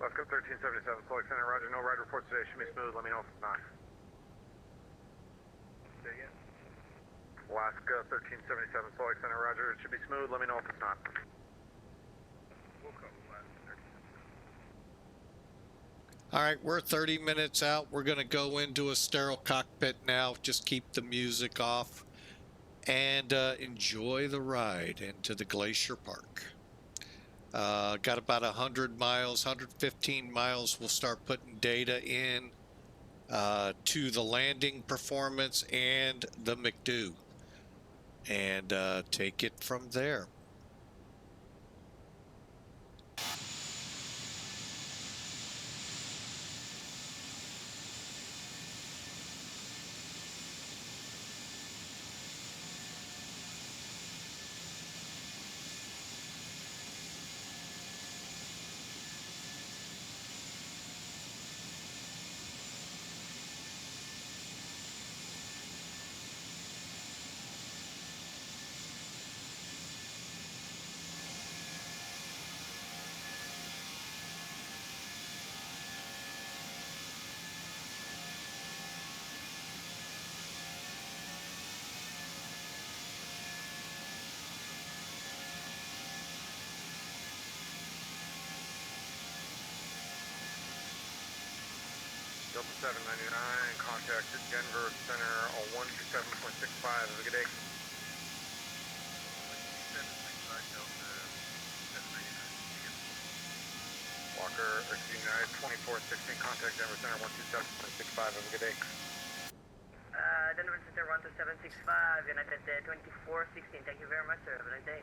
S8: Alaska 1377, Salt Lake Center, roger. No ride reports today. Should be smooth. Let me know if it's not.
S4: Say again?
S8: Alaska 1377, Salt Lake Center, roger. It should be smooth. Let me know if it's not.
S4: We'll come Alaska 1377.
S1: All right, we're 30 minutes out. We're going to go into a sterile cockpit now. Just keep the music off and enjoy the ride into the Glacier Park. Got about 100 miles, 115 miles. We'll start putting data in to the landing performance and the McDo, and take it from there.
S8: Delta 799, contact Denver Center 127.65. Have a good day. Walker, United 2416, contact Denver Center 127.65. Have a good day.
S7: Denver Center 12765, United 2416. Thank you very much, sir. Have a nice day.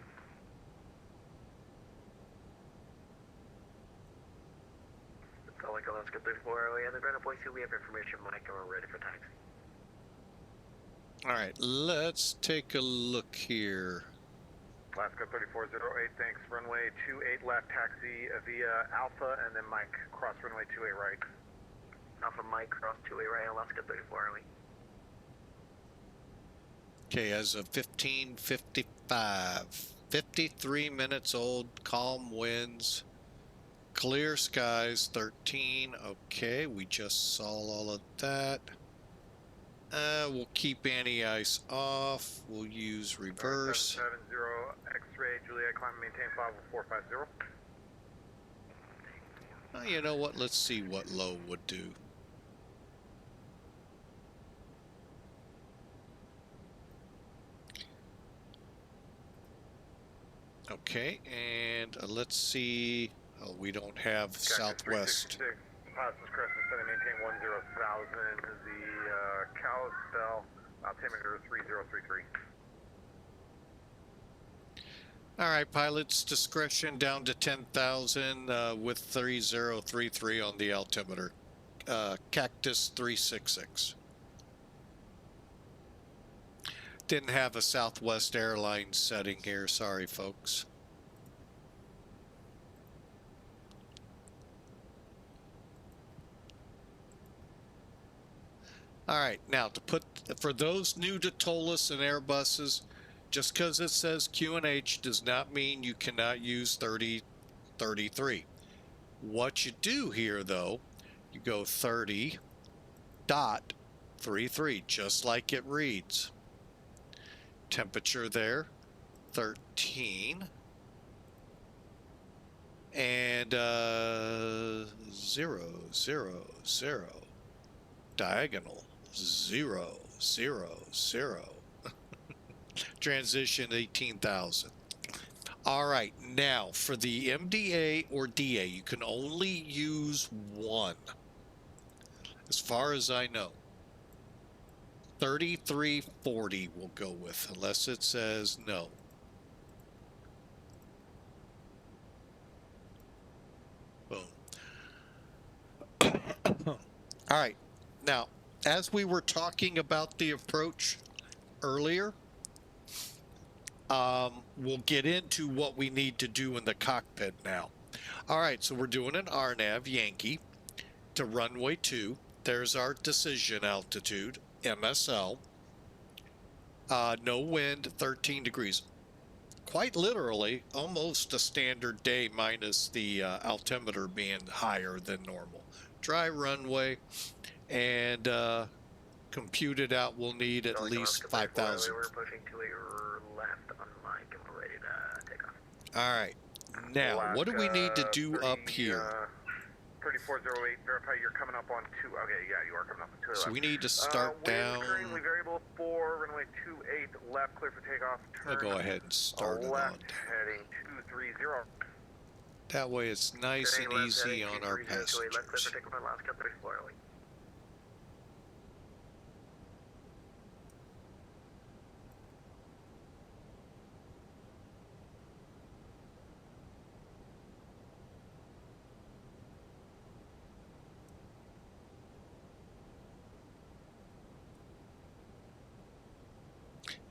S7: Calling Alaska 34 Airway on the Grand Point 2. We have information, Mike, and we're ready for taxi.
S1: All right, let's take a look here.
S8: Alaska 3408, thanks. Runway 28 left, taxi via Alpha, and then Mike, cross runway 28 right.
S7: Alpha Mike, cross 28 right, Alaska 34 Airway.
S1: Okay, as of 15:55, 53 minutes old, calm winds, clear skies, 13. Okay, we just saw all of that. We'll keep anti-ice off. We'll use reverse.
S8: 770 X-ray, Juliet, climb and maintain 50450.
S1: Oh, you know what? Let's see what low would do. Okay, and let's see. Oh, we don't have Southwest.
S8: Positive Crescent, setting maintain 10,000. The Kalispell, altimeter 3033.
S1: All right, pilot's discretion down to 10,000 with 3033 on the altimeter. Cactus 366. Didn't have a Southwest Airlines setting here. Sorry, folks. All right, now to put, for those new to ToLiss and Airbuses, just because it says QNH does not mean you cannot use 3033. What you do here, though, you go 30.33, just like it reads. Temperature there, 13. And 0, 0, 0. Diagonal. 0, 0, 0. Transition 18,000. All right, now for the MDA or DA, you can only use one, as far as I know. 3340 we'll go with, unless it says no. Boom. All right, now, as we were talking about the approach earlier, we'll get into what we need to do in the cockpit now. All right, so we're doing an RNAV Yankee to runway 2. There's our decision altitude, MSL. No wind, 13 degrees. Quite literally, almost a standard day minus the altimeter being higher than normal. Dry runway, and computed out we'll need at least 5,000.
S6: We're pushing to a left on mic and we're ready to take off.
S1: All right. Now, what do we need to do up here?
S8: 3408, verify you're coming up on 2. Okay, yeah, you are coming up on 2.
S1: So we need to start down.
S8: Wind currently variable 4, runway 28, left, clear for takeoff.
S1: I'll go ahead and start it on.
S8: Left, heading 230.
S1: That way it's nice and easy on our passengers.
S6: Left, clear for takeoff, Alaska 34 early.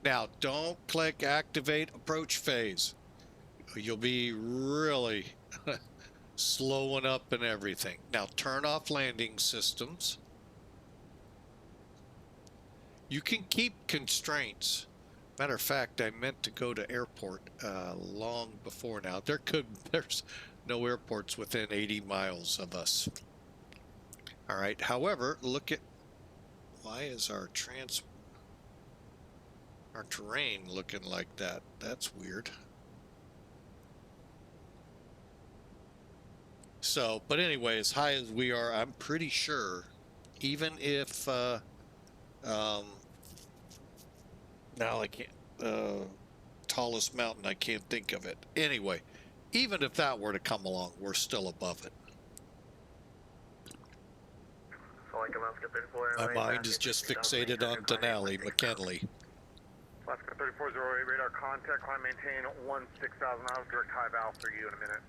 S1: Now, don't click activate approach phase. You'll be really slowing up and everything. Now, turn off landing systems. You can keep constraints. Matter of fact, I meant to go to airport long before now. There's no airports within 80 miles of us. All right. However, look at, why is our terrain looking like that? That's weird. So, but anyway, as high as we are, I'm pretty sure, even if now I can't, tallest mountain, I can't think of it. Anyway, even if that were to come along, we're still above it. My mind is just fixated on Denali, McKinley.
S8: Alaska 3408, radar contact, climb, maintain 16,000. I'll direct high valve for you in a minute.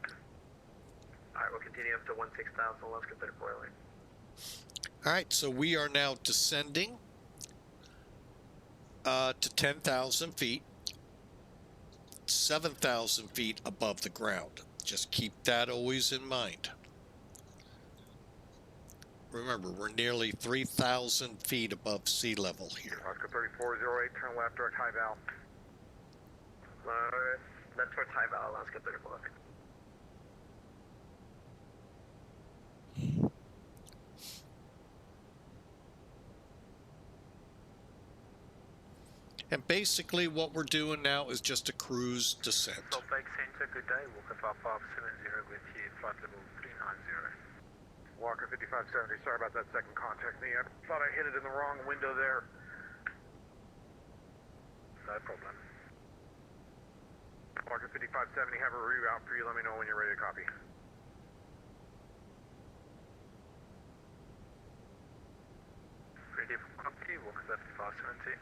S6: Alright, we'll continue up to 16,000, Alaska 3408.
S1: All right, so we are now descending to 10,000 feet, 7,000 feet above the ground. Just keep that always in mind. Remember, we're nearly 3,000 feet above sea level here.
S8: Alaska 3408, turn left, direct high valve.
S6: Left towards high valve, Alaska 3408.
S1: And basically what we're doing now is just a cruise descent.
S6: Salt Lake Center, good day. Walker 5570 with you, flight level 390.
S8: Walker 5570, sorry about that second contact. I thought I hit it in the wrong window there.
S6: No problem.
S8: Walker 5570, have a reroute for you. Let me know when you're ready to copy.
S6: Ready for copy, Walker 5570.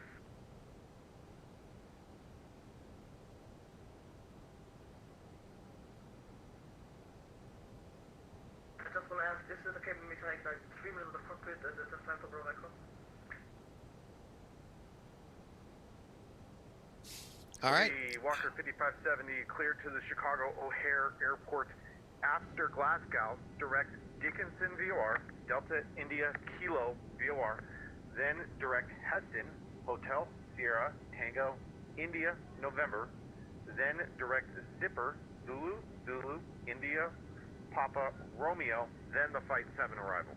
S5: I just want to ask, this is the KPHX, like 3 minutes of the cockpit, is it the time for Bravo Echo?
S1: All right.
S8: Walker 5570, clear to the Chicago O'Hare Airport after Glasgow, direct Dickinson VOR, Delta India Kilo VOR, then direct Heston, Hotel Sierra Tango India November, then direct Zipper Zulu Zulu India Papa Romeo, then the Flight 7 arrival.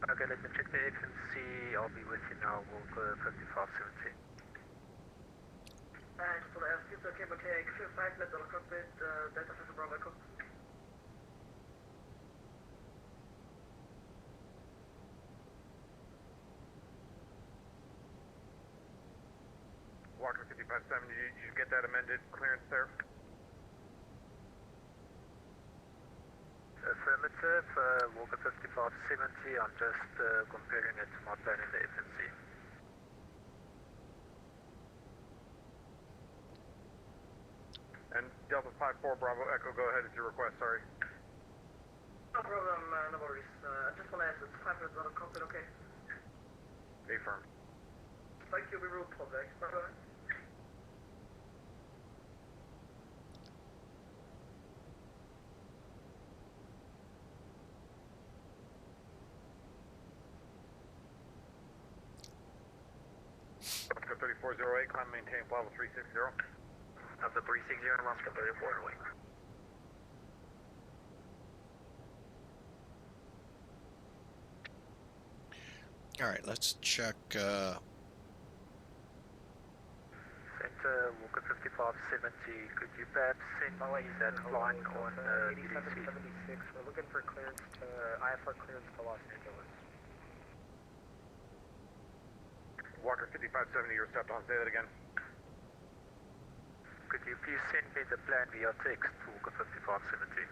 S6: Okay, let me check the agency. I'll be with you now, Walker 5570.
S5: I just want to ask, is the KPHX 5 minutes of the cockpit, Delta 5 Bravo Echo?
S8: 5570, did you get that amended clearance there?
S6: Affirmative, Walker 5570, I'm just comparing it to my plan in the FNC.
S8: And Delta 54 Bravo Echo, go ahead, it's your request, sorry.
S5: No problem, no worries. I just want to ask, it's 5 minutes out of cockpit, okay?
S8: Affirm.
S5: Thank you, we will pull back. Bye-bye.
S8: Oscar 3408, climb maintain level 360.
S6: Of the 360 and Oscar 3408.
S1: All right, let's check.
S6: Center, Walker 5570, could you perhaps send that line on 8776? We're looking for clearance to, IFR clearance to Los Angeles.
S8: Walker 5570, you're stepped on, say that again.
S6: Could you please send me the plan via text, Walker 5570?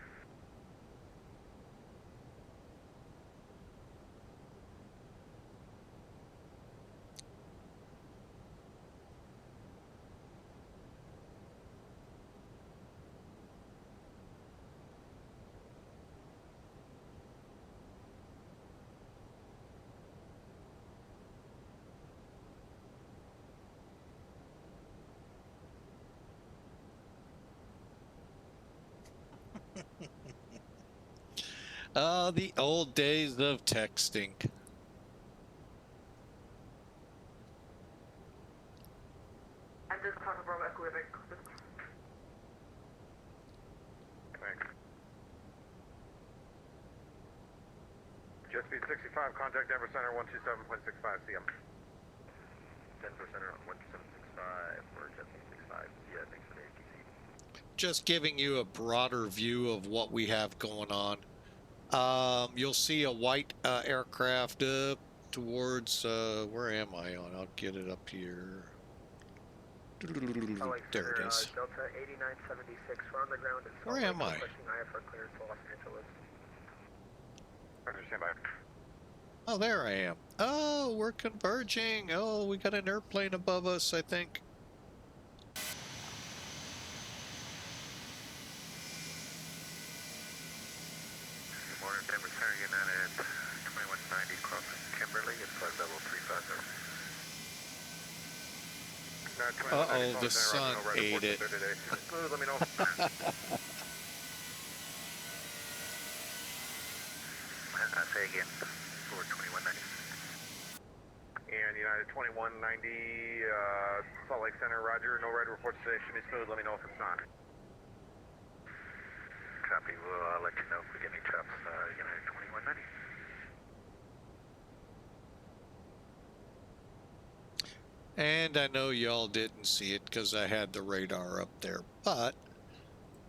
S1: The old days of texting.
S5: And this part of Bravo Echo, we're back.
S8: Thanks. Jet speed 65, contact Denver Center 127.65 CM.
S7: Denver Center on 1765 for jet speed 65. Yeah, thanks for the ATC.
S1: Just giving you a broader view of what we have going on. You'll see a white aircraft up towards, where am I on? I'll get it up here. There it is.
S6: Delta 8976, we're on the ground in
S1: Where am I?
S6: requesting IFR clearance to Los Angeles.
S8: Stand by.
S1: Oh, there I am. Oh, we're converging. Oh, we got an airplane above us, I think.
S6: Good morning, Denver Center, United 2190 crossing Kimberly at flight level 350.
S1: Uh-oh, the sun ate it.
S8: Smooth, let me know.
S6: I say again, for 2190.
S8: And United 2190, Salt Lake Center, roger. No red reports today. Should be smooth. Let me know if it's not.
S6: Copy. We'll let you know if we get any chops. United 2190.
S1: And I know y'all didn't see it because I had the radar up there, but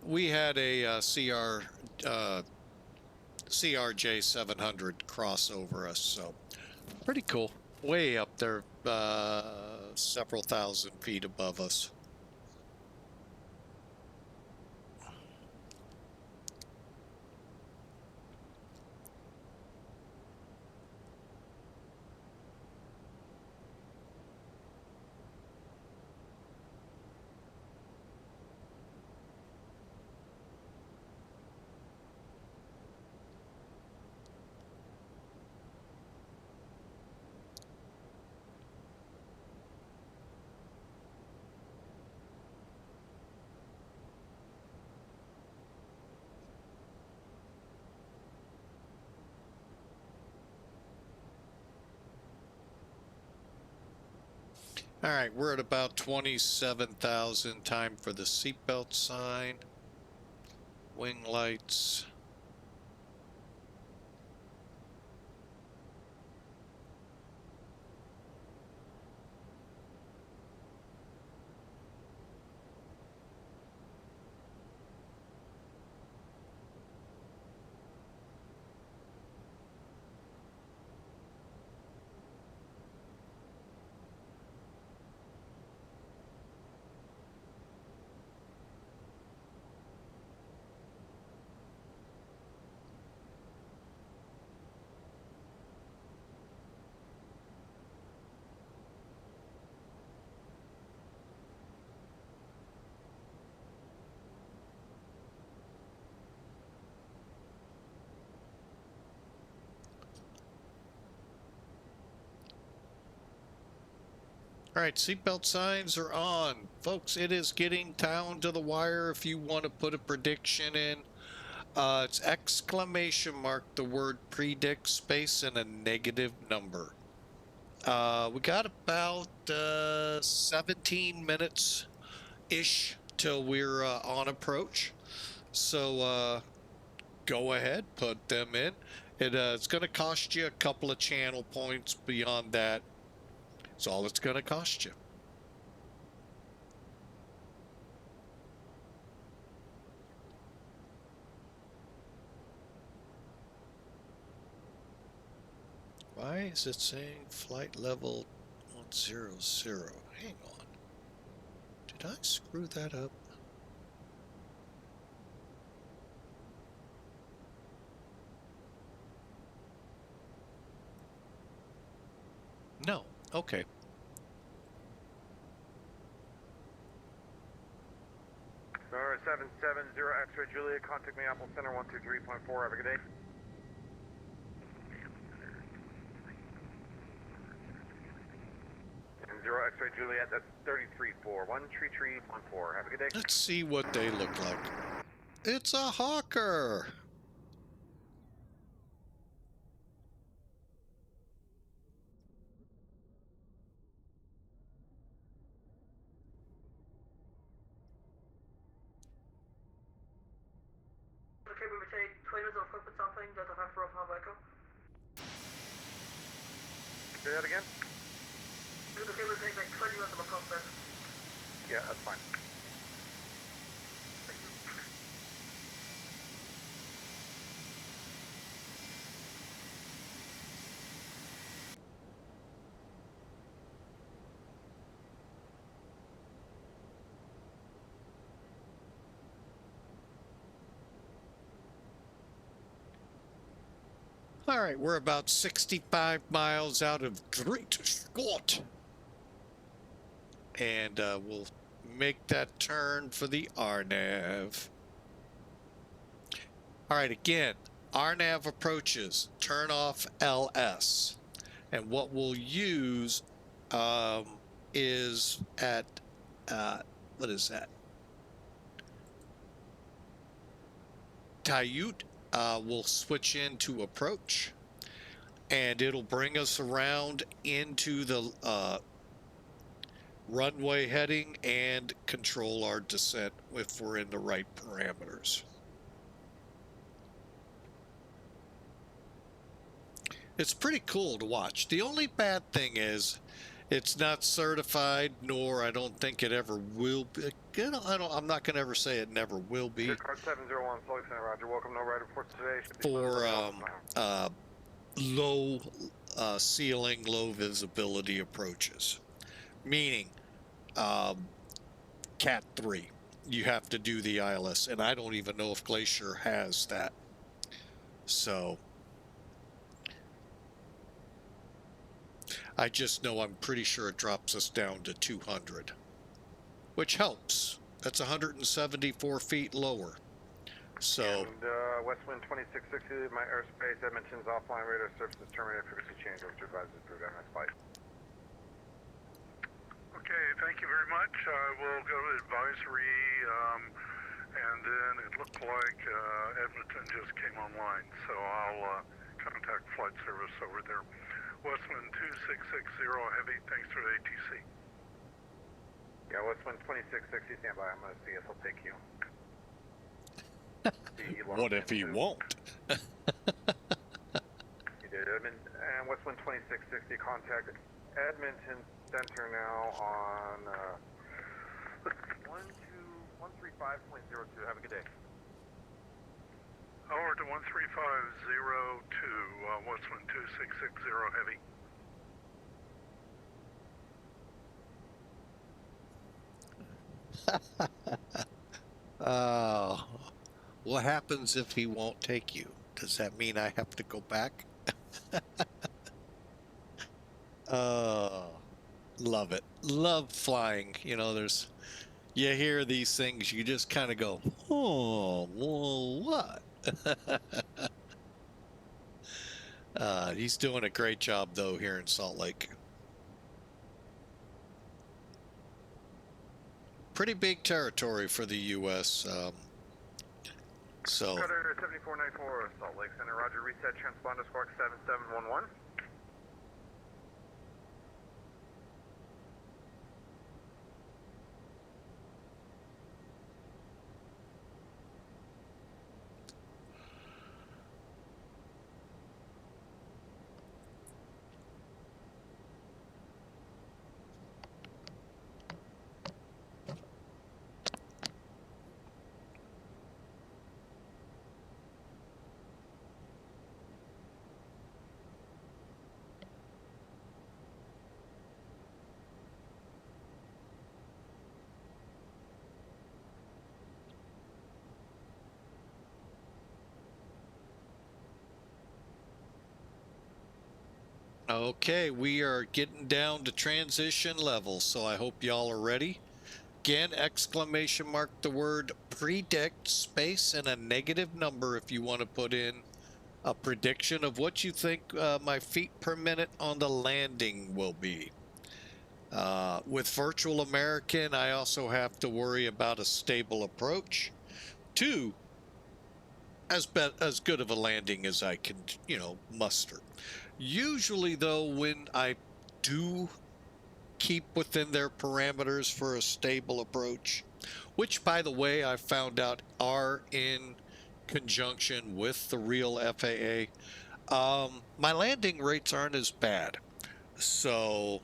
S1: we had a CRJ 700 cross over us, so pretty cool. Way up there, several thousand feet above us. All right, we're at about 27,000. Time for the seatbelt sign. Wing lights. All right, seatbelt signs are on. Folks, it is getting down to the wire. If you want to put a prediction in, it's exclamation mark, the word predict, space, and a negative number. We got about 17 minutes-ish till we're on approach. So go ahead, put them in. It's going to cost you a couple of channel points. Beyond that, it's all it's going to cost you. Why is it saying flight level 100? Hang on. Did I screw that up? No. Okay.
S8: Star 770 X-ray Juliet, contact me Apple Center 123.4. Have a good day. And 0 X-ray Juliet, that's 33.4. 133.14. Have a good day.
S1: Let's see what they look like. It's a hawker.
S5: Okay, we will take 20 minutes of corporate sampling, Delta 5 for Alpha Echo.
S8: Say that again?
S5: Is it okay, we'll take like 20 minutes of a corporate?
S8: Yeah, that's fine.
S5: Thank you.
S1: All right, we're about 65 miles out of Great Scott. And we'll make that turn for the RNAV. All right, again, RNAV approaches, turn off LS. And what we'll use is at, what is that? Tayut. We'll switch into approach, and it'll bring us around into the runway heading and control our descent if we're in the right parameters. It's pretty cool to watch. The only bad thing is it's not certified, nor I don't think it ever will be. You know, I'm not going to ever say it never will be.
S8: Card 701, Flight Center, Roger. Welcome, no ride reports today. Should be
S1: For low ceiling, low visibility approaches. Meaning, Cat 3, you have to do the ILS, and I don't even know if Glacier has that. So I just know I'm pretty sure it drops us down to 200, which helps. That's 174 feet lower. So.
S8: And Westwind 2660, my airspace, Edmonton's offline radar services terminated, frequency change over to advise approved MS flight.
S4: Okay, thank you very much. We'll go to advisory, and then it looked like Edmonton just came online, so I'll contact flight service over there. Westwind 2660 Heavy, thanks for the ATC.
S8: Yeah, Westwind 2660, stand by. I'm going to see if he'll take you.
S1: What if he won't?
S8: He did. And Westwind 2660, contact Edmonton Center now on 135.02. Have a good day.
S4: Over to 13502, Westwind 2660 Heavy.
S1: What happens if he won't take you? Does that mean I have to go back? Love it. Love flying. You know, you hear these things, you just kind of go, oh, well, what? He's doing a great job, though, here in Salt Lake. pretty big territory for the U.S. So
S8: Cutter 7494, Salt Lake Center, Roger, reset, transponder squawk 7711.
S1: okay, we are getting down to transition level, so I hope y'all are ready. Again, exclamation mark the word predict, space, and a negative number if you want to put in a prediction of what you think my feet per minute on the landing will be. With Virtual American, I also have to worry about a stable approach. 2, as good of a landing as I can, muster. Usually, though, when I do keep within their parameters for a stable approach, which, by the way, I found out are in conjunction with the real FAA, my landing rates aren't as bad. So,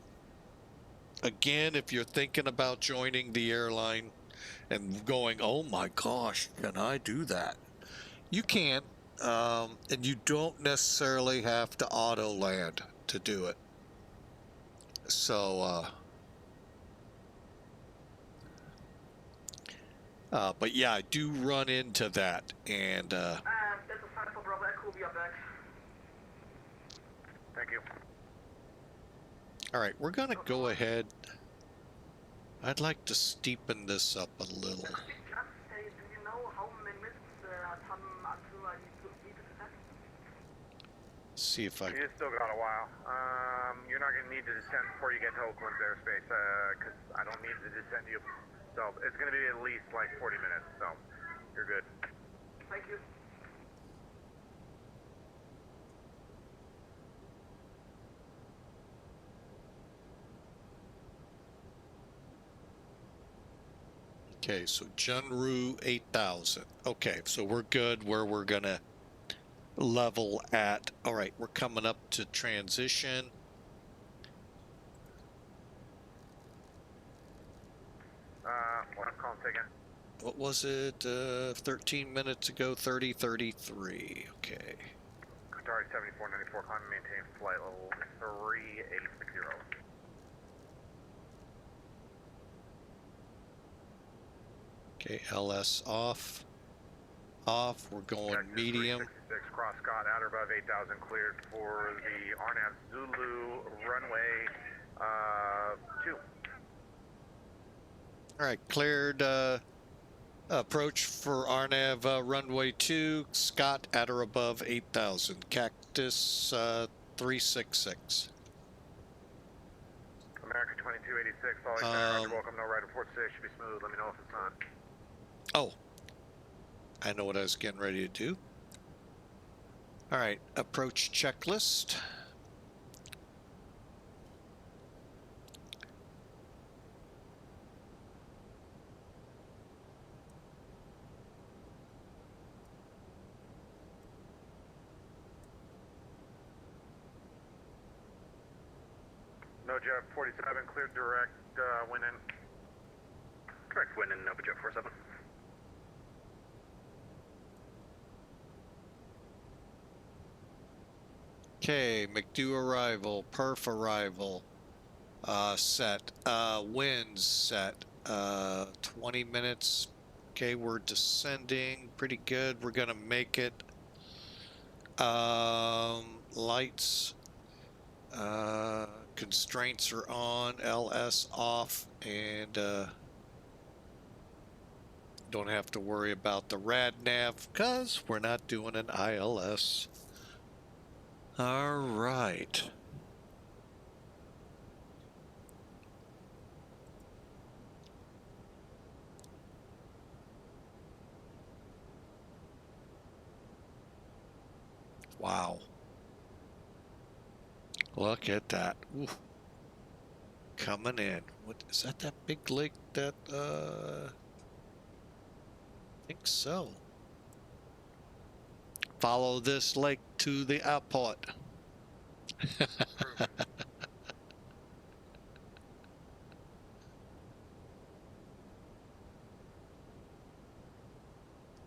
S1: again, if you're thinking about joining the airline and going, oh my gosh, can I do that? You can. And you don't necessarily have to auto land to do it. So, but yeah, I do run into that. And,
S5: That's a sign for Bravo Echo, we are back.
S8: Thank you.
S1: all right, we're going to go ahead. I'd like to steepen this up a little.
S5: Just say, do you know how many minutes until I need to descend?
S1: See if I.
S8: You still got a while. You're not going to need to descend before you get to Oakland's airspace, because I don't need to descend you. So it's going to be at least like 40 minutes, so you're good.
S5: Thank you.
S1: Okay, so Junru 8000. Okay, so we're good where we're going to level at. All right, we're coming up to transition.
S8: What I'm calling taken.
S1: What was it? 13 minutes ago, 30:33. Okay.
S8: Qatari 7494, climb and maintain flight level 380.
S1: Okay, LS off. Off. We're going
S8: Cactus
S1: medium.
S8: 366, cross Scott, outer above 8,000, cleared for the RNAV Zulu runway 2.
S1: All right, cleared approach for RNAV runway 2. Scott at or above 8,000. Cactus 366.
S8: American 2286, all Roger, welcome, no right report today, should be smooth, let me know if it's on.
S1: Oh, I know what I was getting ready to do. All right, approach checklist.
S8: No Jet 47, cleared direct, win in. Correct, win in, no Jet 47.
S1: Okay, McDo arrival, perf arrival, set, winds set, 20 minutes. Okay, we're descending, pretty good. We're gonna make it. Lights, constraints are on, LS off, and don't have to worry about the rad nav because we're not doing an ILS. All right. Wow. Look at that. Ooh. Coming in. What is that? That big lake that I think so. Follow this lake to the airport.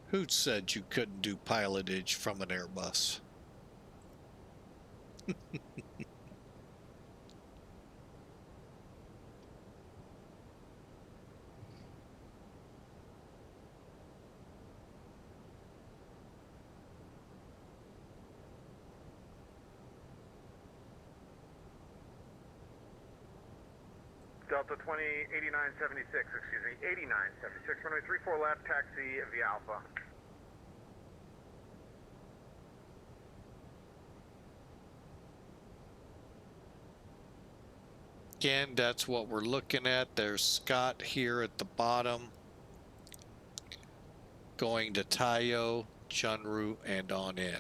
S1: Who said you couldn't do pilotage from an Airbus?
S8: Delta 20, 8976, excuse me, 8976, runway 34 left, taxi via Alpha.
S1: Again, that's what we're looking at. There's Scott here at the bottom, going to Tayo, Chunru, and on in.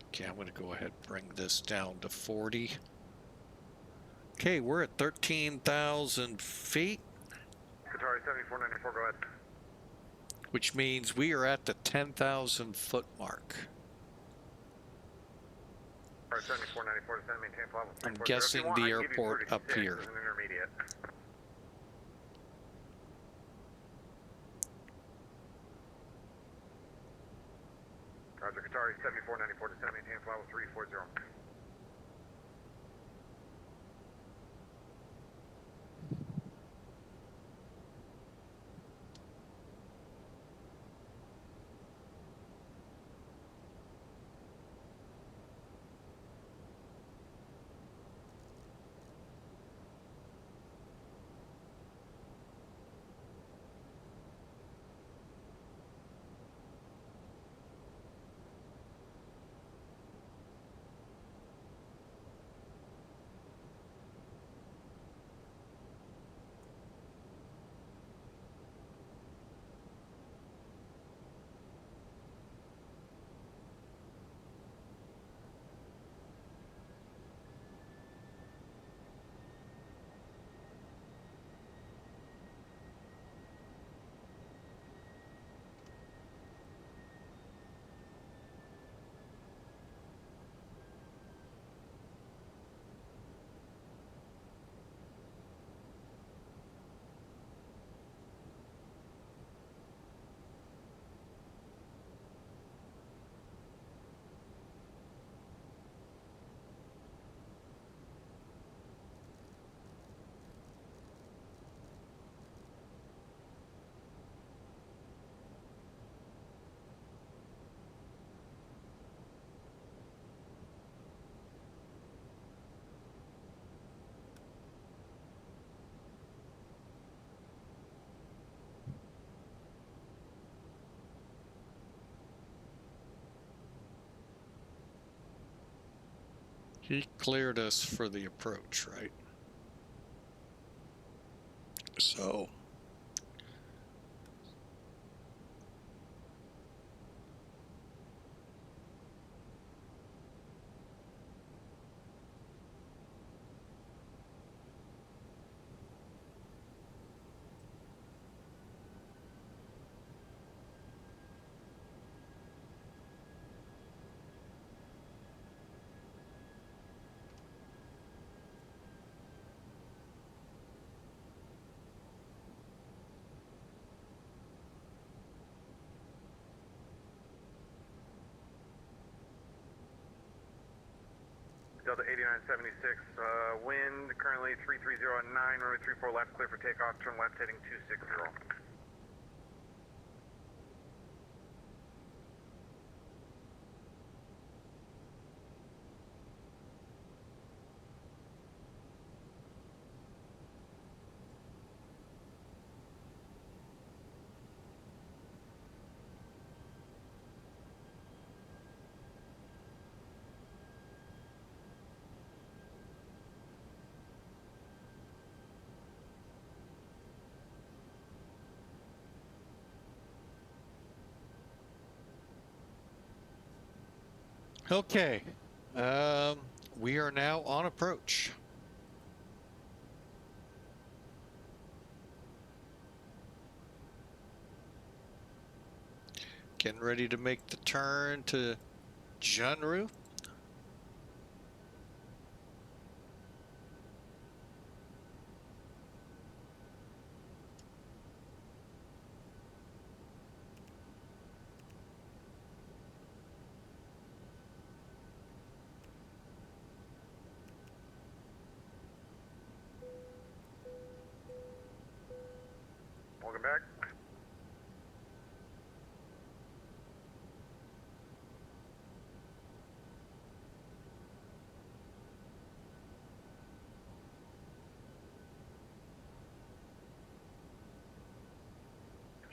S1: Okay, I'm going to go ahead and bring this down to 40. Okay, we're at 13,000 feet.
S8: Qatari 7494, go ahead.
S1: Which means we are at the 10,000 foot mark.
S8: Qatari 7494, descend, maintain level 340.
S1: I'm guessing the airport up here.
S8: As an intermediate. Roger, Qatari 7494, descend, maintain level 340.
S1: He cleared us for the approach, right? So
S8: Delta 8976, wind currently 330 at 9, runway 34 left, clear for takeoff, turn left heading 260.
S1: Okay. We are now on approach. Getting ready to make the turn to Junru.
S8: Welcome back.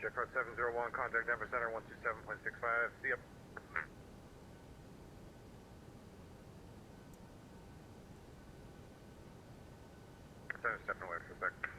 S8: Check card 701, contact Denver Center 127.65. See ya. Center stepping away for a sec.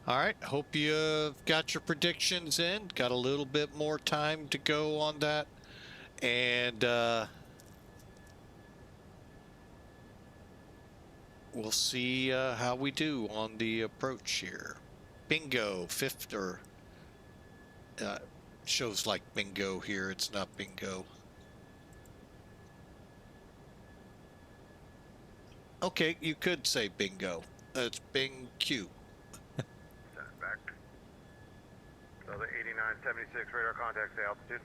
S1: All right, hope you've got your predictions in. Got a little bit more time to go on that. And we'll see how we do on the approach here. Bingo, fifth, or shows like bingo here. It's not bingo. Okay, you could say bingo. It's Bing Q.
S8: Send back. So the 8976 radar contacts the altitude.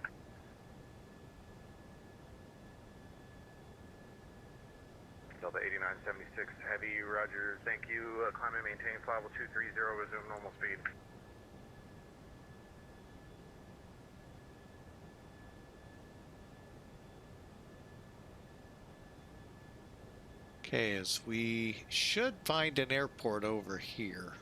S8: So the 8976 heavy, roger, thank you. Climb and maintain flight level 230, resume normal speed.
S1: Okay, as we should find an airport over here.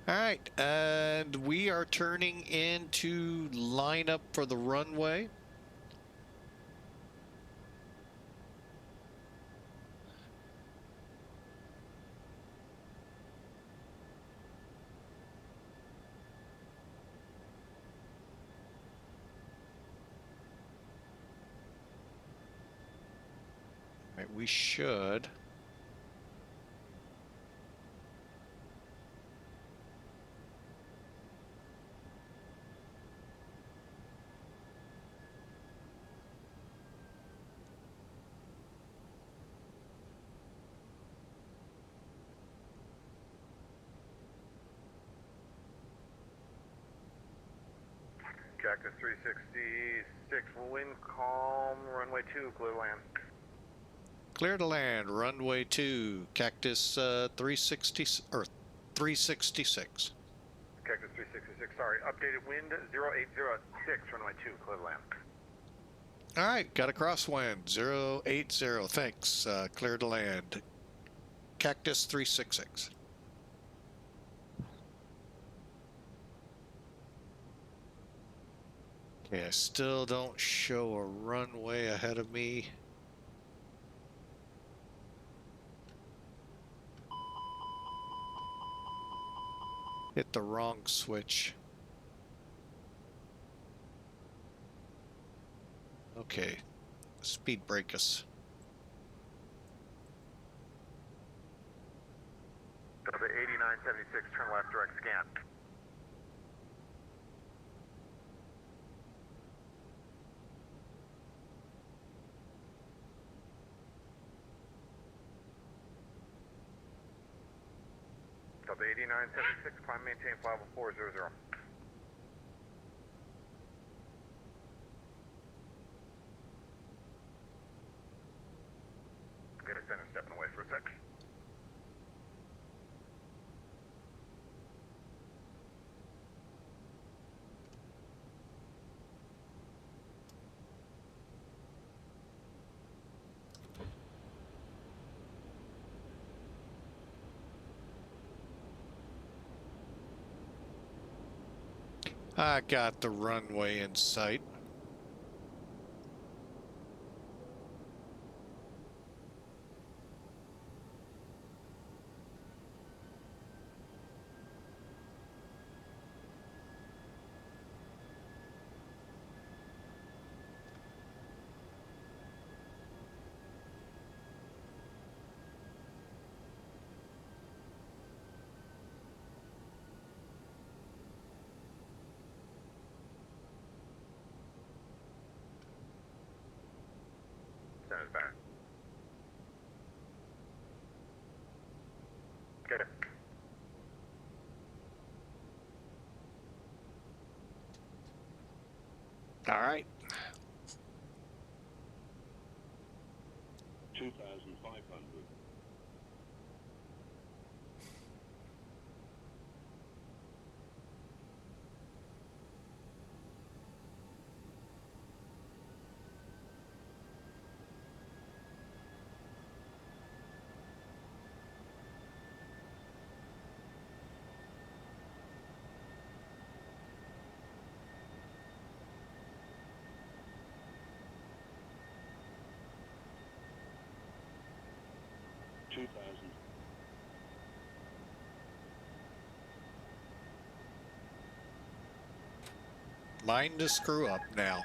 S1: All right, and we are turning into line up for the runway. All right, we should.
S8: Cactus 366, wind calm, runway 2, clear land.
S1: Clear to land, runway 2, Cactus 360 or 366.
S8: Cactus 366, sorry, updated wind 0806, runway 2, clear land.
S1: All right, got a crosswind 080. Thanks. Clear to land. Cactus 366. Okay, I still don't show a runway ahead of me. Hit the wrong switch. Okay, speed brake us.
S8: So the 8976, turn left, direct scan. So the 8976, climb, maintain flight level 400. Get a center stepping away for a sec.
S1: I got the runway in sight.
S2: Sounds bad. Good.
S1: All right.
S9: 2,500.
S1: Mind to screw up now.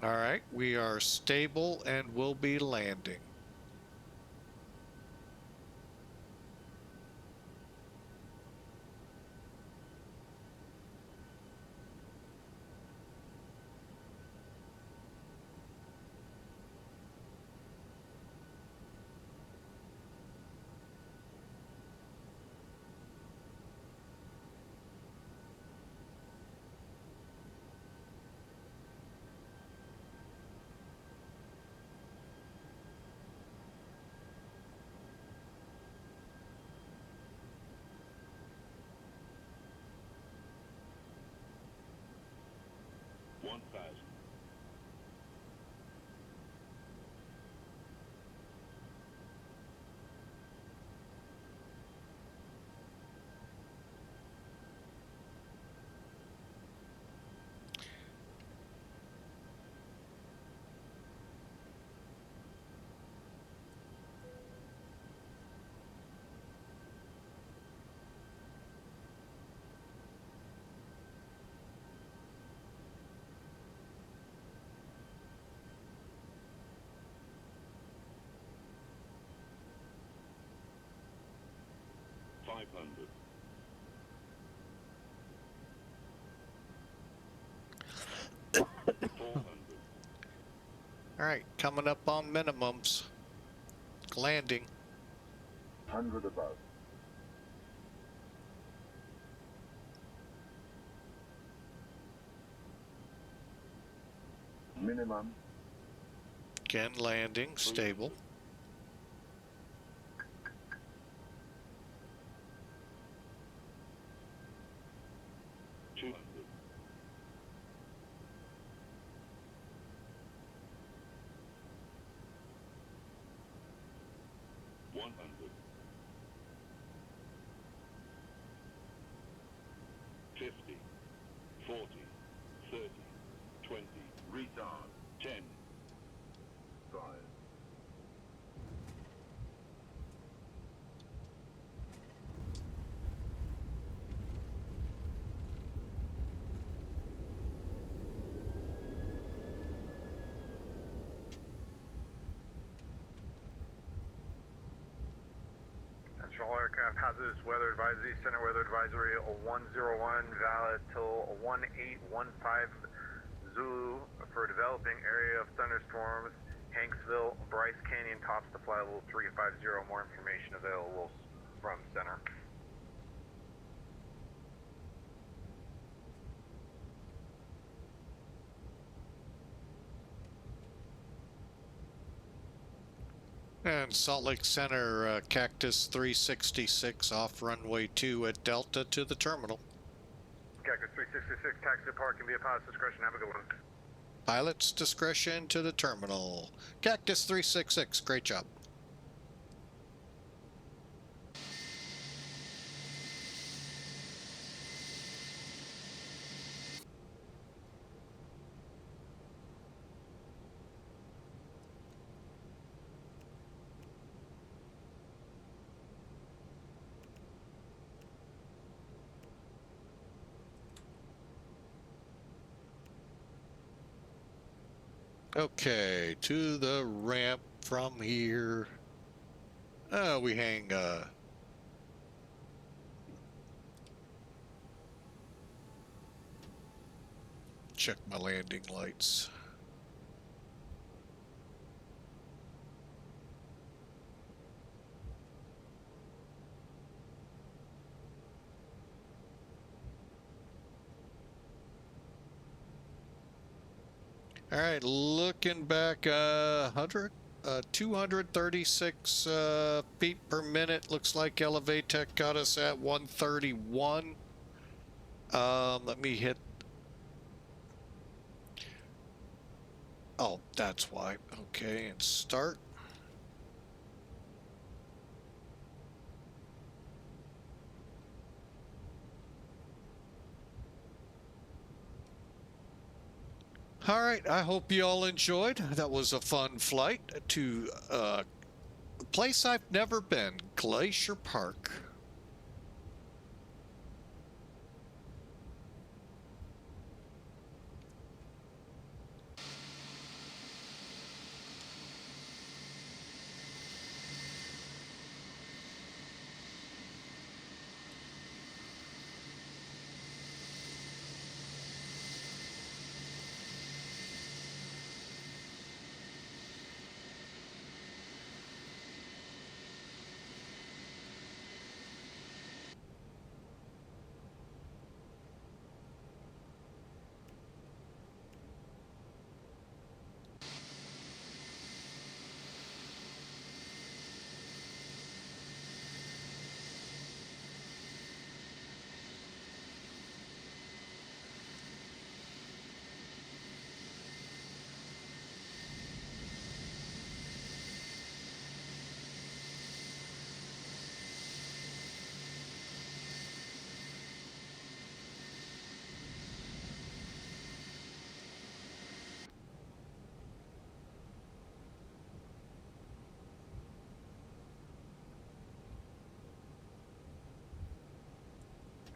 S1: All right, we are stable and will be landing. All right, coming up on minimums. Landing.
S9: 100 above. Minimum.
S1: Again, landing, stable.
S8: aircraft hazardous weather advisory, center weather advisory 101, valid till 1815 Zulu for developing area of thunderstorms, Hanksville, Bryce Canyon, tops to fly level 350. More information available from center.
S1: And Salt Lake Center, Cactus 366 off runway 2 at Delta to the terminal.
S8: Cactus 366, taxi to park and be a pilot's discretion. Have a good one.
S1: Pilot's discretion to the terminal. Cactus 366, great job. Okay, to the ramp from here. We hang check my landing lights. All right, looking back, 236 feet per minute. Looks like Elevatech got us at 131. Let me hit. Oh, that's why. Okay, and start. All right, I hope you all enjoyed. That was a fun flight to a place I've never been, Glacier Park.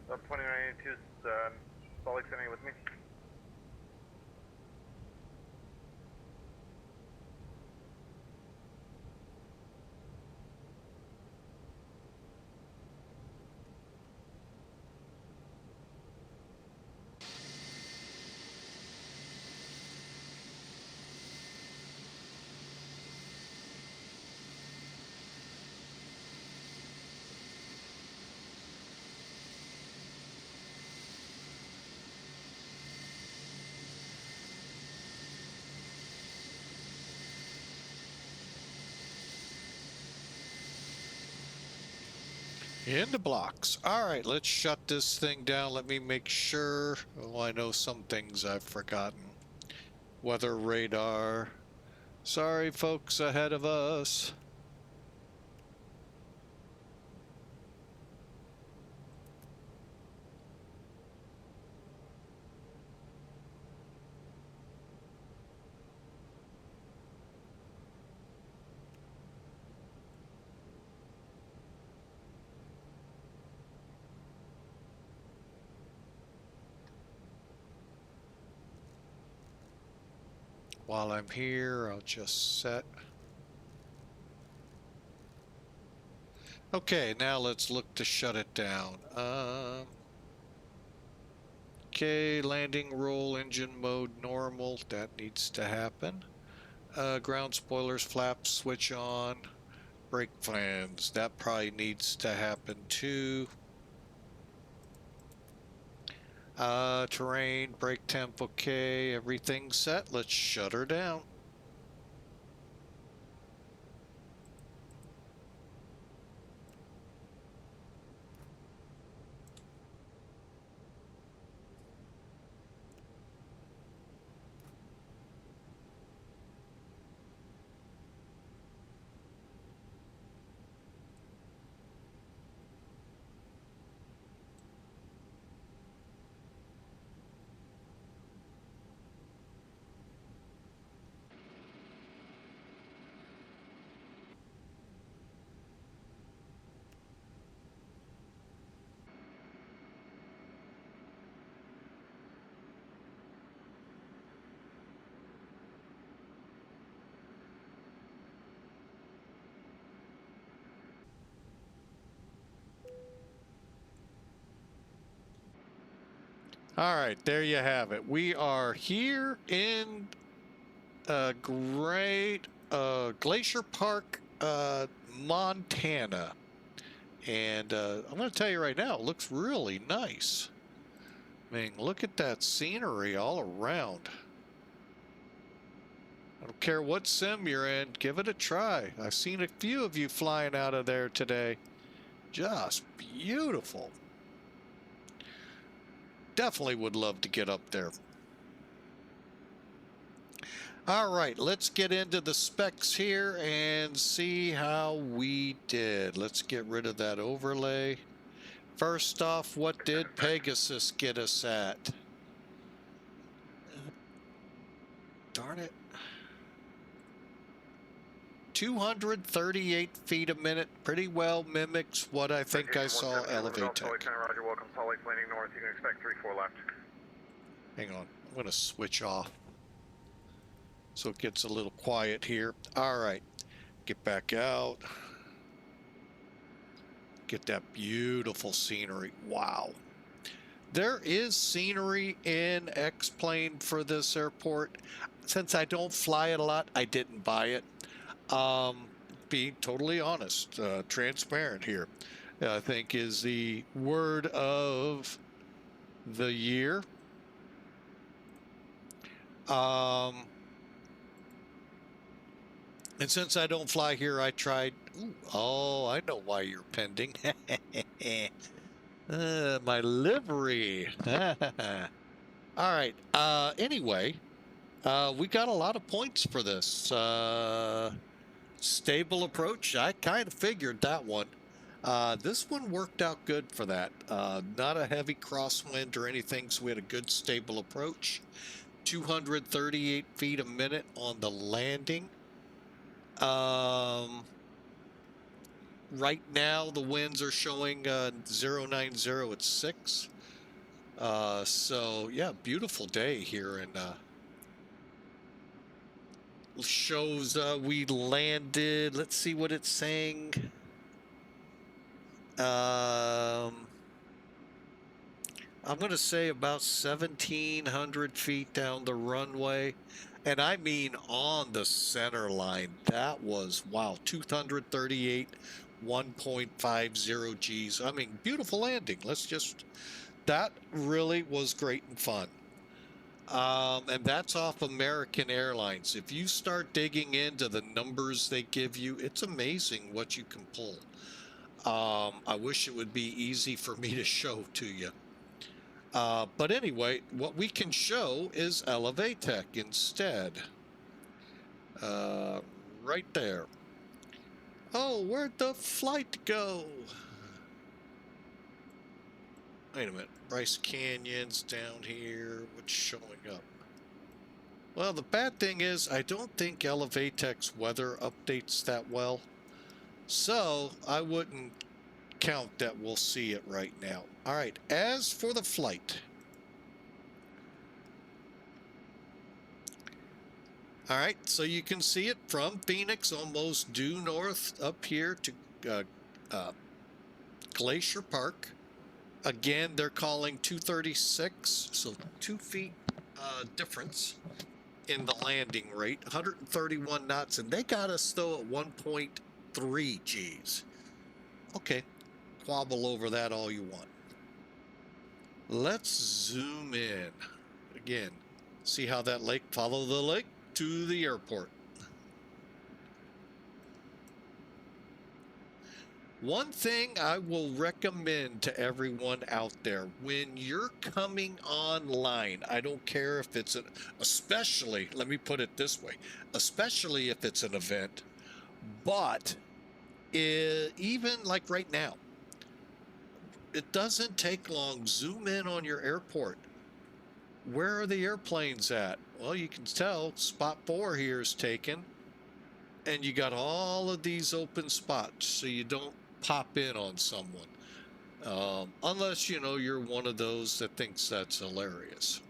S8: Sub 2982 is Salt Lake Center with me.
S1: In the blocks. All right, let's shut this thing down. Let me make sure. Oh, I know some things I've forgotten. Weather radar. Sorry, folks ahead of us. While I'm here, I'll just set. Okay, now let's look to shut it down. Okay, landing roll, engine mode normal. That needs to happen. Ground spoilers, flaps switch on. Brake fans, that probably needs to happen too. Terrain, brake temp, okay, everything's set. Let's shut her down. All right, there you have it. We are here in great Glacier Park, Montana. And I'm going to tell you right now, it looks really nice. I mean, look at that scenery all around. I don't care what sim you're in, give it a try. I've seen a few of you flying out of there today. Just beautiful. Definitely would love to get up there. All right, let's get into the specs here and see how we did. Let's get rid of that overlay. First off, what did Pegasus get us at? Darn it. 238 feet a minute. Pretty well mimics what I think I saw Elevatech.
S8: Roger, welcome, Salt Lake landing north. You can expect 3-4 left.
S1: Hang on, I'm going to switch off so it gets a little quiet here. All right, get back out. Get that beautiful scenery. Wow. There is scenery in X-Plane for this airport. Since I don't fly it a lot, I didn't buy it. Being totally honest, transparent here, I think is the word of the year. And since I don't fly here, I tried. Ooh, oh, I know why you're pending. My livery. All right. Anyway, we got a lot of points for this. Stable approach. I kind of figured that one. This one worked out good for that. Not a heavy crosswind or anything, so we had a good stable approach. 238 feet a minute on the landing. Right now the winds are showing 090 at 6. So yeah, beautiful day here, and shows we landed. Let's see what it's saying. I'm going to say about 1,700 feet down the runway. And I mean on the center line. That was, wow, 238, 1.50 Gs. I mean, beautiful landing. That really was great and fun. And that's off American Airlines. If you start digging into the numbers they give you, it's amazing what you can pull. I wish it would be easy for me to show to you. But anyway, what we can show is Elevatech instead. Right there. Oh, where'd the flight go? Wait a minute. Bryce Canyon's down here. What's showing up? Well, the bad thing is I don't think Elevatech's weather updates that well. So I wouldn't count that we'll see it right now. All right, as for the flight. All right, so you can see it from Phoenix, almost due north up here to Glacier Park. Again, they're calling 236, so 2 feet difference in the landing rate, 131 knots, and they got us though at 1.3 Gs. Okay, quabble over that all you want. Let's zoom in again. See how that lake, follow the lake to the airport. One thing I will recommend to everyone out there, when you're coming online, I don't care if it's especially, let me put it this way, especially if it's an event, but even like right now, it doesn't take long. Zoom in on your airport. Where are the airplanes at? Well, you can tell spot 4 here is taken, and you got all of these open spots, so you don't pop in on someone, unless you know you're one of those that thinks that's hilarious.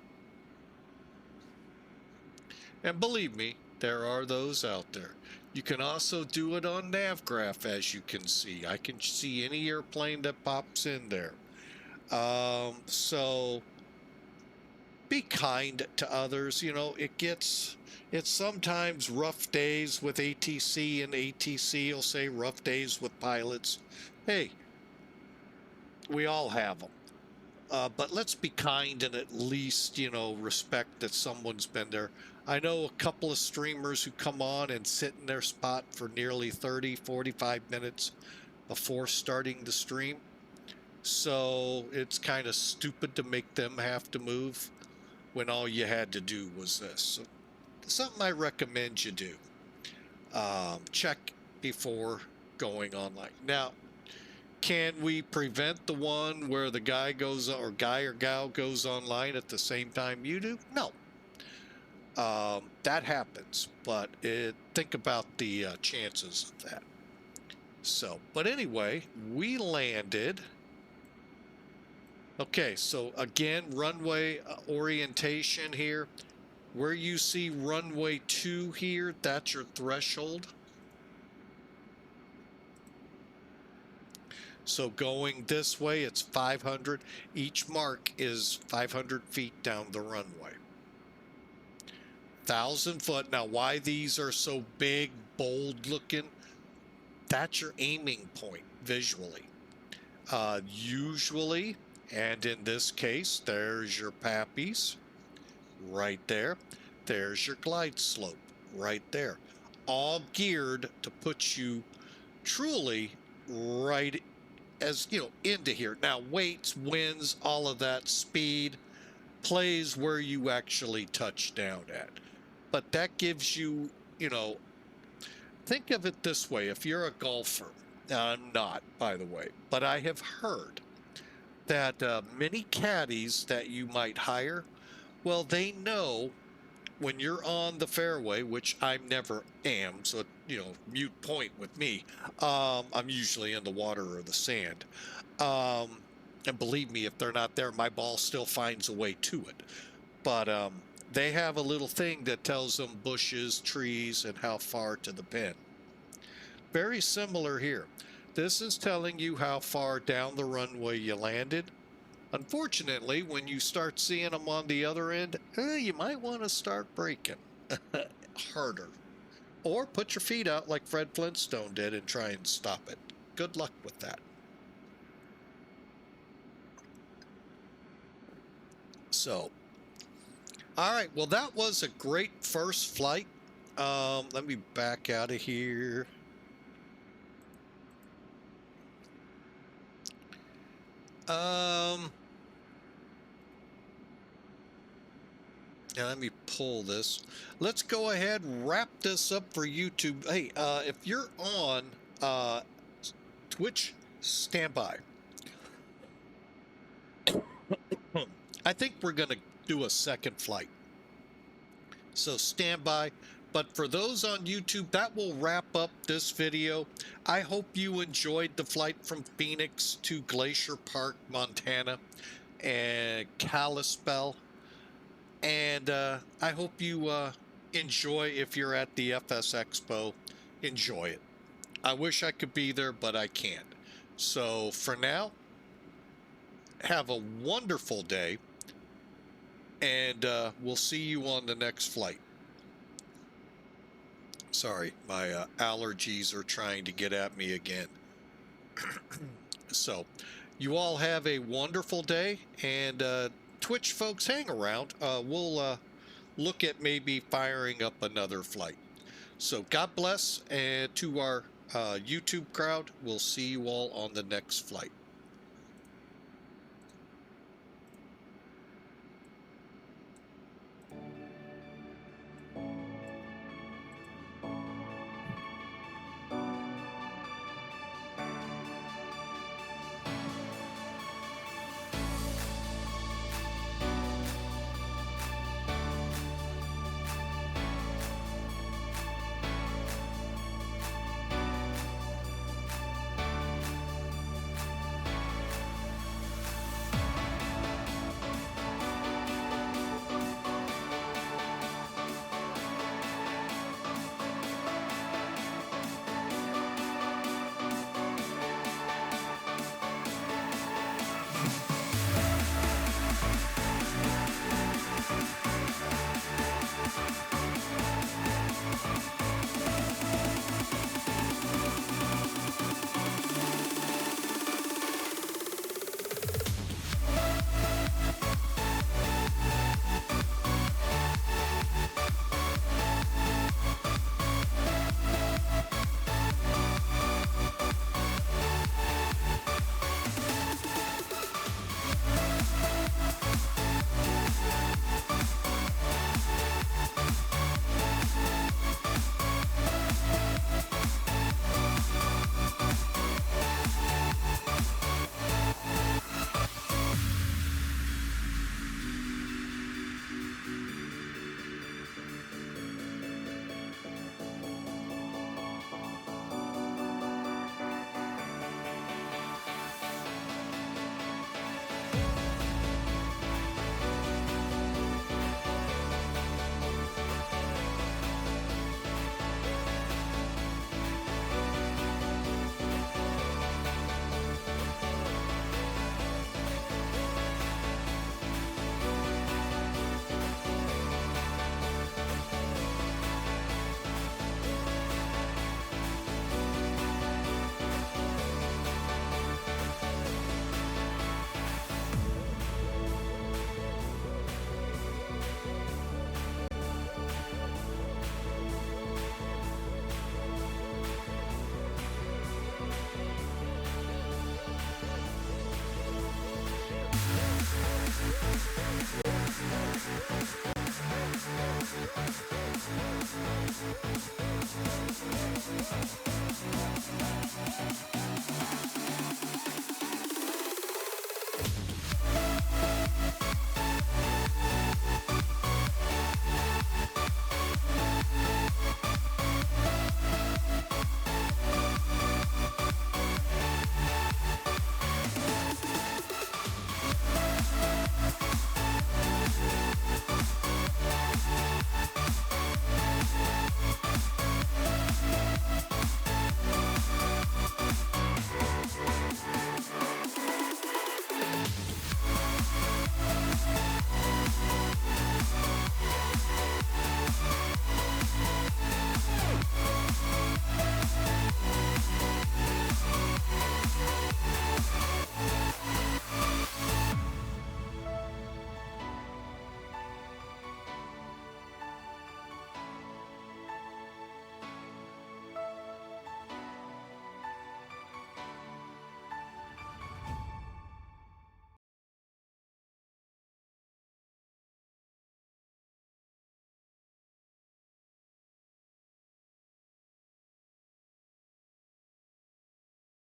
S1: And believe me, there are those out there. You can also do it on Navigraph, as you can see. I can see any airplane that pops in there. So be kind to others. You know, it's sometimes rough days with ATC, and ATC will say rough days with pilots. Hey, we all have them. But let's be kind and at least, you know, respect that someone's been there. I know a couple of streamers who come on and sit in their spot for nearly 30, 45 minutes before starting the stream. So it's kind of stupid to make them have to move when all you had to do was this. So something I recommend you do. Check before going online. Now, can we prevent the one where the guy goes, or guy or gal goes online at the same time you do? No. That happens, but think about the chances of that. So, but anyway, we landed. Okay, so again, runway orientation here. Where you see runway 2 here, that's your threshold. So going this way, it's 500. Each mark is 500 feet down the runway. 1,000 foot. Now, why these are so big, bold looking, that's your aiming point visually. Usually, and in this case, there's your pappies right there. There's your glide slope right there. All geared to put you truly right as, you know, into here. Now, weights, winds, all of that, speed plays where you actually touch down at. But that gives you, you know, think of it this way. If you're a golfer, now I'm not, by the way, but I have heard that many caddies that you might hire, well, they know when you're on the fairway, which I never am, so, you know, mute point with me. I'm usually in the water or the sand. And believe me, if they're not there, my ball still finds a way to it. But they have a little thing that tells them bushes, trees, and how far to the pin. Very similar here. This is telling you how far down the runway you landed. Unfortunately, when you start seeing them on the other end, you might want to start braking harder. Or put your feet out like Fred Flintstone did and try and stop it. Good luck with that. So, all right, well, that was a great first flight. Let me back out of here. Now let me pull this. Let's go ahead and wrap this up for YouTube. Hey, if you're on Twitch, stand by. I think we're going to do a second flight. So stand by. But for those on YouTube, that will wrap up this video. I hope you enjoyed the flight from Phoenix to Glacier Park, Montana, and Kalispell. And I hope you enjoy, if you're at the FS Expo, enjoy it. I wish I could be there, but I can't. So for now, have a wonderful day, and we'll see you on the next flight. Sorry, my allergies are trying to get at me again. So you all have a wonderful day, and Twitch folks, hang around. We'll look at maybe firing up another flight. So God bless, and to our YouTube crowd, we'll see you all on the next flight.